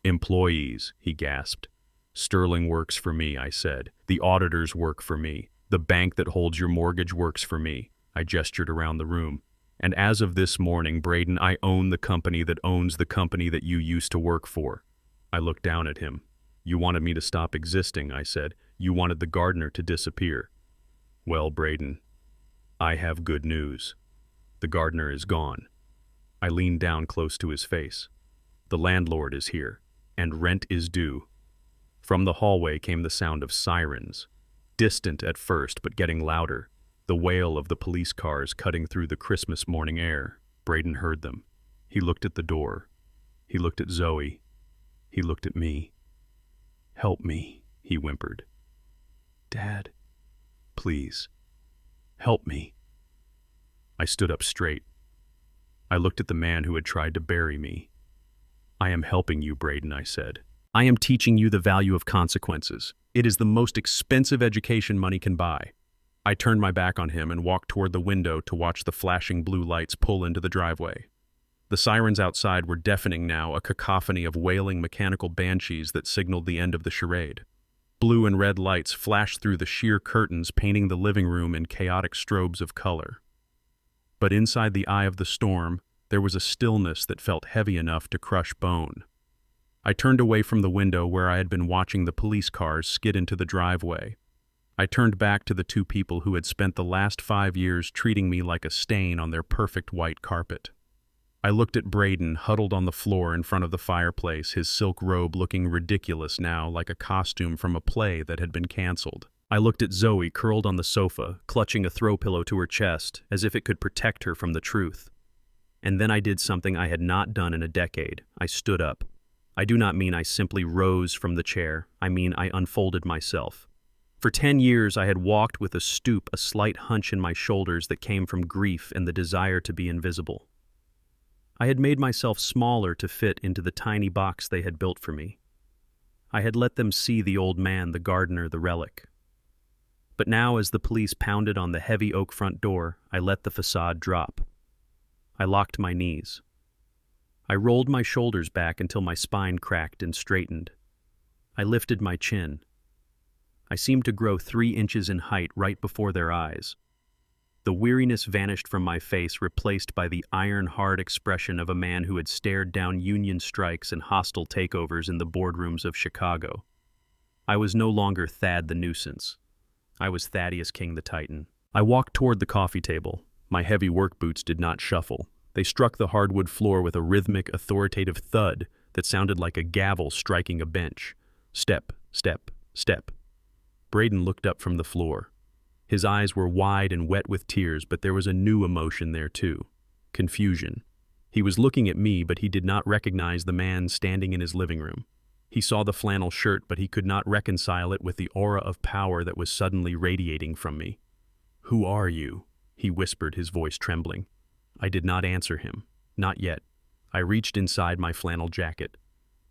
employees, he gasped. Sterling works for me, I said. The auditors work for me. The bank that holds your mortgage works for me. I gestured around the room. And as of this morning, Braden, I own the company that owns the company that you used to work for. I looked down at him. You wanted me to stop existing, I said. You wanted the gardener to disappear. Well, Braden, I have good news. The gardener is gone. I leaned down close to his face. The landlord is here, and rent is due. From the hallway came the sound of sirens, distant at first but getting louder. The wail of the police cars cutting through the Christmas morning air. Braden heard them. He looked at the door. He looked at Zoe. He looked at me. Help me, he whimpered. Dad, please, help me. I stood up straight. I looked at the man who had tried to bury me. I am helping you, Braden, I said. I am teaching you the value of consequences. It is the most expensive education money can buy. I turned my back on him and walked toward the window to watch the flashing blue lights pull into the driveway. The sirens outside were deafening now, a cacophony of wailing mechanical banshees that signaled the end of the charade. Blue and red lights flashed through the sheer curtains, painting the living room in chaotic strobes of color. But inside the eye of the storm, there was a stillness that felt heavy enough to crush bone. I turned away from the window where I had been watching the police cars skid into the driveway. I turned back to the two people who had spent the last 5 years treating me like a stain on their perfect white carpet. I looked at Braden, huddled on the floor in front of the fireplace, his silk robe looking ridiculous now, like a costume from a play that had been canceled. I looked at Zoe, curled on the sofa, clutching a throw pillow to her chest, as if it could protect her from the truth. And then I did something I had not done in a decade. I stood up. I do not mean I simply rose from the chair. I mean I unfolded myself. For 10 years I had walked with a stoop, a slight hunch in my shoulders that came from grief and the desire to be invisible. I had made myself smaller to fit into the tiny box they had built for me. I had let them see the old man, the gardener, the relic. But now, as the police pounded on the heavy oak front door, I let the facade drop. I locked my knees. I rolled my shoulders back until my spine cracked and straightened. I lifted my chin. I seemed to grow 3 inches in height right before their eyes. The weariness vanished from my face, replaced by the iron-hard expression of a man who had stared down union strikes and hostile takeovers in the boardrooms of Chicago. I was no longer Thad the nuisance. I was Thaddeus King the Titan. I walked toward the coffee table. My heavy work boots did not shuffle. They struck the hardwood floor with a rhythmic, authoritative thud that sounded like a gavel striking a bench. Step, step, step. Braden looked up from the floor. His eyes were wide and wet with tears, but there was a new emotion there too. Confusion. He was looking at me, but he did not recognize the man standing in his living room. He saw the flannel shirt, but he could not reconcile it with the aura of power that was suddenly radiating from me. "Who are you?" he whispered, his voice trembling. I did not answer him. Not yet. I reached inside my flannel jacket.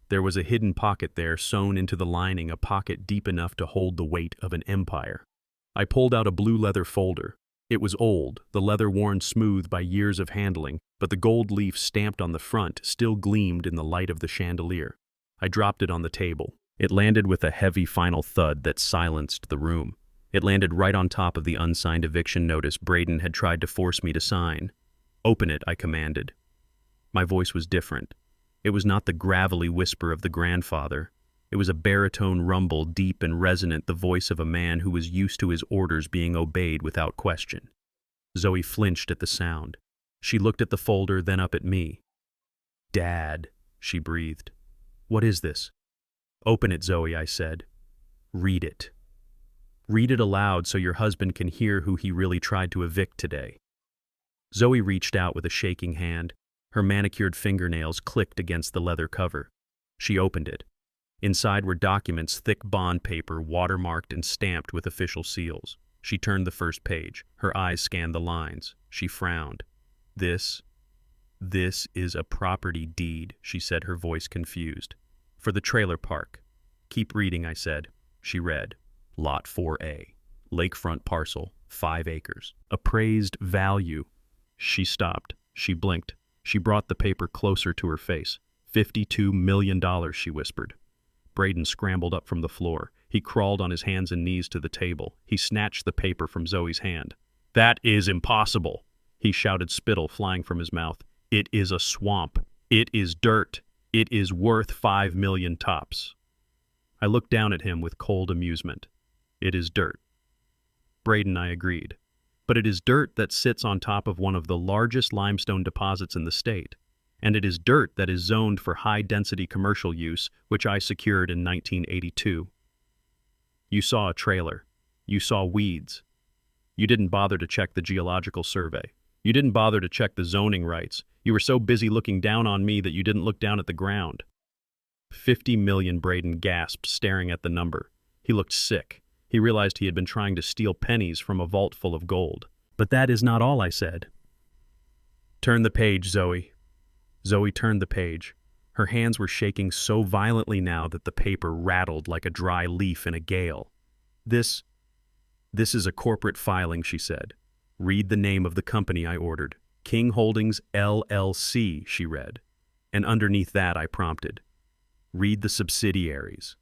There was a hidden pocket there, sewn into the lining, a pocket deep enough to hold the weight of an empire. I pulled out a blue leather folder. It was old, the leather worn smooth by years of handling, but the gold leaf stamped on the front still gleamed in the light of the chandelier. I dropped it on the table. It landed with a heavy final thud that silenced the room. It landed right on top of the unsigned eviction notice Braden had tried to force me to sign. "Open it," I commanded. My voice was different. It was not the gravelly whisper of the grandfather. It was a baritone rumble, deep and resonant, the voice of a man who was used to his orders being obeyed without question. Zoe flinched at the sound. She looked at the folder, then up at me. "Dad," she breathed. "What is this?" "Open it, Zoe," I said. "Read it. Read it aloud so your husband can hear who he really tried to evict today." Zoe reached out with a shaking hand. Her manicured fingernails clicked against the leather cover. She opened it. Inside were documents, thick bond paper, watermarked and stamped with official seals. She turned the first page. Her eyes scanned the lines. She frowned. This is a property deed," she said, her voice confused. "For the trailer park." "Keep reading," I said. She read. "Lot 4A. Lakefront parcel, 5 acres. Appraised value." She stopped. She blinked. She brought the paper closer to her face. $52 million, she whispered. Braden scrambled up from the floor. He crawled on his hands and knees to the table. He snatched the paper from Zoe's hand. "That is impossible," he shouted, spittle flying from his mouth. "It is a swamp. It is dirt. It is worth 5 million tops." I looked down at him with cold amusement. "It is dirt." Braden, I agreed. "But it is dirt that sits on top of one of the largest limestone deposits in the state. And it is dirt that is zoned for high-density commercial use, which I secured in 1982. You saw a trailer. You saw weeds. You didn't bother to check the geological survey. You didn't bother to check the zoning rights. You were so busy looking down on me that you didn't look down at the ground." 50 million, Braden gasped, staring at the number. He looked sick. He realized he had been trying to steal pennies from a vault full of gold. "But that is not all," I said. "Turn the page, Zoe." Zoe turned the page. Her hands were shaking so violently now that the paper rattled like a dry leaf in a gale. This is a corporate filing," she said. "Read the name of the company," I ordered. "King Holdings, LLC," she read. And underneath that I prompted. "Read the subsidiaries."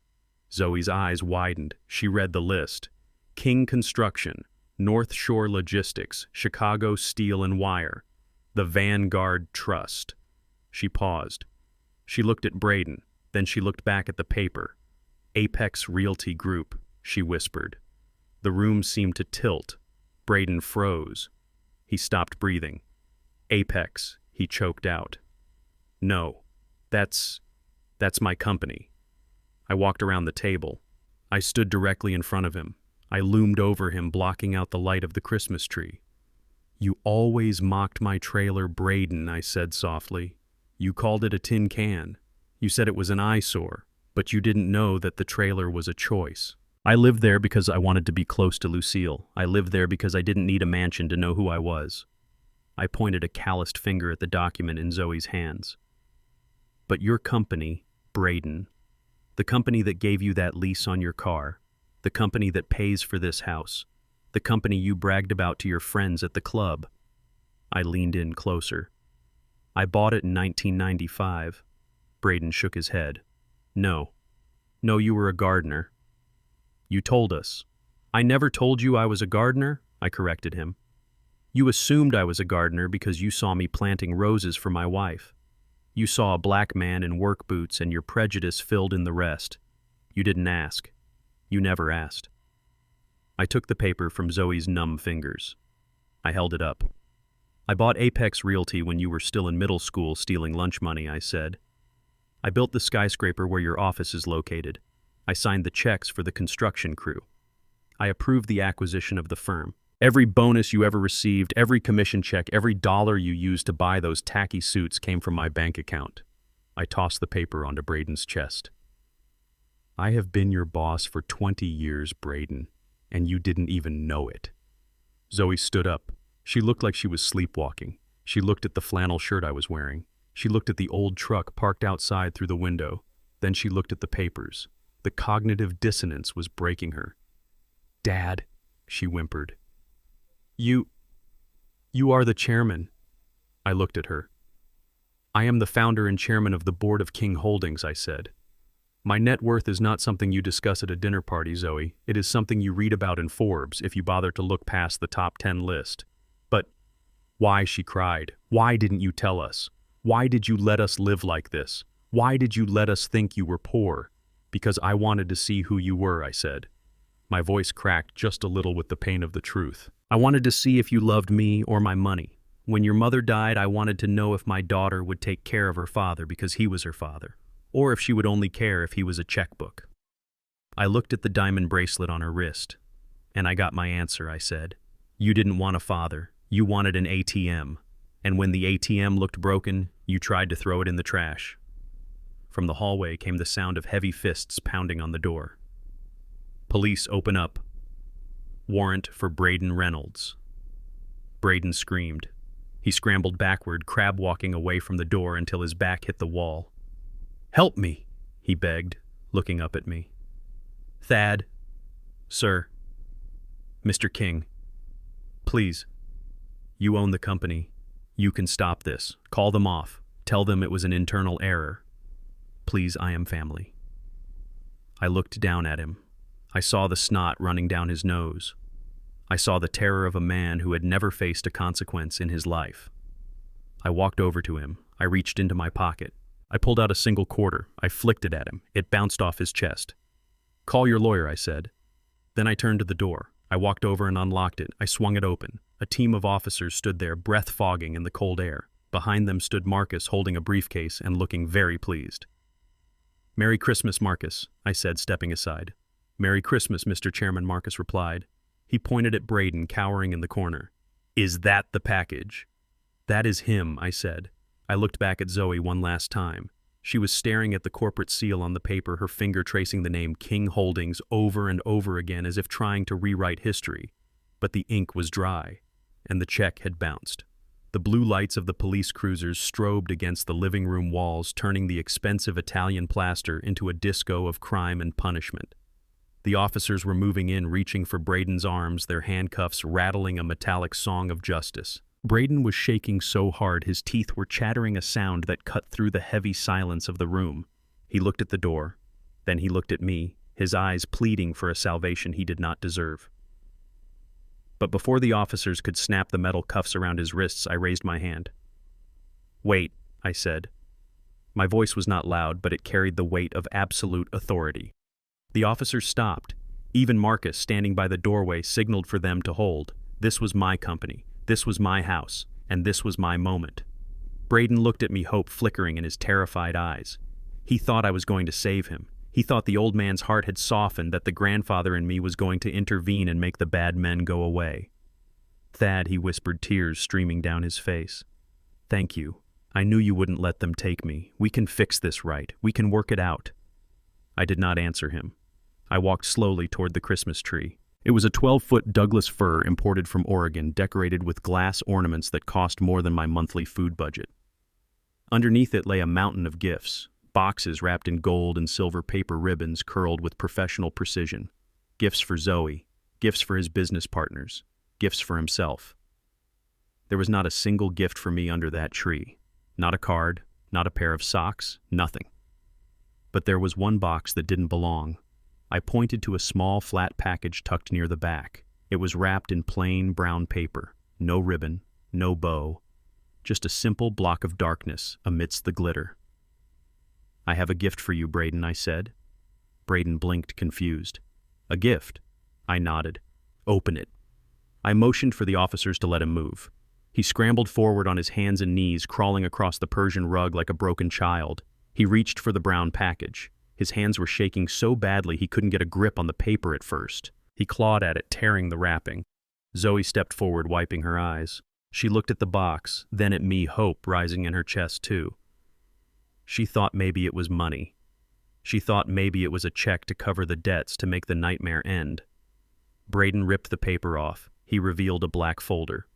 Zoe's eyes widened. She read the list. King Construction, North Shore Logistics, Chicago Steel and Wire, the Vanguard Trust. She paused. She looked at Braden, then she looked back at the paper. Apex Realty Group, she whispered. The room seemed to tilt. Braden froze. He stopped breathing. Apex, he choked out. No, that's my company. I walked around the table. I stood directly in front of him. I loomed over him, blocking out the light of the Christmas tree. You always mocked my trailer, Braden, I said softly. You called it a tin can. You said it was an eyesore, but you didn't know that the trailer was a choice. I lived there because I wanted to be close to Lucille. I lived there because I didn't need a mansion to know who I was. I pointed a calloused finger at the document in Zoe's hands. But your company, Braden, the company that gave you that lease on your car, the company that pays for this house, the company you bragged about to your friends at the club. I leaned in closer. I bought it in 1995. Braden shook his head. No, you were a gardener. You told us. I never told you I was a gardener, I corrected him. You assumed I was a gardener because you saw me planting roses for my wife. You saw a black man in work boots and your prejudice filled in the rest. You didn't ask. You never asked. I took the paper from Zoe's numb fingers. I held it up. I bought Apex Realty when you were still in middle school stealing lunch money, I said. I built the skyscraper where your office is located. I signed the checks for the construction crew. I approved the acquisition of the firm. Every bonus you ever received, every commission check, every dollar you used to buy those tacky suits came from my bank account. I tossed the paper onto Braden's chest. I have been your boss for 20 years, Braden, and you didn't even know it. Zoe stood up. She looked like she was sleepwalking. She looked at the flannel shirt I was wearing. She looked at the old truck parked outside through the window. Then she looked at the papers. The cognitive dissonance was breaking her. Dad, she whimpered. You are the chairman. I looked at her. I am the founder and chairman of the board of King Holdings, I said. My net worth is not something you discuss at a dinner party, Zoe. It is something you read about in Forbes if you bother to look past the top 10 list. But why, she cried. Why didn't you tell us? Why did you let us live like this? Why did you let us think you were poor? Because I wanted to see who you were, I said. My voice cracked just a little with the pain of the truth. I wanted to see if you loved me or my money. When your mother died, I wanted to know if my daughter would take care of her father because he was her father, or if she would only care if he was a checkbook. I looked at the diamond bracelet on her wrist, and I got my answer, I said. You didn't want a father. You wanted an ATM. And when the ATM looked broken, you tried to throw it in the trash. From the hallway came the sound of heavy fists pounding on the door. Police, open up. Warrant for Braden Reynolds. Braden screamed. He scrambled backward, crab-walking away from the door until his back hit the wall. Help me, he begged, looking up at me. Thad. Sir. Mr. King. Please. You own the company. You can stop this. Call them off. Tell them it was an internal error. Please, I am family. I looked down at him. I saw the snot running down his nose. I saw the terror of a man who had never faced a consequence in his life. I walked over to him. I reached into my pocket. I pulled out a single quarter. I flicked it at him. It bounced off his chest. Call your lawyer, I said. Then I turned to the door. I walked over and unlocked it. I swung it open. A team of officers stood there, breath fogging in the cold air. Behind them stood Marcus holding a briefcase and looking very pleased. Merry Christmas, Marcus, I said, stepping aside. Merry Christmas, Mr. Chairman, Marcus replied. He pointed at Braden, cowering in the corner. Is that the package? That is him, I said. I looked back at Zoe one last time. She was staring at the corporate seal on the paper, her finger tracing the name King Holdings over and over again as if trying to rewrite history. But the ink was dry, and the check had bounced. The blue lights of the police cruisers strobed against the living room walls, turning the expensive Italian plaster into a disco of crime and punishment. The officers were moving in, reaching for Braden's arms, their handcuffs rattling a metallic song of justice. Braden was shaking so hard his teeth were chattering a sound that cut through the heavy silence of the room. He looked at the door. Then he looked at me, his eyes pleading for a salvation he did not deserve. But before the officers could snap the metal cuffs around his wrists, I raised my hand. "Wait," I said. My voice was not loud, but it carried the weight of absolute authority. The officers stopped. Even Marcus, standing by the doorway, signaled for them to hold. This was my company, this was my house, and this was my moment. Braden looked at me, hope flickering in his terrified eyes. He thought I was going to save him. He thought the old man's heart had softened, that the grandfather in me was going to intervene and make the bad men go away. "Thad," he whispered, tears streaming down his face. "Thank you. I knew you wouldn't let them take me. We can fix this right. We can work it out." I did not answer him. I walked slowly toward the Christmas tree. It was a 12-foot Douglas fir imported from Oregon, decorated with glass ornaments that cost more than my monthly food budget. Underneath it lay a mountain of gifts, boxes wrapped in gold and silver paper ribbons curled with professional precision. Gifts for Zoe, gifts for his business partners, gifts for himself. There was not a single gift for me under that tree. Not a card, not a pair of socks, nothing. But there was one box that didn't belong. I pointed to a small, flat package tucked near the back. It was wrapped in plain brown paper, no ribbon, no bow, just a simple block of darkness amidst the glitter. "I have a gift for you, Braden," I said. Braden blinked, confused. "A gift?" I nodded. "Open it." I motioned for the officers to let him move. He scrambled forward on his hands and knees, crawling across the Persian rug like a broken child. He reached for the brown package. His hands were shaking so badly he couldn't get a grip on the paper at first. He clawed at it, tearing the wrapping. Zoe stepped forward, wiping her eyes. She looked at the box, then at me, hope rising in her chest too. She thought maybe it was money. She thought maybe it was a check to cover the debts to make the nightmare end. Braden ripped the paper off. He revealed a black folder.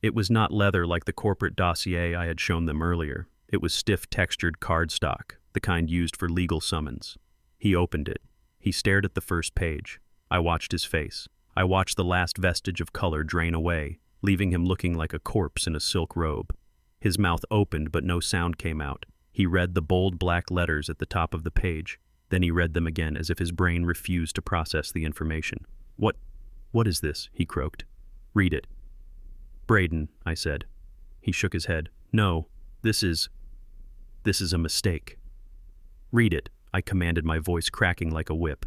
It was not leather like the corporate dossier I had shown them earlier. It was stiff, textured cardstock, the kind used for legal summons. He opened it. He stared at the first page. I watched his face. I watched the last vestige of color drain away, leaving him looking like a corpse in a silk robe. His mouth opened, but no sound came out. He read the bold black letters at the top of the page. Then he read them again, as if his brain refused to process the information. What is this?" he croaked. "Read it." "Braden," I said. He shook his head. "No, this is a mistake." "Read it," I commanded, my voice cracking like a whip.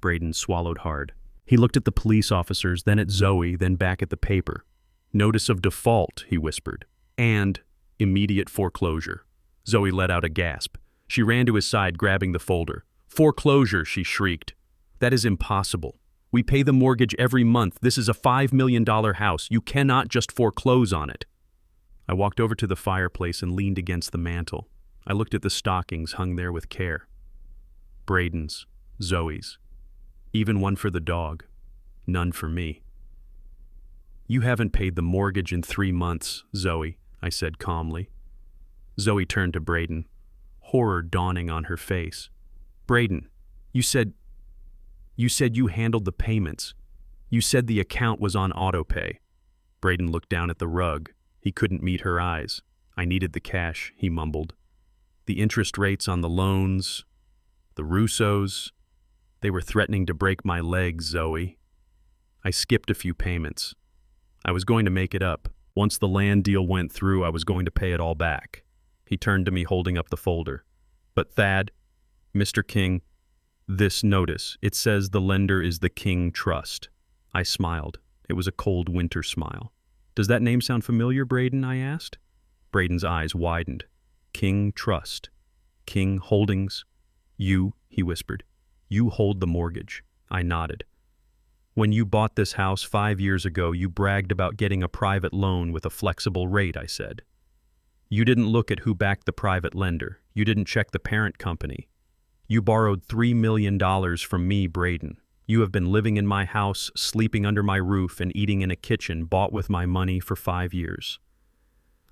Braden swallowed hard. He looked at the police officers, then at Zoe, then back at the paper. "Notice of default," he whispered, "and immediate foreclosure." Zoe let out a gasp. She ran to his side, grabbing the folder. "Foreclosure," she shrieked. "That is impossible. We pay the mortgage every month. This is a $5 million house. You cannot just foreclose on it." I walked over to the fireplace and leaned against the mantel. I looked at the stockings hung there with care. Braden's, Zoe's. Even one for the dog. None for me. "You haven't paid the mortgage in 3 months, Zoe," I said calmly. Zoe turned to Braden, horror dawning on her face. "Braden, you said you handled the payments. You said the account was on autopay." Braden looked down at the rug. He couldn't meet her eyes. "I needed the cash," he mumbled. "The interest rates on the loans, the Russos, they were threatening to break my legs, Zoe. I skipped a few payments. I was going to make it up. Once the land deal went through, I was going to pay it all back." He turned to me, holding up the folder. "But Thad, Mr. King, this notice, it says the lender is the King Trust." I smiled. It was a cold winter smile. "Does that name sound familiar, Braden?" I asked. Braden's eyes widened. "King Trust. King Holdings. You," he whispered. "You hold the mortgage." I nodded. "When you bought this house 5 years ago, you bragged about getting a private loan with a flexible rate," I said. "You didn't look at who backed the private lender. You didn't check the parent company. You borrowed $3 million from me, Braden. You have been living in my house, sleeping under my roof, and eating in a kitchen bought with my money for 5 years."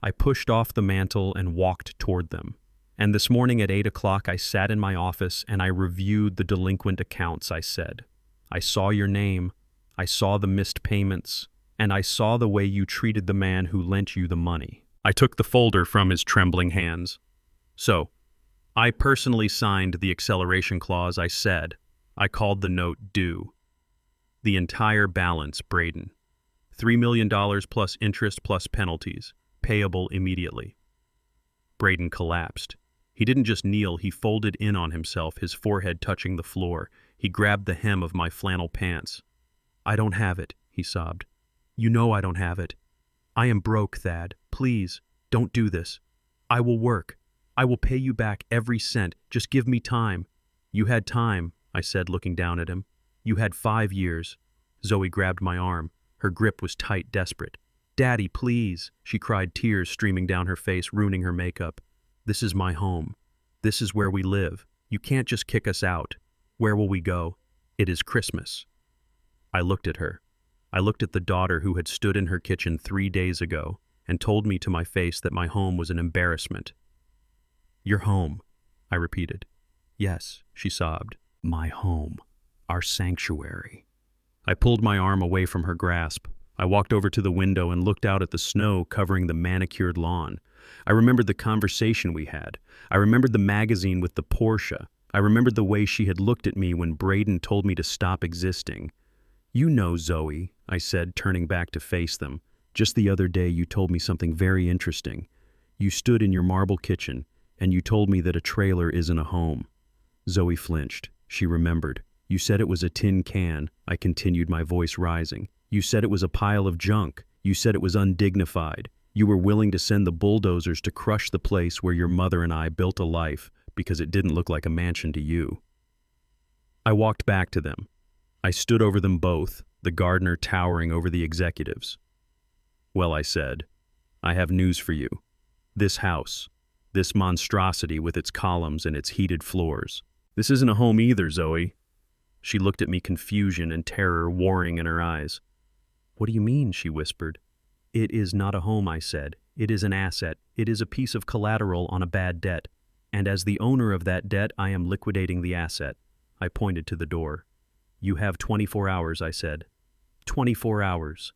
I pushed off the mantel and walked toward them. And this morning at 8 o'clock, I sat in my office and I reviewed the delinquent accounts, I said. "I saw your name, I saw the missed payments, and I saw the way you treated the man who lent you the money." I took the folder from his trembling hands. "So, I personally signed the acceleration clause," I said. I called the note due. The entire balance, Braden. $3 million plus interest plus penalties, payable immediately. Braden collapsed. He didn't just kneel, he folded in on himself, his forehead touching the floor. He grabbed the hem of my flannel pants. I don't have it, he sobbed. You know I don't have it. I am broke, Thad. Please, don't do this. I will work. I will pay you back every cent. Just give me time. You had time, I said, looking down at him. You had 5 years. Zoe grabbed my arm. Her grip was tight, desperate. Daddy, please, she cried, tears streaming down her face, ruining her makeup. This is my home. This is where we live. You can't just kick us out. Where will we go? It is Christmas. I looked at her. I looked at the daughter who had stood in her kitchen 3 days ago and told me to my face that my home was an embarrassment. Your home, I repeated. Yes, she sobbed. My home. Our sanctuary. I pulled my arm away from her grasp. I walked over to the window and looked out at the snow covering the manicured lawn. I remembered the conversation we had. I remembered the magazine with the Porsche. I remembered the way she had looked at me when Braden told me to stop existing. You know, Zoe, I said, turning back to face them. Just the other day you told me something very interesting. You stood in your marble kitchen, and you told me that a trailer isn't a home. Zoe flinched. She remembered. You said it was a tin can, I continued, my voice rising. You said it was a pile of junk. You said it was undignified. You were willing to send the bulldozers to crush the place where your mother and I built a life because it didn't look like a mansion to you. I walked back to them. I stood over them both, the gardener towering over the executives. Well, I said, I have news for you. This house, this monstrosity with its columns and its heated floors. This isn't a home either, Zoe. She looked at me, confusion and terror warring in her eyes. What do you mean? She whispered. It is not a home, I said. It is an asset. It is a piece of collateral on a bad debt. And as the owner of that debt, I am liquidating the asset. I pointed to the door. You have 24 hours, I said. 24 hours.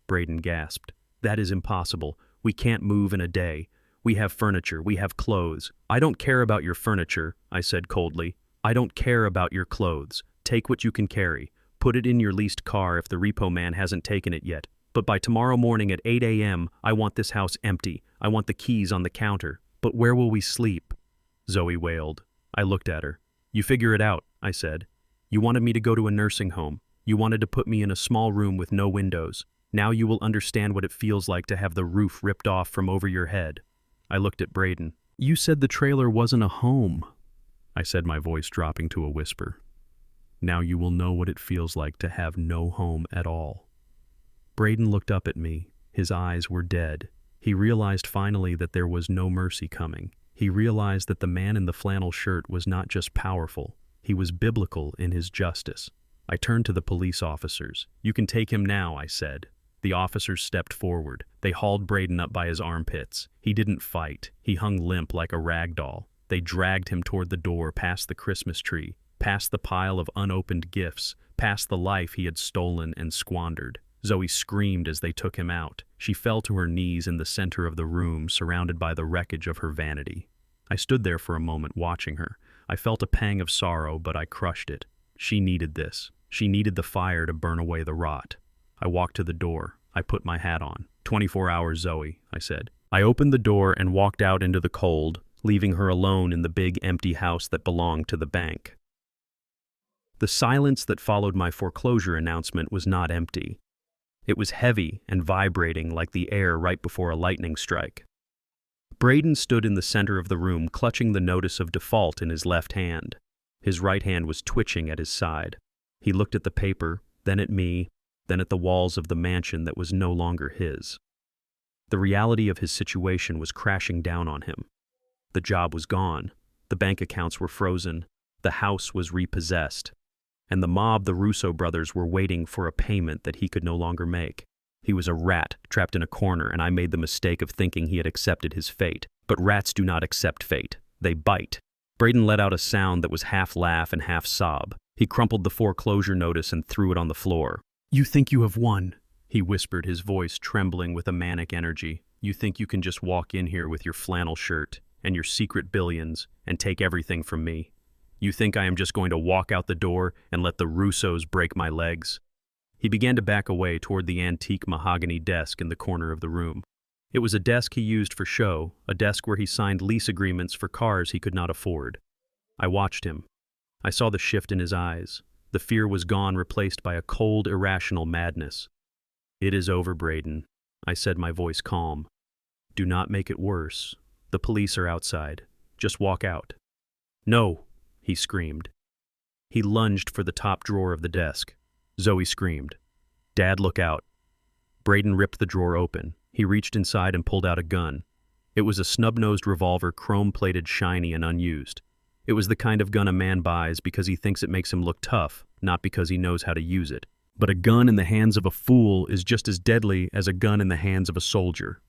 Braden gasped. That is impossible. We can't move in a day. We have furniture. We have clothes. I don't care about your furniture, I said coldly. I don't care about your clothes. Take what you can carry. Put it in your leased car if the repo man hasn't taken it yet. But by tomorrow morning at 8 a.m., I want this house empty. I want the keys on the counter. But where will we sleep? Zoe wailed. I looked at her. You figure it out, I said. You wanted me to go to a nursing home. You wanted to put me in a small room with no windows. Now you will understand what it feels like to have the roof ripped off from over your head. I looked at Braden. You said the trailer wasn't a home, I said, my voice dropping to a whisper. Now you will know what it feels like to have no home at all. Braden looked up at me. His eyes were dead. He realized finally that there was no mercy coming. He realized that the man in the flannel shirt was not just powerful. He was biblical in his justice. I turned to the police officers. You can take him now, I said. The officers stepped forward. They hauled Braden up by his armpits. He didn't fight. He hung limp like a rag doll. They dragged him toward the door, past the Christmas tree, past the pile of unopened gifts, past the life he had stolen and squandered. Zoe screamed as they took him out. She fell to her knees in the center of the room, surrounded by the wreckage of her vanity. I stood there for a moment, watching her. I felt a pang of sorrow, but I crushed it. She needed this. She needed the fire to burn away the rot. I walked to the door. I put my hat on. 24 hours, Zoe, I said. I opened the door and walked out into the cold, leaving her alone in the big empty house that belonged to the bank. The silence that followed my foreclosure announcement was not empty. It was heavy and vibrating like the air right before a lightning strike. Braden stood in the center of the room, clutching the notice of default in his left hand. His right hand was twitching at his side. He looked at the paper, then at me, then at the walls of the mansion that was no longer his. The reality of his situation was crashing down on him. The job was gone. The bank accounts were frozen. The house was repossessed. And the mob, the Russo brothers, were waiting for a payment that he could no longer make. He was a rat trapped in a corner, and I made the mistake of thinking he had accepted his fate. But rats do not accept fate. They bite. Braden let out a sound that was half laugh and half sob. He crumpled the foreclosure notice and threw it on the floor. You think you have won, he whispered, his voice trembling with a manic energy. You think you can just walk in here with your flannel shirt and your secret billions and take everything from me. You think I am just going to walk out the door and let the Russos break my legs?" He began to back away toward the antique mahogany desk in the corner of the room. It was a desk he used for show, a desk where he signed lease agreements for cars he could not afford. I watched him. I saw the shift in his eyes. The fear was gone, replaced by a cold, irrational madness. "It is over, Braden," I said, my voice calm. "Do not make it worse. The police are outside. Just walk out." "No," he screamed. He lunged for the top drawer of the desk. Zoe screamed. "Dad, look out." Braden ripped the drawer open. He reached inside and pulled out a gun. It was a snub-nosed revolver, chrome-plated, shiny, and unused. It was the kind of gun a man buys because he thinks it makes him look tough, not because he knows how to use it. But a gun in the hands of a fool is just as deadly as a gun in the hands of a soldier.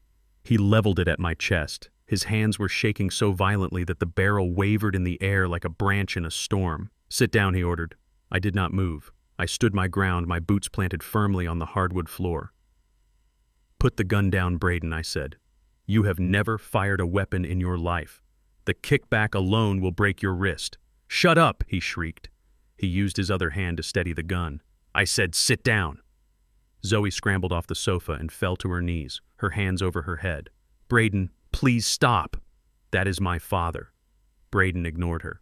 He leveled it at my chest. His hands were shaking so violently that the barrel wavered in the air like a branch in a storm. "Sit down," he ordered. I did not move. I stood my ground, my boots planted firmly on the hardwood floor. "Put the gun down, Braden," I said. "You have never fired a weapon in your life. The kickback alone will break your wrist." "Shut up," he shrieked. He used his other hand to steady the gun. I said, "Sit down." Zoe scrambled off the sofa and fell to her knees, her hands over her head. "Braden, please stop." "That is my father." Braden ignored her.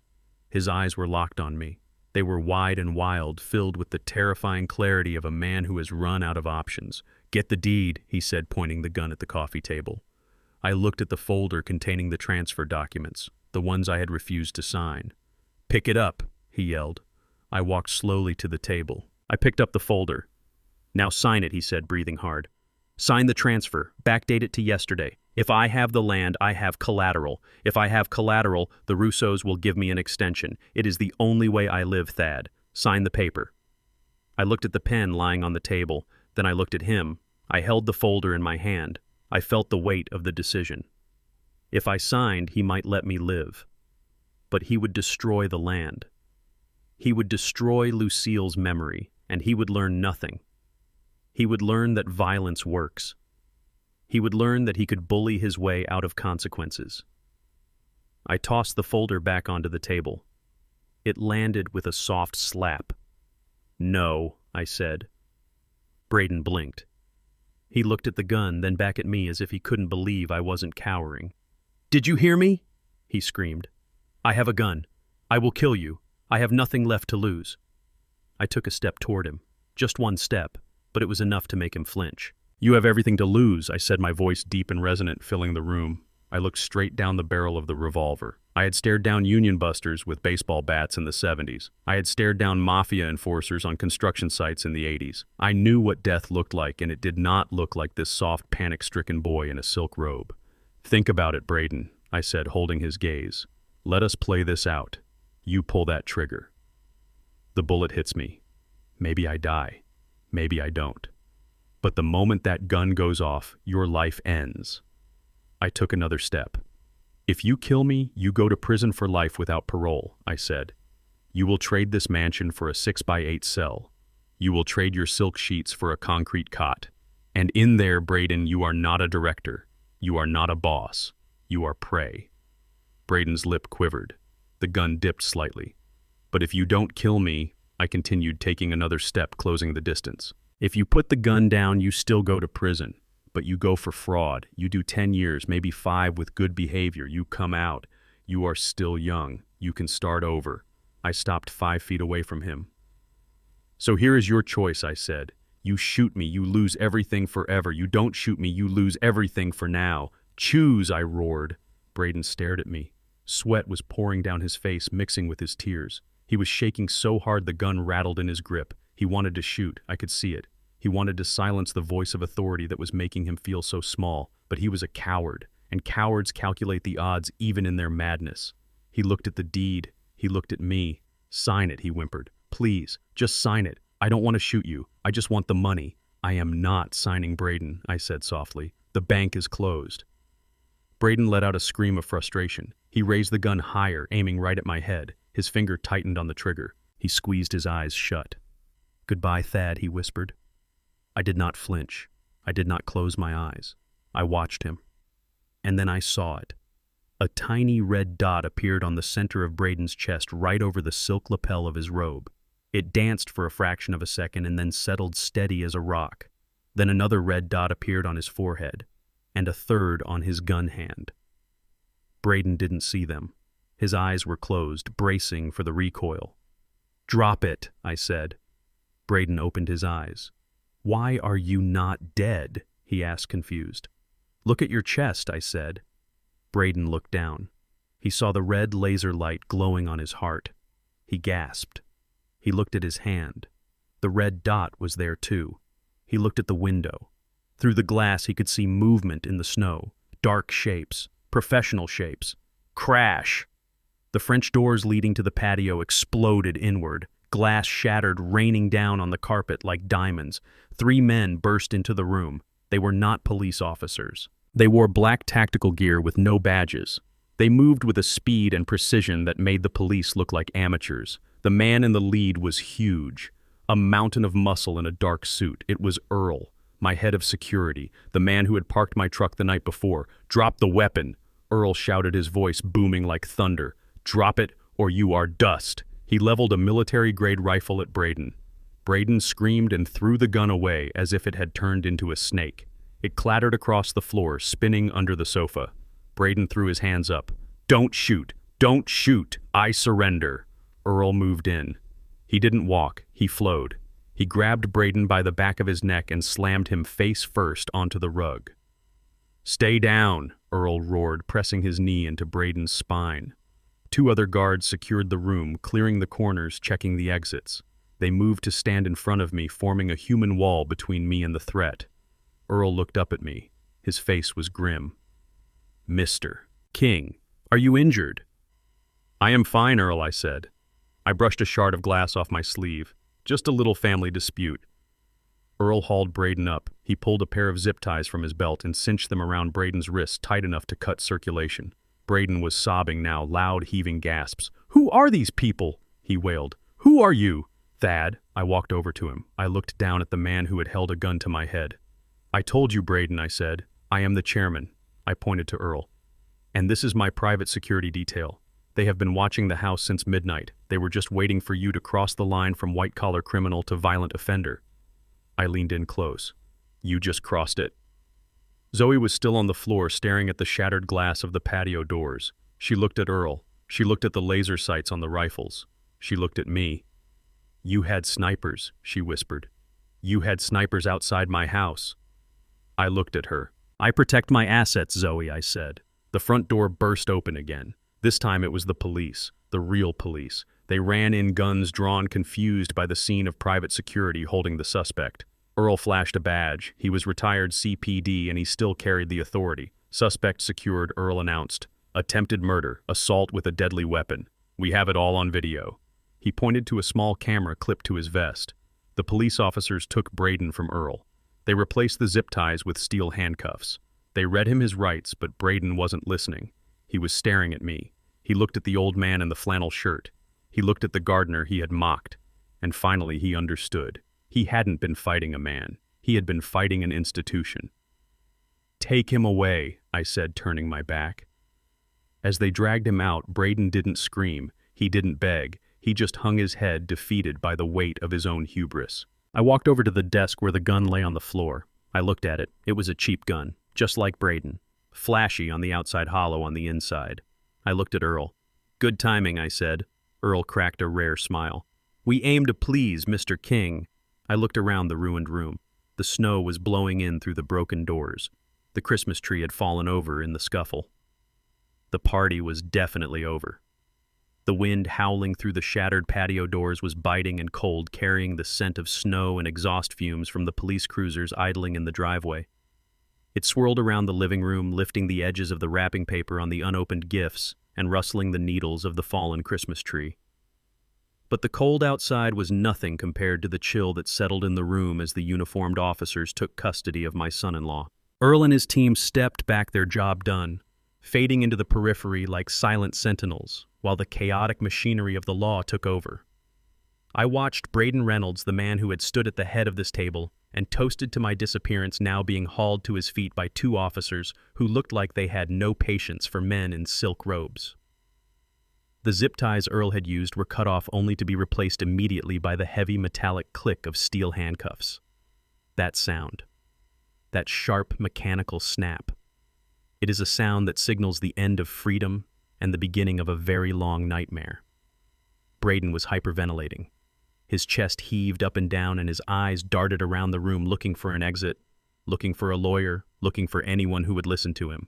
His eyes were locked on me. They were wide and wild, filled with the terrifying clarity of a man who has run out of options. "Get the deed," he said, pointing the gun at the coffee table. I looked at the folder containing the transfer documents, the ones I had refused to sign. "Pick it up," he yelled. I walked slowly to the table. I picked up the folder. "Now sign it," he said, breathing hard. "Sign the transfer. Backdate it to yesterday. If I have the land, I have collateral. If I have collateral, the Russos will give me an extension. It is the only way I live, Thad. Sign the paper." I looked at the pen lying on the table. Then I looked at him. I held the folder in my hand. I felt the weight of the decision. If I signed, he might let me live. But he would destroy the land. He would destroy Lucille's memory, and he would learn nothing. He would learn that violence works. He would learn that he could bully his way out of consequences. I tossed the folder back onto the table. It landed with a soft slap. "No," I said. Braden blinked. He looked at the gun, then back at me as if he couldn't believe I wasn't cowering. "Did you hear me?" he screamed. "I have a gun. I will kill you. I have nothing left to lose." I took a step toward him. Just one step, but it was enough to make him flinch. "You have everything to lose," I said, my voice deep and resonant, filling the room. I looked straight down the barrel of the revolver. I had stared down union busters with baseball bats in the 70s. I had stared down mafia enforcers on construction sites in the 80s. I knew what death looked like, and it did not look like this soft, panic-stricken boy in a silk robe. "Think about it, Braden," I said, holding his gaze. "Let us play this out. You pull that trigger. The bullet hits me. Maybe I die. Maybe I don't. But the moment that gun goes off, your life ends." I took another step. "If you kill me, you go to prison for life without parole," I said. "You will trade this mansion for a 6x8 cell. You will trade your silk sheets for a concrete cot. And in there, Braden, you are not a director. You are not a boss. You are prey." Braden's lip quivered. The gun dipped slightly. "But if you don't kill me," I continued, taking another step, closing the distance. "If you put the gun down, you still go to prison. But you go for fraud. You do 10 years, maybe 5 with good behavior. You come out. You are still young. You can start over." I stopped 5 feet away from him. "So here is your choice," I said. "You shoot me, you lose everything forever. You don't shoot me, you lose everything for now. Choose," I roared. Braden stared at me. Sweat was pouring down his face, mixing with his tears. He was shaking so hard the gun rattled in his grip. He wanted to shoot. I could see it. He wanted to silence the voice of authority that was making him feel so small, but he was a coward, and cowards calculate the odds even in their madness. He looked at the deed. He looked at me. "Sign it," he whimpered. "Please, just sign it. I don't want to shoot you. I just want the money." "I am not signing, Braden," I said softly. "The bank is closed." Braden let out a scream of frustration. He raised the gun higher, aiming right at my head. His finger tightened on the trigger. He squeezed his eyes shut. "Goodbye, Thad," he whispered. I did not flinch. I did not close my eyes. I watched him. And then I saw it. A tiny red dot appeared on the center of Braden's chest right over the silk lapel of his robe. It danced for a fraction of a second and then settled steady as a rock. Then another red dot appeared on his forehead, and a third on his gun hand. Braden didn't see them. His eyes were closed, bracing for the recoil. "Drop it," I said. Braden opened his eyes. "Why are you not dead?" he asked, confused. "Look at your chest," I said. Braden looked down. He saw the red laser light glowing on his heart. He gasped. He looked at his hand. The red dot was there too. He looked at the window. Through the glass he could see movement in the snow, dark shapes, professional shapes. Crash! The French doors leading to the patio exploded inward. Glass shattered, raining down on the carpet like diamonds. 3 men burst into the room. They were not police officers. They wore black tactical gear with no badges. They moved with a speed and precision that made the police look like amateurs. The man in the lead was huge, a mountain of muscle in a dark suit. It was Earl, my head of security, the man who had parked my truck the night before. "Drop the weapon!" Earl shouted, his voice booming like thunder. "Drop it or you are dust!" He leveled a military-grade rifle at Braden. Braden screamed and threw the gun away as if it had turned into a snake. It clattered across the floor, spinning under the sofa. Braden threw his hands up. "Don't shoot! Don't shoot! I surrender!" Earl moved in. He didn't walk, he flowed. He grabbed Braden by the back of his neck and slammed him face first onto the rug. "Stay down," Earl roared, pressing his knee into Braden's spine. 2 other guards secured the room, clearing the corners, checking the exits. They moved to stand in front of me, forming a human wall between me and the threat. Earl looked up at me. His face was grim. "Mr. King, are you injured?" "I am fine, Earl," I said. I brushed a shard of glass off my sleeve. "Just a little family dispute." Earl hauled Braden up. He pulled a pair of zip ties from his belt and cinched them around Braden's wrists tight enough to cut circulation. Braden was sobbing now, loud, heaving gasps. "Who are these people?" he wailed. "Who are you?" "Thad." I walked over to him. I looked down at the man who had held a gun to my head. "I told you, Braden," I said. "I am the chairman." I pointed to Earl. "And this is my private security detail. They have been watching the house since midnight. They were just waiting for you to cross the line from white-collar criminal to violent offender." I leaned in close. "You just crossed it." Zoe was still on the floor, staring at the shattered glass of the patio doors. She looked at Earl. She looked at the laser sights on the rifles. She looked at me. "You had snipers," she whispered. "You had snipers outside my house." I looked at her. "I protect my assets, Zoe," I said. The front door burst open again. This time it was the police, the real police. They ran in, guns drawn, confused by the scene of private security holding the suspect. Earl flashed a badge. He was retired CPD and he still carried the authority. "Suspect secured," Earl announced. "Attempted murder, assault with a deadly weapon. We have it all on video." He pointed to a small camera clipped to his vest. The police officers took Braden from Earl. They replaced the zip ties with steel handcuffs. They read him his rights, but Braden wasn't listening. He was staring at me. He looked at the old man in the flannel shirt. He looked at the gardener he had mocked. And finally he understood. He hadn't been fighting a man. He had been fighting an institution. "Take him away," I said, turning my back. As they dragged him out, Braden didn't scream. He didn't beg. He just hung his head, defeated by the weight of his own hubris. I walked over to the desk where the gun lay on the floor. I looked at it. It was a cheap gun, just like Braden. Flashy on the outside, hollow on the inside. I looked at Earl. "Good timing," I said. Earl cracked a rare smile. "We aim to please Mr. King." I looked around the ruined room. The snow was blowing in through the broken doors. The Christmas tree had fallen over in the scuffle. The party was definitely over. The wind howling through the shattered patio doors was biting and cold, carrying the scent of snow and exhaust fumes from the police cruisers idling in the driveway. It swirled around the living room, lifting the edges of the wrapping paper on the unopened gifts and rustling the needles of the fallen Christmas tree. But the cold outside was nothing compared to the chill that settled in the room as the uniformed officers took custody of my son-in-law. Earl and his team stepped back, their job done, fading into the periphery like silent sentinels, while the chaotic machinery of the law took over. I watched Braden Reynolds, the man who had stood at the head of this table, and toasted to my disappearance, now being hauled to his feet by two officers who looked like they had no patience for men in silk robes. The zip ties Earl had used were cut off only to be replaced immediately by the heavy metallic click of steel handcuffs. That sound. That sharp mechanical snap. It is a sound that signals the end of freedom and the beginning of a very long nightmare. Braden was hyperventilating. His chest heaved up and down and his eyes darted around the room looking for an exit, looking for a lawyer, looking for anyone who would listen to him.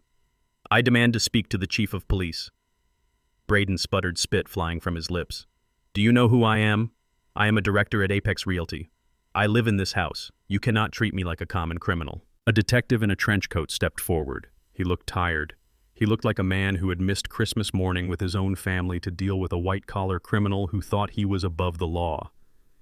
"I demand to speak to the chief of police." Braden sputtered, spit flying from his lips. "Do you know who I am? I am a director at Apex Realty. I live in this house. You cannot treat me like a common criminal." A detective in a trench coat stepped forward. He looked tired. He looked like a man who had missed Christmas morning with his own family to deal with a white-collar criminal who thought he was above the law.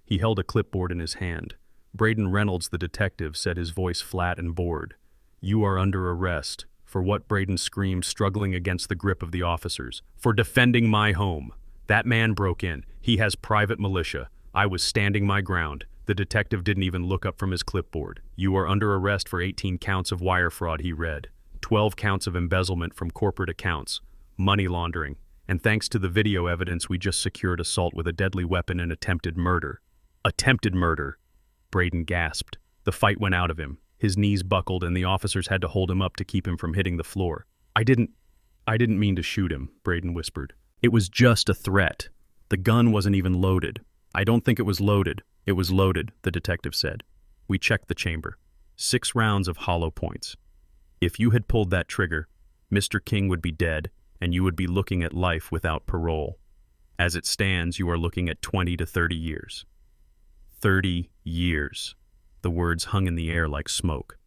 He held a clipboard in his hand. Braden Reynolds, the detective, said, his voice flat and bored. "You are under arrest." For what? Braden screamed, struggling against the grip of the officers. "For defending my home. That man broke in. He has private militia. I was standing my ground." The detective didn't even look up from his clipboard. "You are under arrest for 18 counts of wire fraud," he read. 12 counts of embezzlement from corporate accounts, money laundering, and thanks to the video evidence we just secured, assault with a deadly weapon and attempted murder. Attempted murder! Braden gasped. The fight went out of him. His knees buckled and the officers had to hold him up to keep him from hitting the floor. I didn't mean to shoot him," Braden whispered. "It was just a threat. The gun wasn't even loaded." "I don't think it was loaded." "It was loaded," the detective said. "We checked the chamber. 6 rounds of hollow points. If you had pulled that trigger, Mr. King would be dead and you would be looking at life without parole. As it stands, you are looking at 20 to 30 years. 30 years. The words hung in the air like smoke.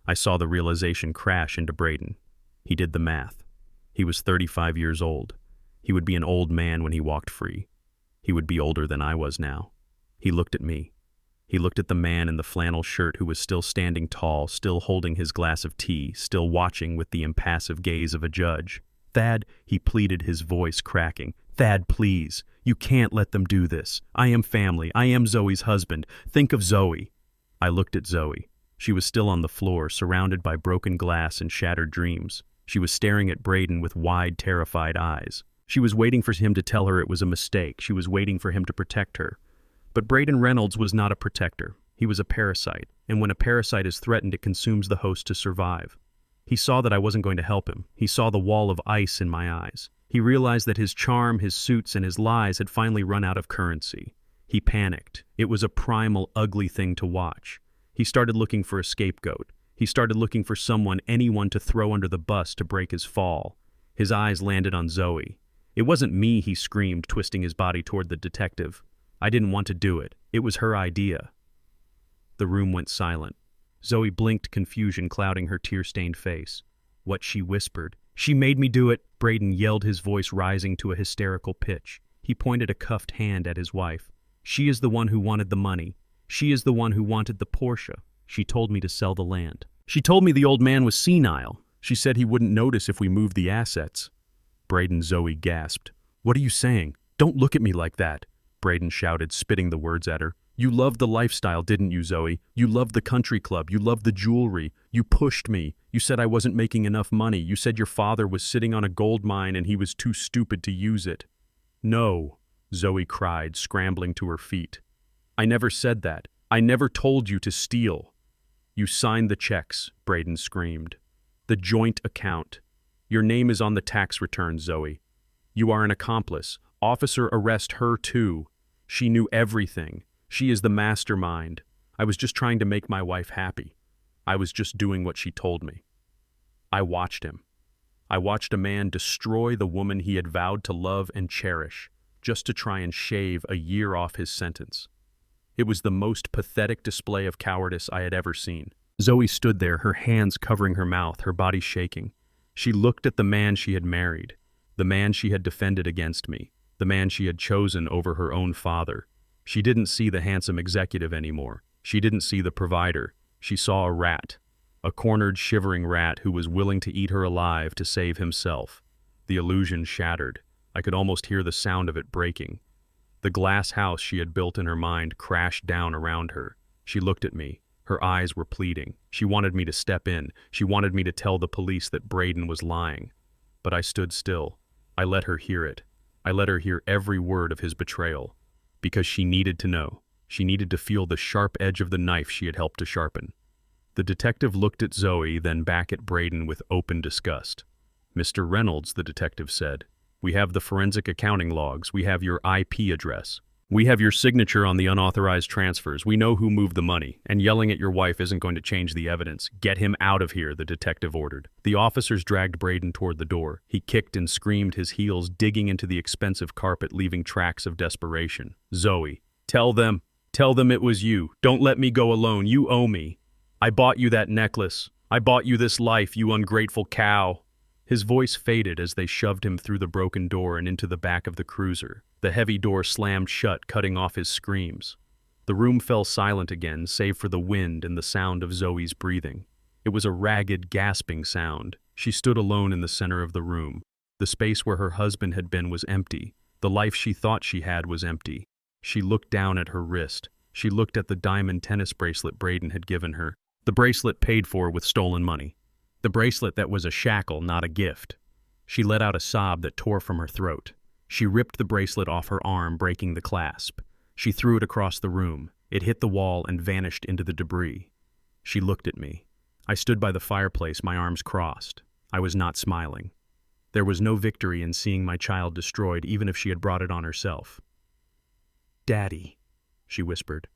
I saw the realization crash into Braden. He did the math. He was 35 years old. He would be an old man when he walked free. He would be older than I was now. He looked at me. He looked at the man in the flannel shirt who was still standing tall, still holding his glass of tea, still watching with the impassive gaze of a judge. "Thad," he pleaded, his voice cracking. "Thad, please. You can't let them do this. I am family. I am Zoe's husband. Think of Zoe." I looked at Zoe. She was still on the floor, surrounded by broken glass and shattered dreams. She was staring at Braden with wide, terrified eyes. She was waiting for him to tell her it was a mistake. She was waiting for him to protect her. But Braden Reynolds was not a protector. He was a parasite, and when a parasite is threatened, it consumes the host to survive. He saw that I wasn't going to help him. He saw the wall of ice in my eyes. He realized that his charm, his suits, and his lies had finally run out of currency. He panicked. It was a primal, ugly thing to watch. He started looking for a scapegoat. He started looking for someone, anyone to throw under the bus to break his fall. His eyes landed on Zoe. "It wasn't me," he screamed, twisting his body toward the detective. "I didn't want to do it. It was her idea." The room went silent. Zoe blinked, confusion clouding her tear-stained face. What she whispered. "She made me do it," Braden yelled, his voice rising to a hysterical pitch. He pointed a cuffed hand at his wife. "She is the one who wanted the money. She is the one who wanted the Porsche. She told me to sell the land. She told me the old man was senile. She said he wouldn't notice if we moved the assets." Braden, Zoe gasped. "What are you saying? Don't look at me like that," Braden shouted, spitting the words at her. "You loved the lifestyle, didn't you, Zoe? You loved the country club. You loved the jewelry. You pushed me. You said I wasn't making enough money. You said your father was sitting on a gold mine and he was too stupid to use it." "No," Zoe cried, scrambling to her feet. "I never said that. I never told you to steal." "You signed the checks," Braden screamed. "The joint account. Your name is on the tax return, Zoe. You are an accomplice. Officer, arrest her too. She knew everything. She is the mastermind. I was just trying to make my wife happy. I was just doing what she told me." I watched him. I watched a man destroy the woman he had vowed to love and cherish, just to try and shave a year off his sentence. It was the most pathetic display of cowardice I had ever seen. Zoe stood there, her hands covering her mouth, her body shaking. She looked at the man she had married, the man she had defended against me, the man she had chosen over her own father. She didn't see the handsome executive anymore. She didn't see the provider. She saw a rat, a cornered, shivering rat who was willing to eat her alive to save himself. The illusion shattered. I could almost hear the sound of it breaking. The glass house she had built in her mind crashed down around her. She looked at me. Her eyes were pleading. She wanted me to step in. She wanted me to tell the police that Braden was lying. But I stood still. I let her hear it. I let her hear every word of his betrayal. Because she needed to know. She needed to feel the sharp edge of the knife she had helped to sharpen. The detective looked at Zoe, then back at Braden with open disgust. "Mr. Reynolds," the detective said, "we have the forensic accounting logs. We have your IP address. We have your signature on the unauthorized transfers. We know who moved the money, and yelling at your wife isn't going to change the evidence. Get him out of here," the detective ordered. The officers dragged Braden toward the door. He kicked and screamed, his heels digging into the expensive carpet, leaving tracks of desperation. "Zoe, tell them it was you. Don't let me go alone. You owe me. I bought you that necklace. I bought you this life, you ungrateful cow." His voice faded as they shoved him through the broken door and into the back of the cruiser. The heavy door slammed shut, cutting off his screams. The room fell silent again, save for the wind and the sound of Zoe's breathing. It was a ragged, gasping sound. She stood alone in the center of the room. The space where her husband had been was empty. The life she thought she had was empty. She looked down at her wrist. She looked at the diamond tennis bracelet Braden had given her. The bracelet paid for with stolen money. The bracelet that was a shackle, not a gift. She let out a sob that tore from her throat. She ripped the bracelet off her arm, breaking the clasp. She threw it across the room. It hit the wall and vanished into the debris. She looked at me. I stood by the fireplace, my arms crossed. I was not smiling. There was no victory in seeing my child destroyed, even if she had brought it on herself. "Daddy," she whispered.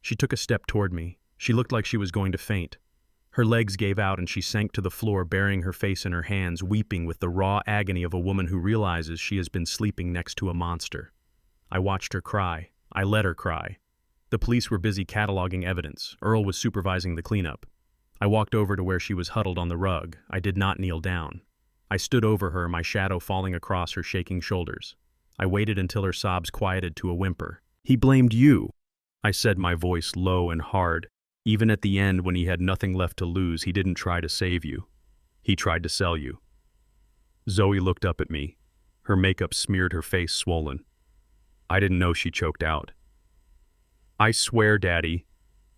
She took a step toward me. She looked like she was going to faint. Her legs gave out and she sank to the floor, burying her face in her hands, weeping with the raw agony of a woman who realizes she has been sleeping next to a monster. I watched her cry. I let her cry. The police were busy cataloging evidence. Earl was supervising the cleanup. I walked over to where she was huddled on the rug. I did not kneel down. I stood over her, my shadow falling across her shaking shoulders. I waited until her sobs quieted to a whimper. "He blamed you," I said, my voice low and hard. "Even at the end, when he had nothing left to lose, he didn't try to save you. He tried to sell you." Zoe looked up at me. Her makeup smeared her face, swollen. I didn't know, she choked out. "I swear, Daddy,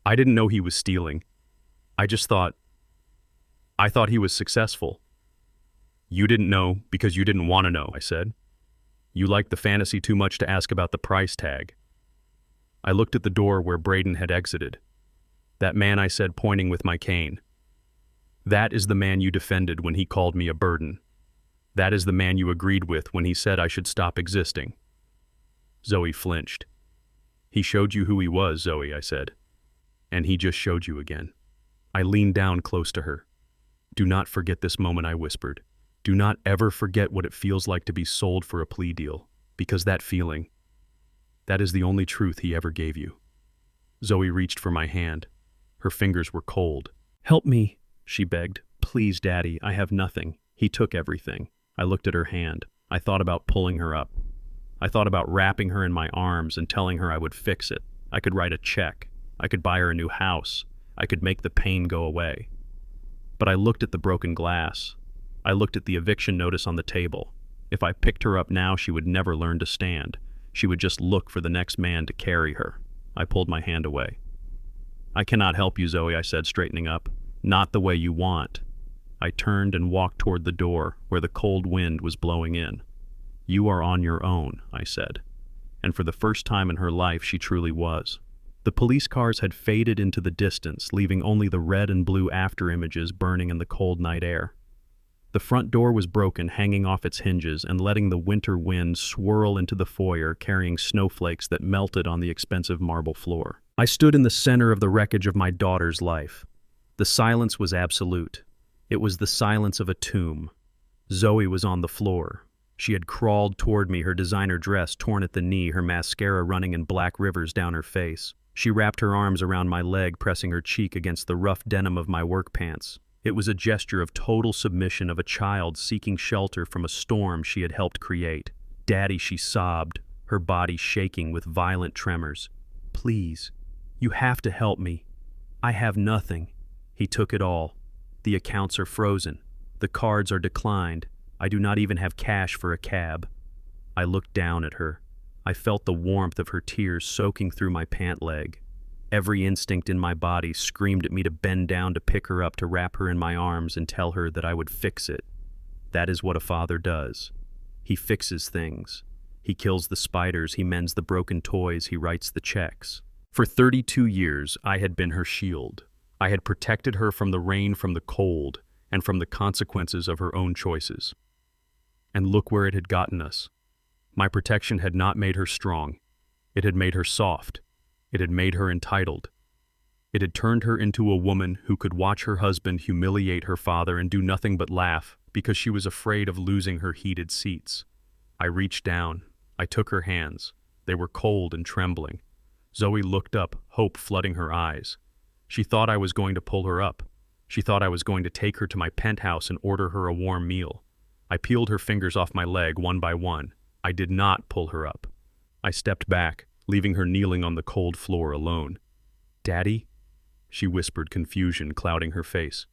I didn't know he was stealing. I thought he was successful." "You didn't know because you didn't want to know," I said. "You liked the fantasy too much to ask about the price tag." I looked at the door where Braden had exited. "That man," I said, pointing with my cane. "That is the man you defended when he called me a burden. That is the man you agreed with when he said I should stop existing." Zoe flinched. "He showed you who he was, Zoe," I said. "And he just showed you again." I leaned down close to her. "Do not forget this moment," I whispered. "Do not ever forget what it feels like to be sold for a plea deal, because that feeling, that is the only truth he ever gave you." Zoe reached for my hand. Her fingers were cold. "Help me," she begged. "Please, Daddy, I have nothing. He took everything." I looked at her hand. I thought about pulling her up. I thought about wrapping her in my arms and telling her I would fix it. I could write a check. I could buy her a new house. I could make the pain go away. But I looked at the broken glass. I looked at the eviction notice on the table. If I picked her up now, she would never learn to stand. She would just look for the next man to carry her. I pulled my hand away. "I cannot help you, Zoe," I said, straightening up. "Not the way you want." I turned and walked toward the door, where the cold wind was blowing in. "You are on your own," I said. And for the first time in her life, she truly was. The police cars had faded into the distance, leaving only the red and blue after images burning in the cold night air. The front door was broken, hanging off its hinges and letting the winter wind swirl into the foyer, carrying snowflakes that melted on the expensive marble floor. I stood in the center of the wreckage of my daughter's life. The silence was absolute. It was the silence of a tomb. Zoe was on the floor. She had crawled toward me, her designer dress torn at the knee, her mascara running in black rivers down her face. She wrapped her arms around my leg, pressing her cheek against the rough denim of my work pants. It was a gesture of total submission of a child seeking shelter from a storm she had helped create. "Daddy," she sobbed, her body shaking with violent tremors. "Please, you have to help me. I have nothing." He took it all. "The accounts are frozen. The cards are declined. I do not even have cash for a cab." I looked down at her. I felt the warmth of her tears soaking through my pant leg. Every instinct in my body screamed at me to bend down to pick her up, to wrap her in my arms and tell her that I would fix it. That is what a father does. He fixes things. He kills the spiders, he mends the broken toys, he writes the checks. For 32 years, I had been her shield. I had protected her from the rain, from the cold, and from the consequences of her own choices. And look where it had gotten us. My protection had not made her strong. It had made her soft. It had made her entitled. It had turned her into a woman who could watch her husband humiliate her father and do nothing but laugh because she was afraid of losing her heated seats. I reached down. I took her hands. They were cold and trembling. Zoe looked up, hope flooding her eyes. She thought I was going to pull her up. She thought I was going to take her to my penthouse and order her a warm meal. I peeled her fingers off my leg one by one. I did not pull her up. I stepped back, leaving her kneeling on the cold floor alone. "Daddy?" she whispered, confusion clouding her face.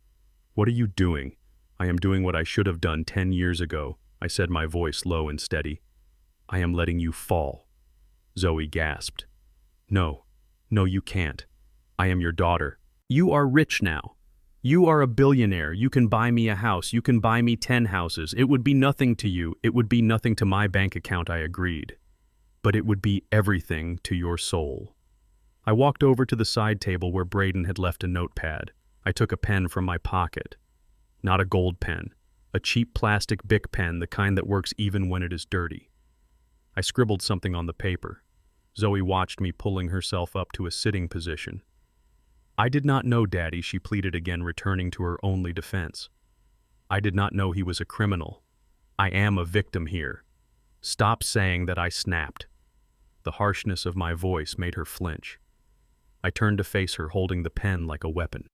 "What are you doing?" "I am doing what I should have done 10 years ago," I said, my voice low and steady. "I am letting you fall." Zoe gasped. No, you can't. I am your daughter. You are rich now. You are a billionaire. You can buy me a house. You can buy me 10 houses. It would be nothing to you. It would be nothing to my bank account," I agreed. "But it would be everything to your soul." I walked over to the side table where Braden had left a notepad. I took a pen from my pocket. Not a gold pen. A cheap plastic Bic pen, the kind that works even when it is dirty. I scribbled something on the paper. Zoe watched me, pulling herself up to a sitting position. "I did not know, Daddy," she pleaded again, returning to her only defense. "I did not know he was a criminal. I am a victim here. Stop saying that," I snapped. The harshness of my voice made her flinch. I turned to face her, holding the pen like a weapon.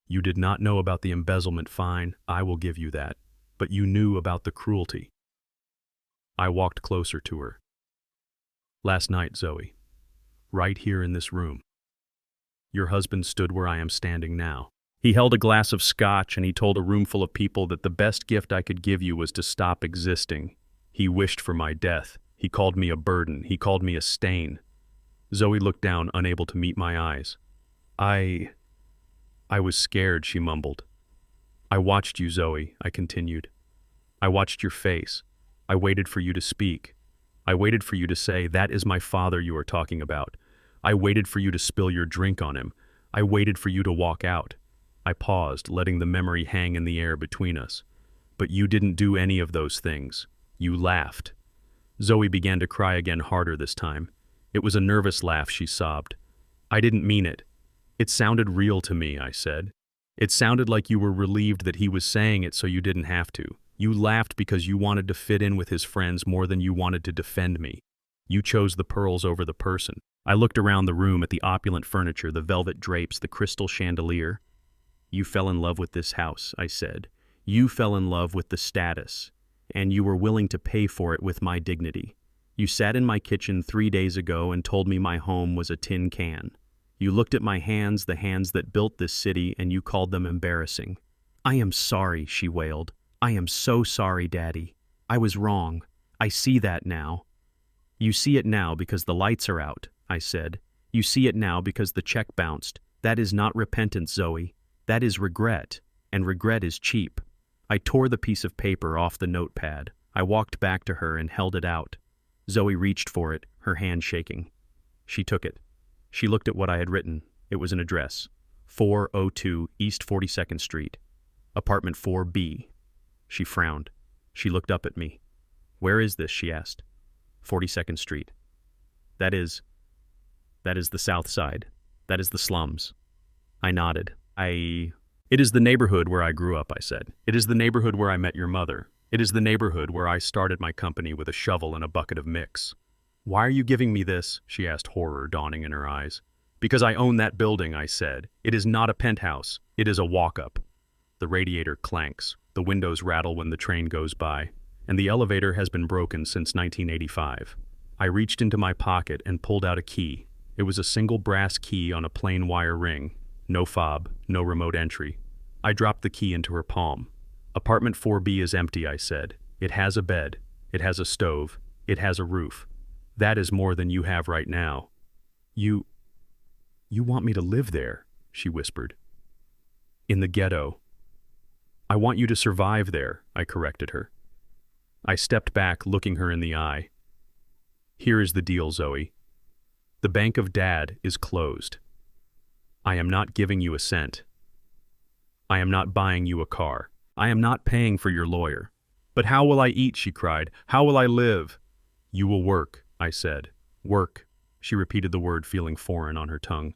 "You did not know about the embezzlement, fine, I will give you that. But you knew about the cruelty." I walked closer to her. "Last night, Zoe. Right here in this room. Your husband stood where I am standing now. He held a glass of scotch and he told a room full of people that the best gift I could give you was to stop existing. He wished for my death. He called me a burden. He called me a stain." Zoe looked down, unable to meet my eyes. I was scared," she mumbled. "I watched you, Zoe," I continued. "I watched your face. I waited for you to speak. I waited for you to say, 'That is my father you are talking about.' I waited for you to spill your drink on him. I waited for you to walk out." I paused, letting the memory hang in the air between us. "But you didn't do any of those things. You laughed." Zoe began to cry again, harder this time. It was a nervous laugh, she sobbed. "I didn't mean it. It sounded real to me," I said. "It sounded like you were relieved that he was saying it so you didn't have to. You laughed because you wanted to fit in with his friends more than you wanted to defend me. You chose the pearls over the person." I looked around the room at the opulent furniture, the velvet drapes, the crystal chandelier. "You fell in love with this house," I said. "You fell in love with the status, and you were willing to pay for it with my dignity. You sat in my kitchen 3 days ago and told me my home was a tin can. You looked at my hands, the hands that built this city, and you called them embarrassing." "I am sorry," she wailed. "I am so sorry, Daddy. I was wrong. I see that now." "You see it now because the lights are out," I said. "You see it now because the check bounced. That is not repentance, Zoe. That is regret, and regret is cheap." I tore the piece of paper off the notepad. I walked back to her and held it out. Zoe reached for it, her hand shaking. She took it. She looked at what I had written. It was an address. 402 East 42nd Street. Apartment 4B. She frowned. She looked up at me. "Where is this?" she asked. 42nd Street. That is the South Side. That is the slums." I nodded. "It is the neighborhood where I grew up," I said. "It is the neighborhood where I met your mother. It is the neighborhood where I started my company with a shovel and a bucket of mix." "Why are you giving me this?" she asked, horror dawning in her eyes. "Because I own that building," I said. "It is not a penthouse. It is a walk-up." The radiator clanks. The windows rattle when the train goes by. And the elevator has been broken since 1985. I reached into my pocket and pulled out a key. It was a single brass key on a plain wire ring. No fob, no remote entry. I dropped the key into her palm. "Apartment 4B is empty," I said. "It has a bed. It has a stove. It has a roof. That is more than you have right now." You You want me to live there, she whispered. In the ghetto. I want you to survive there, I corrected her. I stepped back, looking her in the eye. Here is the deal, Zoe. The bank of Dad is closed. I am not giving you a cent. I am not buying you a car. I am not paying for your lawyer. But how will I eat, she cried. How will I live? You will work, I said. Work, she repeated the word, feeling foreign on her tongue.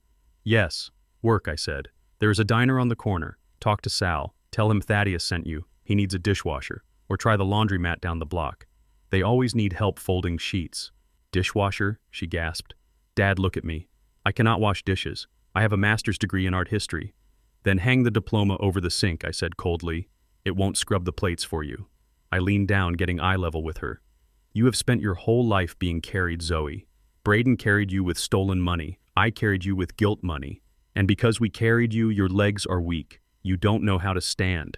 Yes, work, I said. There is a diner on the corner. Talk to Sal. Tell him Thaddeus sent you. He needs a dishwasher. Or try the laundromat down the block. They always need help folding sheets. Dishwasher, she gasped. Dad, look at me. I cannot wash dishes. I have a master's degree in art history. Then hang the diploma over the sink, I said coldly. It won't scrub the plates for you. I leaned down, getting eye level with her. You have spent your whole life being carried, Zoe. Braden carried you with stolen money. I carried you with guilt money. And because we carried you, your legs are weak. You don't know how to stand.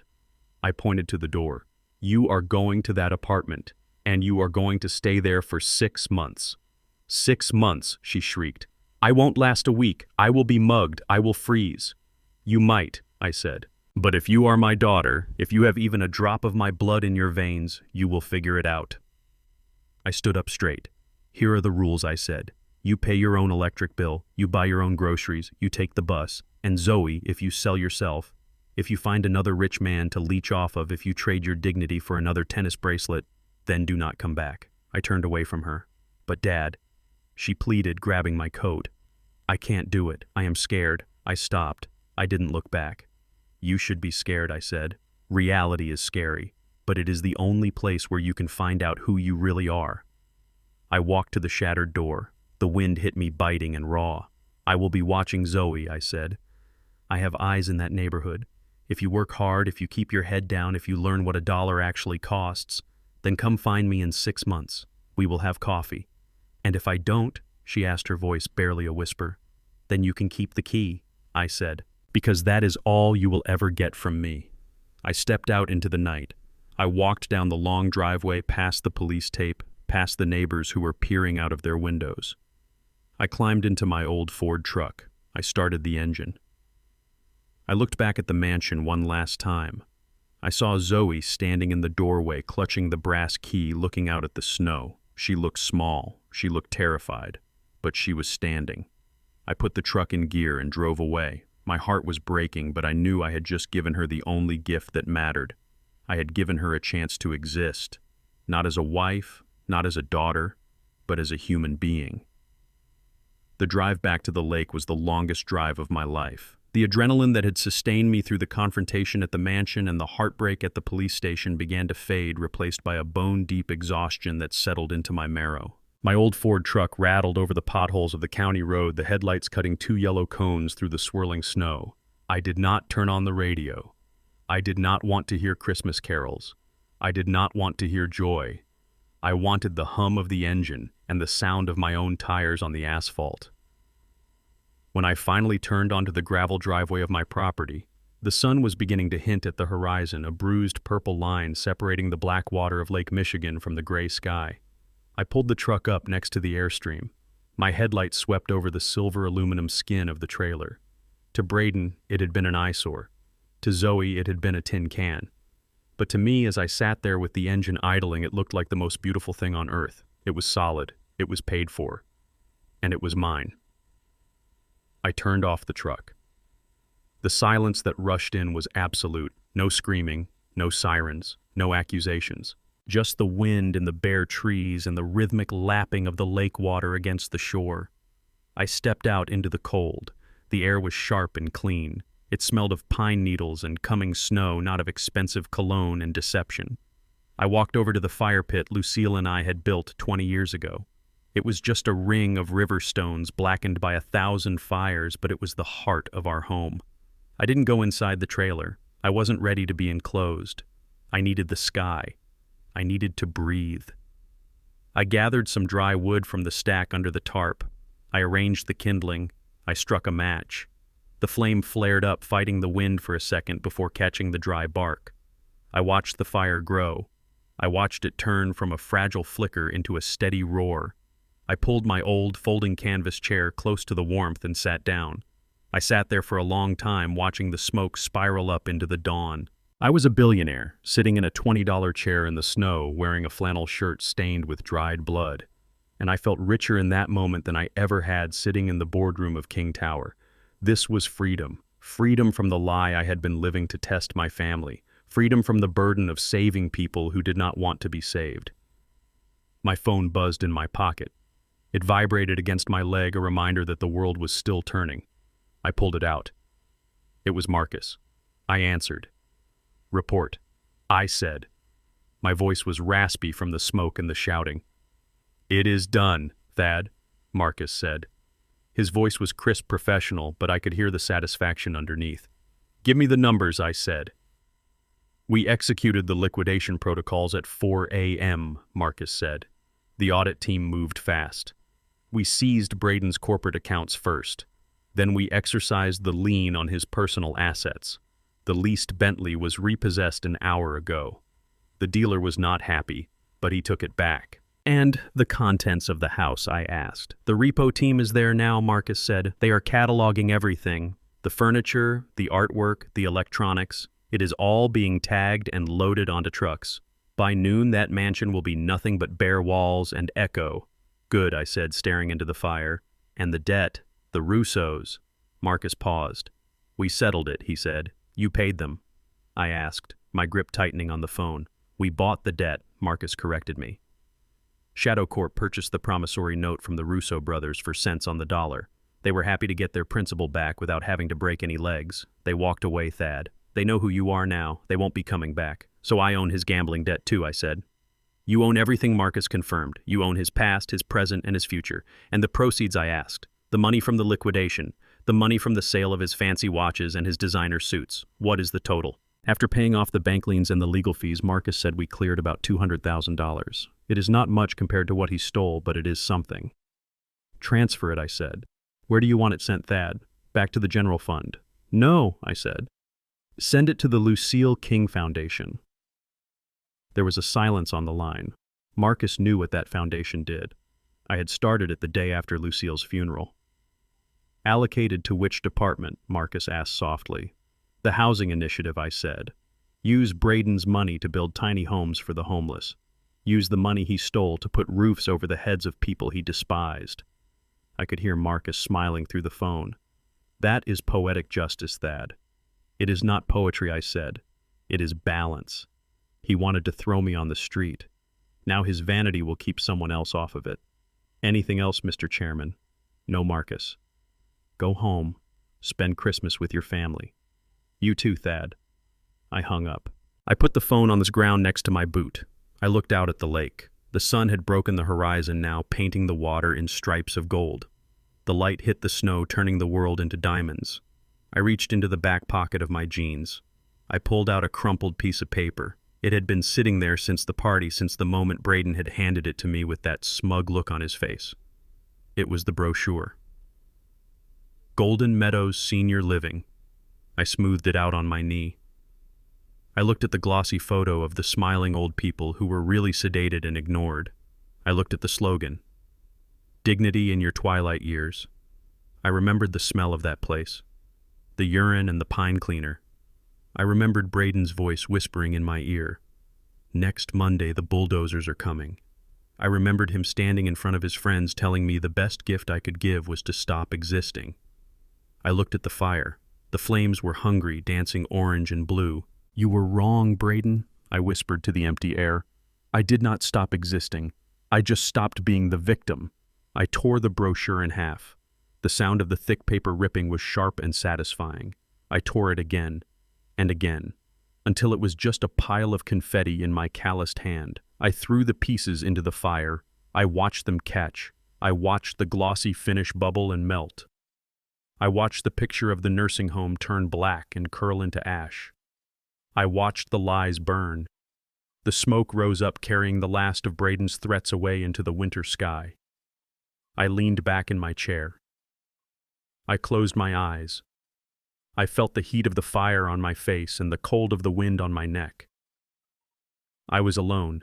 I pointed to the door. You are going to that apartment, and you are going to stay there for 6 months. 6 months, she shrieked. I won't last a week. I will be mugged. I will freeze. You might, I said. But if you are my daughter, if you have even a drop of my blood in your veins, you will figure it out. I stood up straight. Here are the rules, I said. You pay your own electric bill, you buy your own groceries, you take the bus, and Zoe, if you sell yourself, if you find another rich man to leech off of, if you trade your dignity for another tennis bracelet, then do not come back. I turned away from her. But Dad, she pleaded, grabbing my coat. I can't do it. I am scared. I stopped. I didn't look back. You should be scared, I said. Reality is scary, but it is the only place where you can find out who you really are. I walked to the shattered door. The wind hit me biting and raw. I will be watching Zoe, I said. I have eyes in that neighborhood. If you work hard, if you keep your head down, if you learn what $1 actually costs, then come find me in 6 months. We will have coffee. And if I don't, she asked, her voice barely a whisper, then you can keep the key, I said, because that is all you will ever get from me. I stepped out into the night. I walked down the long driveway, past the police tape, past the neighbors who were peering out of their windows. I climbed into my old Ford truck. I started the engine. I looked back at the mansion one last time. I saw Zoe standing in the doorway, clutching the brass key, looking out at the snow. She looked small. She looked terrified. But she was standing. I put the truck in gear and drove away. My heart was breaking, but I knew I had just given her the only gift that mattered. I had given her a chance to exist. Not as a wife, not as a daughter, but as a human being. The drive back to the lake was the longest drive of my life. The adrenaline that had sustained me through the confrontation at the mansion and the heartbreak at the police station began to fade, replaced by a bone-deep exhaustion that settled into my marrow. My old Ford truck rattled over the potholes of the county road, the headlights cutting 2 yellow cones through the swirling snow. I did not turn on the radio. I did not want to hear Christmas carols. I did not want to hear joy. I wanted the hum of the engine and the sound of my own tires on the asphalt. When I finally turned onto the gravel driveway of my property, the sun was beginning to hint at the horizon, a bruised purple line separating the black water of Lake Michigan from the gray sky. I pulled the truck up next to the Airstream. My headlights swept over the silver aluminum skin of the trailer. To Braden, it had been an eyesore. To Zoe, it had been a tin can. But to me, as I sat there with the engine idling, it looked like the most beautiful thing on earth. It was solid. It was paid for. And it was mine. I turned off the truck. The silence that rushed in was absolute. No screaming, no sirens, no accusations. Just the wind in the bare trees and the rhythmic lapping of the lake water against the shore. I stepped out into the cold. The air was sharp and clean. It smelled of pine needles and coming snow, not of expensive cologne and deception. I walked over to the fire pit Lucille and I had built 20 years ago. It was just a ring of river stones blackened by 1,000 fires, but it was the heart of our home. I didn't go inside the trailer. I wasn't ready to be enclosed. I needed the sky. I needed to breathe. I gathered some dry wood from the stack under the tarp. I arranged the kindling. I struck a match. The flame flared up, fighting the wind for a second before catching the dry bark. I watched the fire grow. I watched it turn from a fragile flicker into a steady roar. I pulled my old folding canvas chair close to the warmth and sat down. I sat there for a long time watching the smoke spiral up into the dawn. I was a billionaire, sitting in a $20 chair in the snow, wearing a flannel shirt stained with dried blood. And I felt richer in that moment than I ever had sitting in the boardroom of King Tower. This was freedom. Freedom from the lie I had been living to test my family. Freedom from the burden of saving people who did not want to be saved. My phone buzzed in my pocket. It vibrated against my leg, a reminder that the world was still turning. I pulled it out. It was Marcus. I answered. "Report," I said. My voice was raspy from the smoke and the shouting. "It is done, Thad," Marcus said. His voice was crisp, professional, but I could hear the satisfaction underneath. "Give me the numbers," I said. "We executed the liquidation protocols at 4 a.m., Marcus said. The audit team moved fast. We seized Braden's corporate accounts first. Then we exercised the lien on his personal assets. The leased Bentley was repossessed an hour ago. The dealer was not happy, but he took it back." "And the contents of the house?" I asked. "The repo team is there now," Marcus said. "They are cataloging everything. The furniture, the artwork, the electronics. It is all being tagged and loaded onto trucks. By noon, that mansion will be nothing but bare walls and echo." "Good," I said, staring into the fire. "And the debt, the Russos." Marcus paused. "We settled it," he said. "You paid them?" I asked, my grip tightening on the phone. "We bought the debt," Marcus corrected me. Shadow Corp purchased the promissory note from the Russo brothers for cents on the dollar. They were happy to get their principal back without having to break any legs. They walked away, Thad. "They know who you are now. They won't be coming back. So I own his gambling debt too," I said. "You own everything," Marcus confirmed. "You own his past, his present, and his future. And the proceeds," I asked. "The money from the liquidation, the money from the sale of his fancy watches and his designer suits. What is the total?" After paying off the bank liens and the legal fees, Marcus said we cleared about $200,000. "It is not much compared to what he stole, but it is something." "Transfer it," I said. "Where do you want it sent, Thad? Back to the general fund?" "No," I said. "Send it to the Lucille King Foundation." There was a silence on the line. Marcus knew what that foundation did. I had started it the day after Lucille's funeral. "Allocated to which department?" Marcus asked softly. "The housing initiative," I said. "Use Braden's money to build tiny homes for the homeless. Use the money he stole to put roofs over the heads of people he despised." I could hear Marcus smiling through the phone. "That is poetic justice, Thad." "It is not poetry," I said. "It is balance." He wanted to throw me on the street. Now his vanity will keep someone else off of it. "Anything else, Mr. Chairman?" "No, Marcus." "Go home. Spend Christmas with your family." "You too, Thad." I hung up. I put the phone on the ground next to my boot. I looked out at the lake. The sun had broken the horizon now, painting the water in stripes of gold. The light hit the snow, turning the world into diamonds. I reached into the back pocket of my jeans. I pulled out a crumpled piece of paper. It had been sitting there since the party, since the moment Braden had handed it to me with that smug look on his face. It was the brochure. Golden Meadows Senior Living. I smoothed it out on my knee. I looked at the glossy photo of the smiling old people who were really sedated and ignored. I looked at the slogan, "Dignity in your twilight years." I remembered the smell of that place, the urine and the pine cleaner. I remembered Braden's voice whispering in my ear, "Next Monday the bulldozers are coming." I remembered him standing in front of his friends telling me the best gift I could give was to stop existing. I looked at the fire. The flames were hungry, dancing orange and blue. "You were wrong, Braden," I whispered to the empty air. "I did not stop existing. I just stopped being the victim." I tore the brochure in half. The sound of the thick paper ripping was sharp and satisfying. I tore it again and again, until it was just a pile of confetti in my calloused hand. I threw the pieces into the fire. I watched them catch. I watched the glossy finish bubble and melt. I watched the picture of the nursing home turn black and curl into ash. I watched the lies burn. The smoke rose up, carrying the last of Braden's threats away into the winter sky. I leaned back in my chair. I closed my eyes. I felt the heat of the fire on my face and the cold of the wind on my neck. I was alone.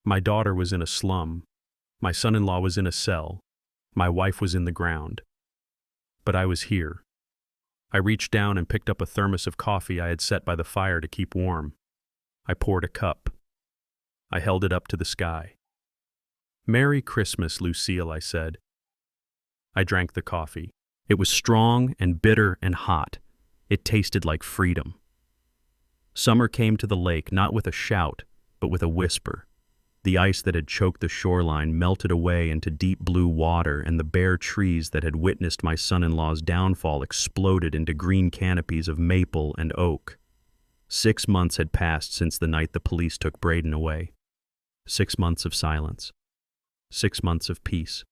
My daughter was in a slum. My son-in-law was in a cell. My wife was in the ground. But I was here. I reached down and picked up a thermos of coffee I had set by the fire to keep warm. I poured a cup. I held it up to the sky. "Merry Christmas, Lucille," I said. I drank the coffee. It was strong and bitter and hot. It tasted like freedom. Summer came to the lake not with a shout, but with a whisper. The ice that had choked the shoreline melted away into deep blue water, and the bare trees that had witnessed my son-in-law's downfall exploded into green canopies of maple and oak. 6 months had passed since the night the police took Braden away. 6 months of silence. 6 months of peace.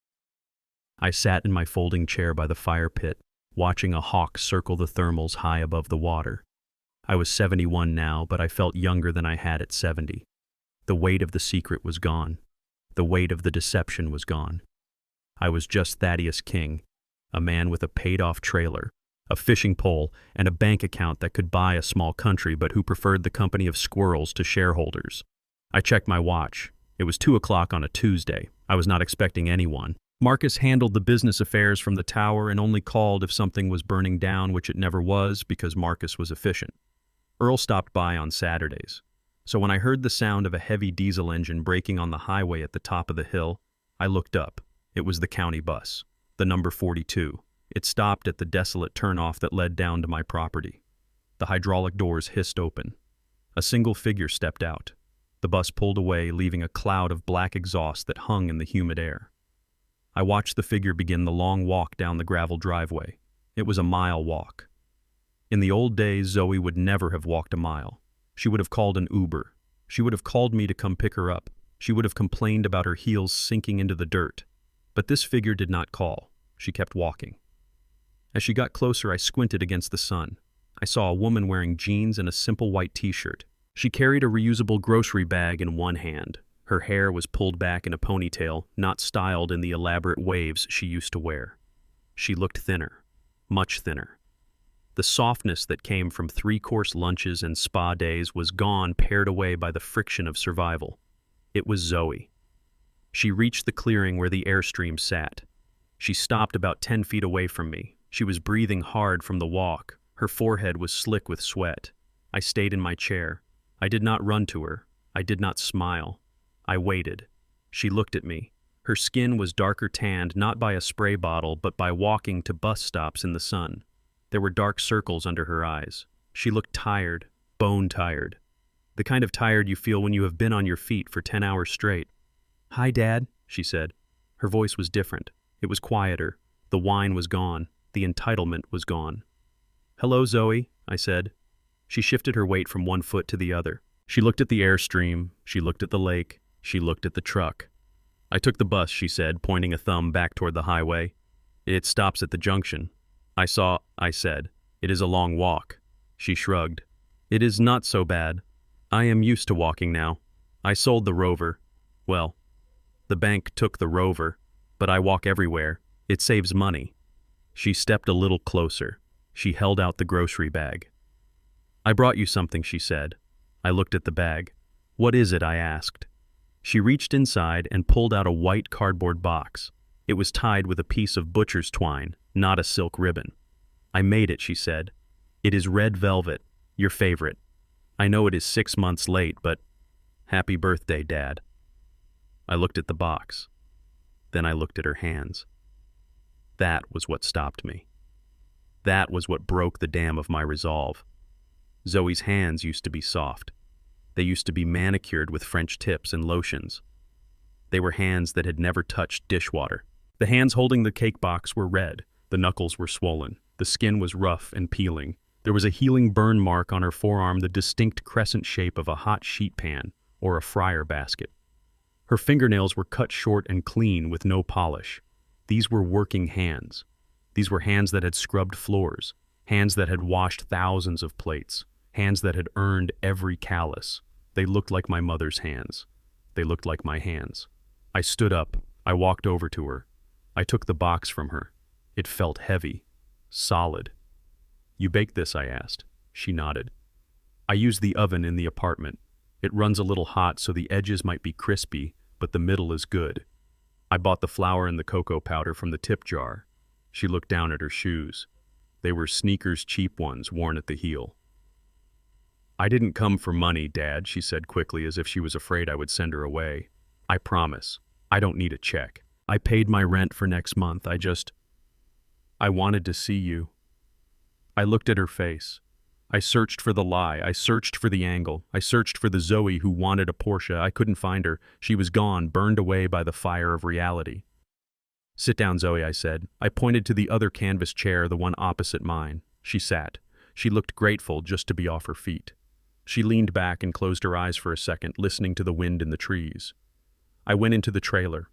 I sat in my folding chair by the fire pit, watching a hawk circle the thermals high above the water. I was 71 now, but I felt younger than I had at 70. The weight of the secret was gone. The weight of the deception was gone. I was just Thaddeus King, a man with a paid-off trailer, a fishing pole, and a bank account that could buy a small country but who preferred the company of squirrels to shareholders. I checked my watch. It was 2 o'clock on a Tuesday. I was not expecting anyone. Marcus handled the business affairs from the tower and only called if something was burning down, which it never was because Marcus was efficient. Earl stopped by on Saturdays. So when I heard the sound of a heavy diesel engine braking on the highway at the top of the hill, I looked up. It was the county bus, the number 42. It stopped at the desolate turnoff that led down to my property. The hydraulic doors hissed open. A single figure stepped out. The bus pulled away, leaving a cloud of black exhaust that hung in the humid air. I watched the figure begin the long walk down the gravel driveway. It was a mile walk. In the old days, Zoe would never have walked a mile. She would have called an Uber. She would have called me to come pick her up. She would have complained about her heels sinking into the dirt. But this figure did not call. She kept walking. As she got closer, I squinted against the sun. I saw a woman wearing jeans and a simple white t-shirt. She carried a reusable grocery bag in one hand. Her hair was pulled back in a ponytail, not styled in the elaborate waves she used to wear. She looked thinner, much thinner. The softness that came from 3-course lunches and spa days was gone, pared away by the friction of survival. It was Zoe. She reached the clearing where the airstream sat. She stopped about 10 feet away from me. She was breathing hard from the walk. Her forehead was slick with sweat. I stayed in my chair. I did not run to her. I did not smile. I waited. She looked at me. Her skin was darker tanned, not by a spray bottle, but by walking to bus stops in the sun. There were dark circles under her eyes. She looked tired, bone-tired. The kind of tired you feel when you have been on your feet for 10 hours straight. "Hi, Dad," she said. Her voice was different. It was quieter. The whine was gone. The entitlement was gone. "Hello, Zoe," I said. She shifted her weight from one foot to the other. She looked at the airstream. She looked at the lake. She looked at the truck. "I took the bus," she said, pointing a thumb back toward the highway. "It stops at the junction." I said. "It is a long walk." She shrugged. "It is not so bad. I am used to walking now. I sold the Rover. Well, the bank took the Rover, but I walk everywhere. It saves money." She stepped a little closer. She held out the grocery bag. "I brought you something," she said. I looked at the bag. "What is it?" I asked. She reached inside and pulled out a white cardboard box. It was tied with a piece of butcher's twine, not a silk ribbon. "I made it," she said. "It is red velvet, your favorite. I know it is 6 months late, but happy birthday, Dad." I looked at the box. Then I looked at her hands. That was what stopped me. That was what broke the dam of my resolve. Zoe's hands used to be soft. They used to be manicured with French tips and lotions. They were hands that had never touched dishwater. The hands holding the cake box were red. The knuckles were swollen. The skin was rough and peeling. There was a healing burn mark on her forearm, the distinct crescent shape of a hot sheet pan or a fryer basket. Her fingernails were cut short and clean with no polish. These were working hands. These were hands that had scrubbed floors, hands that had washed thousands of plates, hands that had earned every callus. They looked like my mother's hands. They looked like my hands. I stood up. I walked over to her. I took the box from her. It felt heavy, solid. "You baked this?" I asked. She nodded. "I use the oven in the apartment. It runs a little hot so the edges might be crispy, but the middle is good. I bought the flour and the cocoa powder from the tip jar." She looked down at her shoes. They were sneakers, cheap ones, worn at the heel. "I didn't come for money, Dad," she said quickly, as if she was afraid I would send her away. "I promise. I don't need a check. I paid my rent for next month. I wanted to see you." I looked at her face. I searched for the lie. I searched for the angle. I searched for the Zoe who wanted a Porsche. I couldn't find her. She was gone, burned away by the fire of reality. "Sit down, Zoe," I said. I pointed to the other canvas chair, the one opposite mine. She sat. She looked grateful just to be off her feet. She leaned back and closed her eyes for a second, listening to the wind in the trees. I went into the trailer.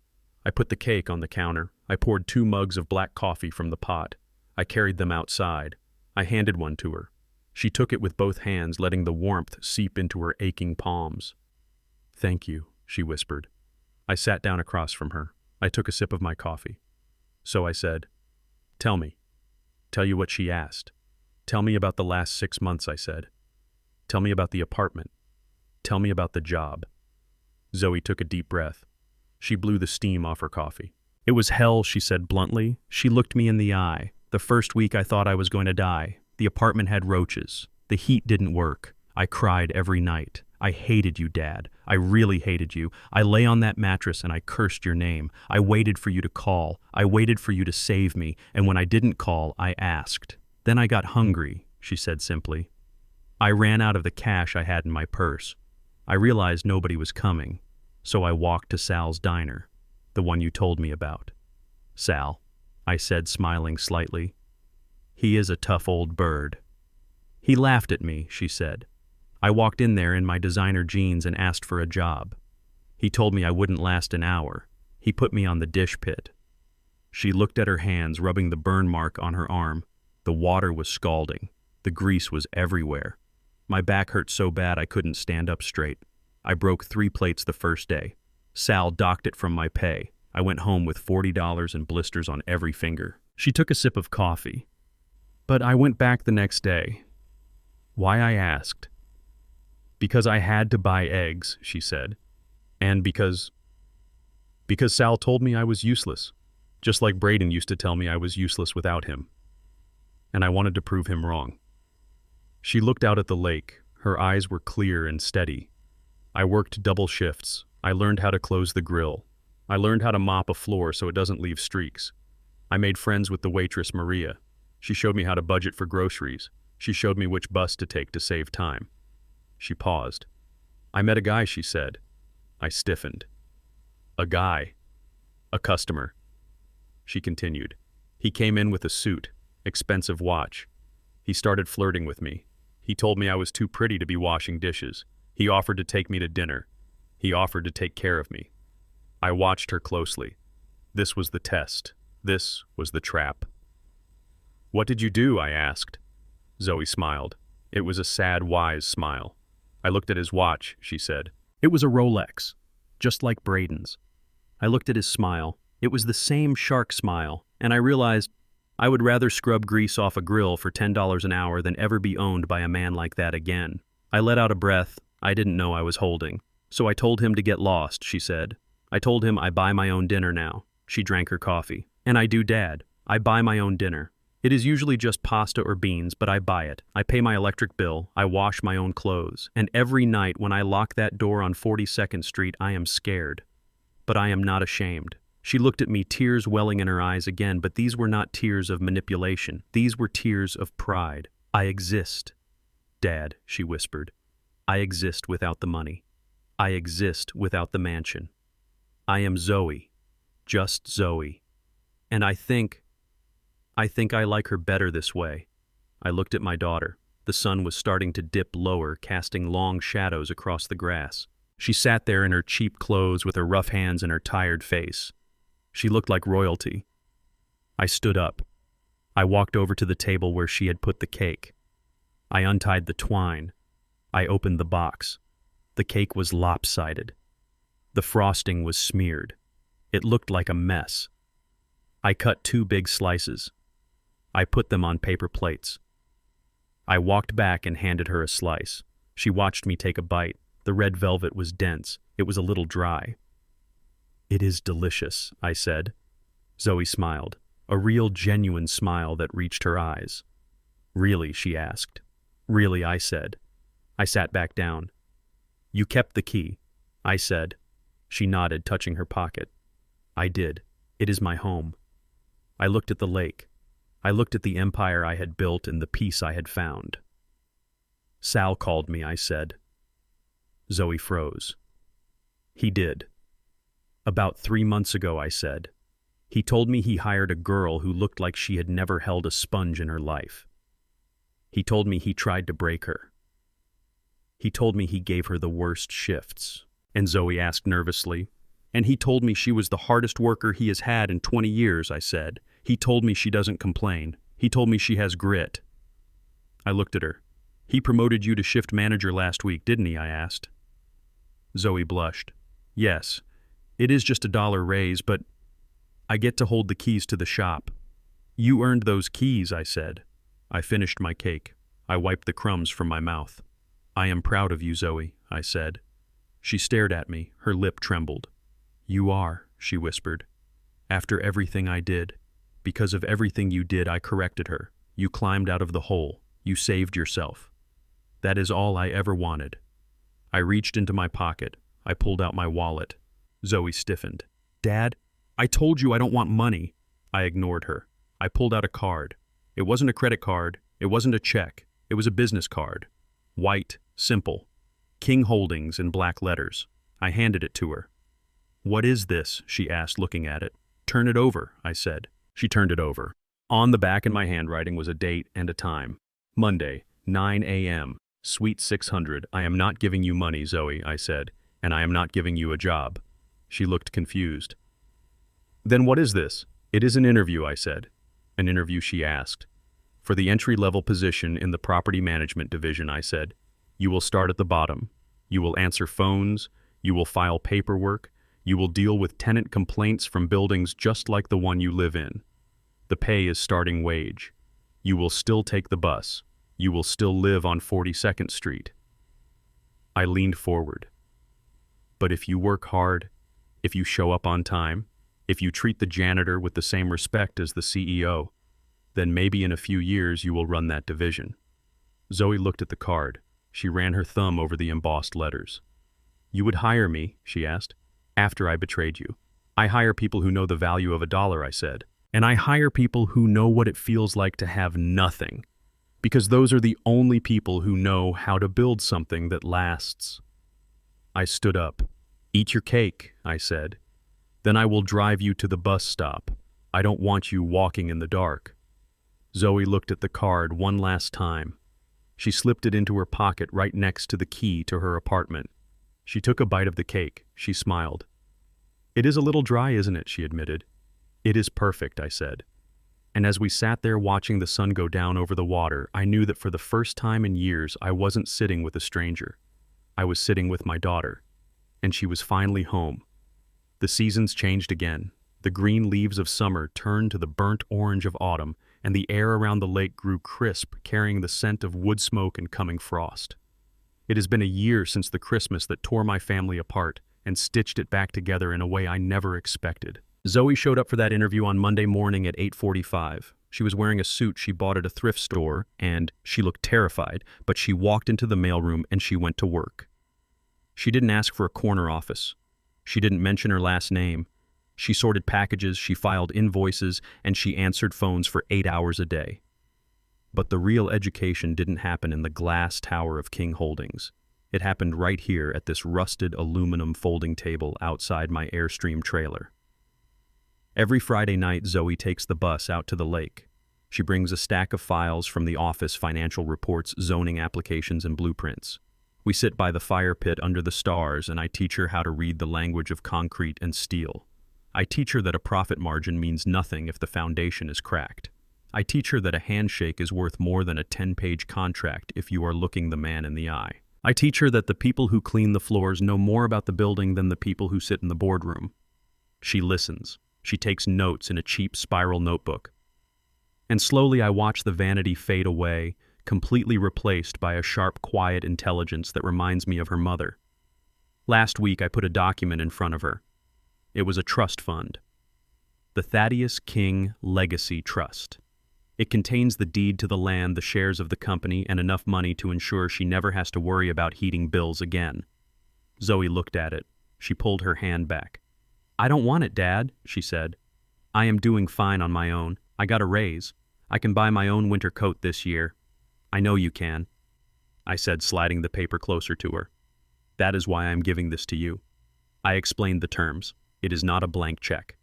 I put the cake on the counter. I poured 2 mugs of black coffee from the pot. I carried them outside. I handed one to her. She took it with both hands, letting the warmth seep into her aching palms. "Thank you," she whispered. I sat down across from her. I took a sip of my coffee. So I said, "Tell me." "Tell you what?" she asked. "Tell me about the last 6 months," I said. "Tell me about the apartment. Tell me about the job." Zoe took a deep breath. She blew the steam off her coffee. "It was hell," she said bluntly. She looked me in the eye. "The first week I thought I was going to die. The apartment had roaches. The heat didn't work. I cried every night. I hated you, Dad. I really hated you. I lay on that mattress and I cursed your name. I waited for you to call. I waited for you to save me. And when I didn't call, I asked. Then I got hungry," she said simply. "I ran out of the cash I had in my purse. I realized nobody was coming. So I walked to Sal's diner, the one you told me about." "Sal," I said, smiling slightly. "He is a tough old bird." "He laughed at me," she said. "I walked in there in my designer jeans and asked for a job. He told me I wouldn't last an hour. He put me on the dish pit." She looked at her hands, rubbing the burn mark on her arm. The water was scalding. The grease was everywhere. My back hurt so bad I couldn't stand up straight. I broke 3 plates the first day. Sal docked it from my pay. I went home with $40 and blisters on every finger. She took a sip of coffee. "But I went back the next day." "Why?" I asked. "Because I had to buy eggs," she said. "And because Sal told me I was useless, just like Braden used to tell me I was useless without him. And I wanted to prove him wrong." She looked out at the lake. Her eyes were clear and steady. "I worked double shifts. I learned how to close the grill. I learned how to mop a floor so it doesn't leave streaks. I made friends with the waitress, Maria. She showed me how to budget for groceries. She showed me which bus to take to save time." She paused. "I met a guy," she said. I stiffened. "A guy. A customer." She continued. "He came in with a suit, expensive watch. He started flirting with me. He told me I was too pretty to be washing dishes. He offered to take me to dinner. He offered to take care of me." I watched her closely. This was the test. This was the trap. "What did you do?" I asked. Zoe smiled. It was a sad, wise smile. "I looked at his watch," she said. "It was a Rolex, just like Braden's." I looked at his smile. It was the same shark smile, and I realized I would rather scrub grease off a grill for $10 an hour than ever be owned by a man like that again. I let out a breath I didn't know I was holding. "So I told him to get lost," she said. "I told him I buy my own dinner now." She drank her coffee. "And I do, Dad. I buy my own dinner. It is usually just pasta or beans, but I buy it. I pay my electric bill. I wash my own clothes. And every night when I lock that door on 42nd Street, I am scared. But I am not ashamed." She looked at me, tears welling in her eyes again, but these were not tears of manipulation. These were tears of pride. "I exist, Dad," she whispered. "I exist without the money. I exist without the mansion. I am Zoe, just Zoe. And I think I like her better this way." I looked at my daughter. The sun was starting to dip lower, casting long shadows across the grass. She sat there in her cheap clothes with her rough hands and her tired face. She looked like royalty. I stood up. I walked over to the table where she had put the cake. I untied the twine. I opened the box. The cake was lopsided. The frosting was smeared. It looked like a mess. I cut 2 big slices. I put them on paper plates. I walked back and handed her a slice. She watched me take a bite. The red velvet was dense. It was a little dry. "It is delicious," I said. Zoe smiled, a real, genuine smile that reached her eyes. Really, she asked. Really, I said. I sat back down. You kept the key, I said. She nodded, touching her pocket. I did. It is my home. I looked at the lake. I looked at the empire I had built and the peace I had found. Sal called me, I said. Zoe froze. He did. About 3 months ago, I said. He told me he hired a girl who looked like she had never held a sponge in her life. He told me he tried to break her. He told me he gave her the worst shifts. And Zoe asked nervously, and he told me she was the hardest worker he has had in 20 years, I said. He told me she doesn't complain. He told me she has grit. I looked at her. He promoted you to shift manager last week, didn't he? I asked. Zoe blushed. Yes, it is just $1 raise, but I get to hold the keys to the shop. You earned those keys, I said. I finished my cake. I wiped the crumbs from my mouth. I am proud of you, Zoe, I said. She stared at me, her lip trembled. You are, she whispered. After everything I did, because of everything you did, I corrected her. You climbed out of the hole. You saved yourself. That is all I ever wanted. I reached into my pocket. I pulled out my wallet. Zoe stiffened. Dad, I told you I don't want money. I ignored her. I pulled out a card. It wasn't a credit card. It wasn't a check. It was a business card. White, simple. King Holdings in black letters. I handed it to her. What is this? She asked, looking at it. Turn it over, I said. She turned it over. On the back in my handwriting was a date and a time. Monday, 9 a.m. Suite 600. I am not giving you money, Zoe, I said, and I am not giving you a job. She looked confused. Then what is this? It is an interview, I said. An interview, she asked. For the entry-level position in the property management division, I said. You will start at the bottom. You will answer phones. You will file paperwork. You will deal with tenant complaints from buildings just like the one you live in. The pay is starting wage. You will still take the bus. You will still live on 42nd Street. I leaned forward. But if you work hard, if you show up on time, if you treat the janitor with the same respect as the CEO, then maybe in a few years you will run that division. Zoe looked at the card. She ran her thumb over the embossed letters. You would hire me, she asked, after I betrayed you. I hire people who know the value of $1, I said. And I hire people who know what it feels like to have nothing. Because those are the only people who know how to build something that lasts. I stood up. Eat your cake, I said. Then I will drive you to the bus stop. I don't want you walking in the dark. Zoe looked at the card one last time. She slipped it into her pocket right next to the key to her apartment. She took a bite of the cake. She smiled. It is a little dry, isn't it? She admitted. It is perfect, I said. And as we sat there watching the sun go down over the water, I knew that for the first time in years I wasn't sitting with a stranger. I was sitting with my daughter. And she was finally home. The seasons changed again. The green leaves of summer turned to the burnt orange of autumn, and the air around the lake grew crisp, carrying the scent of wood smoke and coming frost. It has been a year since the Christmas that tore my family apart and stitched it back together in a way I never expected. Zoe showed up for that interview on Monday morning at 8:45. She was wearing a suit she bought at a thrift store, and she looked terrified, but she walked into the mailroom and she went to work. She didn't ask for a corner office. She didn't mention her last name. She sorted packages, she filed invoices, and she answered phones for 8 hours a day. But the real education didn't happen in the glass tower of King Holdings. It happened right here at this rusted aluminum folding table outside my Airstream trailer. Every Friday night, Zoe takes the bus out to the lake. She brings a stack of files from the office, financial reports, zoning applications, and blueprints. We sit by the fire pit under the stars, and I teach her how to read the language of concrete and steel. I teach her that a profit margin means nothing if the foundation is cracked. I teach her that a handshake is worth more than a 10-page contract if you are looking the man in the eye. I teach her that the people who clean the floors know more about the building than the people who sit in the boardroom. She listens. She takes notes in a cheap spiral notebook. And slowly I watch the vanity fade away, completely replaced by a sharp, quiet intelligence that reminds me of her mother. Last week I put a document in front of her. It was a trust fund. The Thaddeus King Legacy Trust. It contains the deed to the land, the shares of the company, and enough money to ensure she never has to worry about heating bills again. Zoe looked at it. She pulled her hand back. "I don't want it, Dad," she said. "I am doing fine on my own. I got a raise. I can buy my own winter coat this year." "I know you can," I said, sliding the paper closer to her. "That is why I am giving this to you." I explained the terms. It is not a blank check.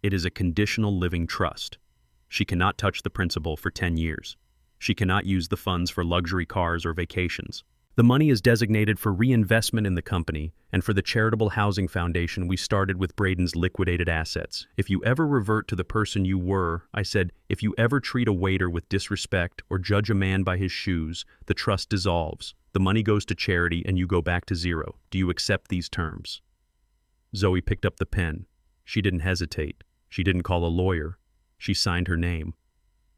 It is a conditional living trust. She cannot touch the principal for 10 years. She cannot use the funds for luxury cars or vacations. The money is designated for reinvestment in the company and for the charitable housing foundation we started with Braden's liquidated assets. If you ever revert to the person you were, I said, if you ever treat a waiter with disrespect or judge a man by his shoes, the trust dissolves. The money goes to charity and you go back to zero. Do you accept these terms? Zoe picked up the pen. She didn't hesitate. She didn't call a lawyer. She signed her name.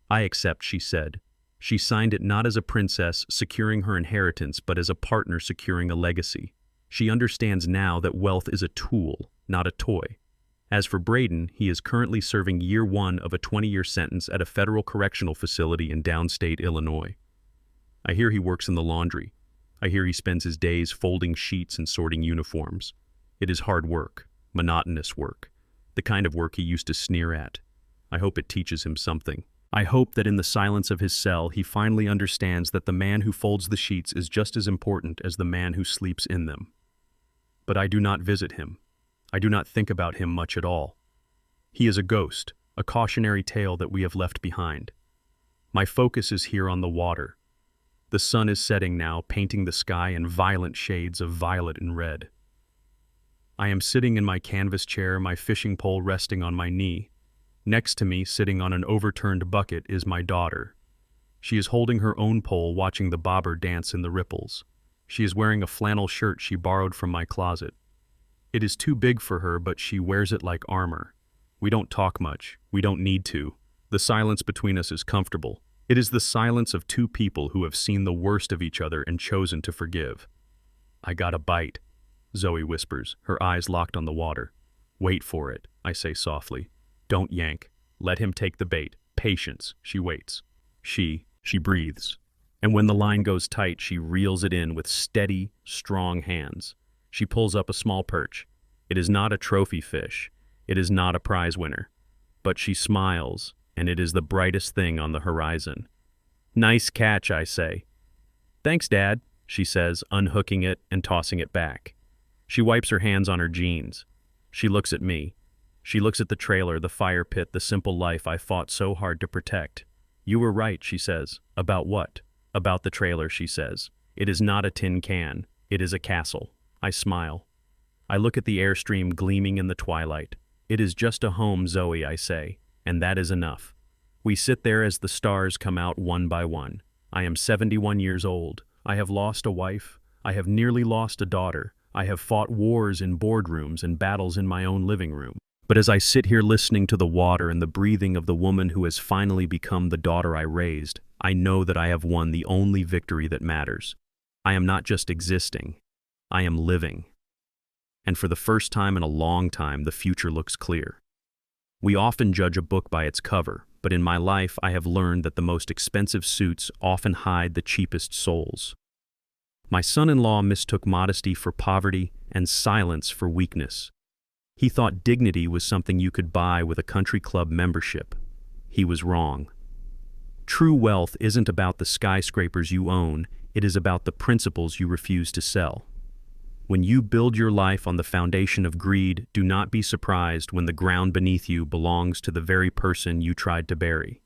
"I accept," she said. She signed it not as a princess securing her inheritance, but as a partner securing a legacy. She understands now that wealth is a tool, not a toy. As for Braden, he is currently serving year 1 of a 20-year sentence at a federal correctional facility in downstate Illinois. I hear he works in the laundry. I hear he spends his days folding sheets and sorting uniforms. It is hard work, monotonous work, the kind of work he used to sneer at. I hope it teaches him something. I hope that in the silence of his cell he finally understands that the man who folds the sheets is just as important as the man who sleeps in them. But I do not visit him. I do not think about him much at all. He is a ghost, a cautionary tale that we have left behind. My focus is here on the water. The sun is setting now, painting the sky in violent shades of violet and red. I am sitting in my canvas chair, my fishing pole resting on my knee. Next to me, sitting on an overturned bucket, is my daughter. She is holding her own pole, watching the bobber dance in the ripples. She is wearing a flannel shirt she borrowed from my closet. It is too big for her, but she wears it like armor. We don't talk much. We don't need to. The silence between us is comfortable. It is the silence of two people who have seen the worst of each other and chosen to forgive. "I got a bite," Zoe whispers, her eyes locked on the water. "Wait for it," I say softly. "Don't yank. Let him take the bait. Patience." She waits. She breathes. And when the line goes tight, she reels it in with steady, strong hands. She pulls up a small perch. It is not a trophy fish. It is not a prize winner. But she smiles, and it is the brightest thing on the horizon. "Nice catch," I say. "Thanks, Dad," she says, unhooking it and tossing it back. She wipes her hands on her jeans. She looks at me. She looks at the trailer, the fire pit, the simple life I fought so hard to protect. "You were right," she says. "About what?" "About the trailer," she says. "It is not a tin can. It is a castle." I smile. I look at the airstream gleaming in the twilight. "It is just a home, Zoe," I say, "and that is enough." We sit there as the stars come out one by one. I am 71 years old. I have lost a wife. I have nearly lost a daughter. I have fought wars in boardrooms and battles in my own living room. But as I sit here listening to the water and the breathing of the woman who has finally become the daughter I raised, I know that I have won the only victory that matters. I am not just existing. I am living. And for the first time in a long time, the future looks clear. We often judge a book by its cover, but in my life I have learned that the most expensive suits often hide the cheapest souls. My son-in-law mistook modesty for poverty and silence for weakness. He thought dignity was something you could buy with a country club membership. He was wrong. True wealth isn't about the skyscrapers you own, it is about the principles you refuse to sell. When you build your life on the foundation of greed, do not be surprised when the ground beneath you belongs to the very person you tried to bury.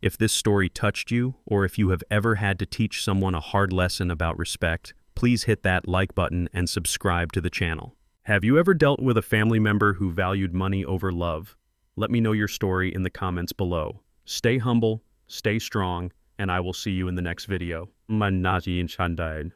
If this story touched you, or if you have ever had to teach someone a hard lesson about respect, please hit that like button and subscribe to the channel. Have you ever dealt with a family member who valued money over love? Let me know your story in the comments below. Stay humble, stay strong, and I will see you in the next video. Manati in Chandeliers.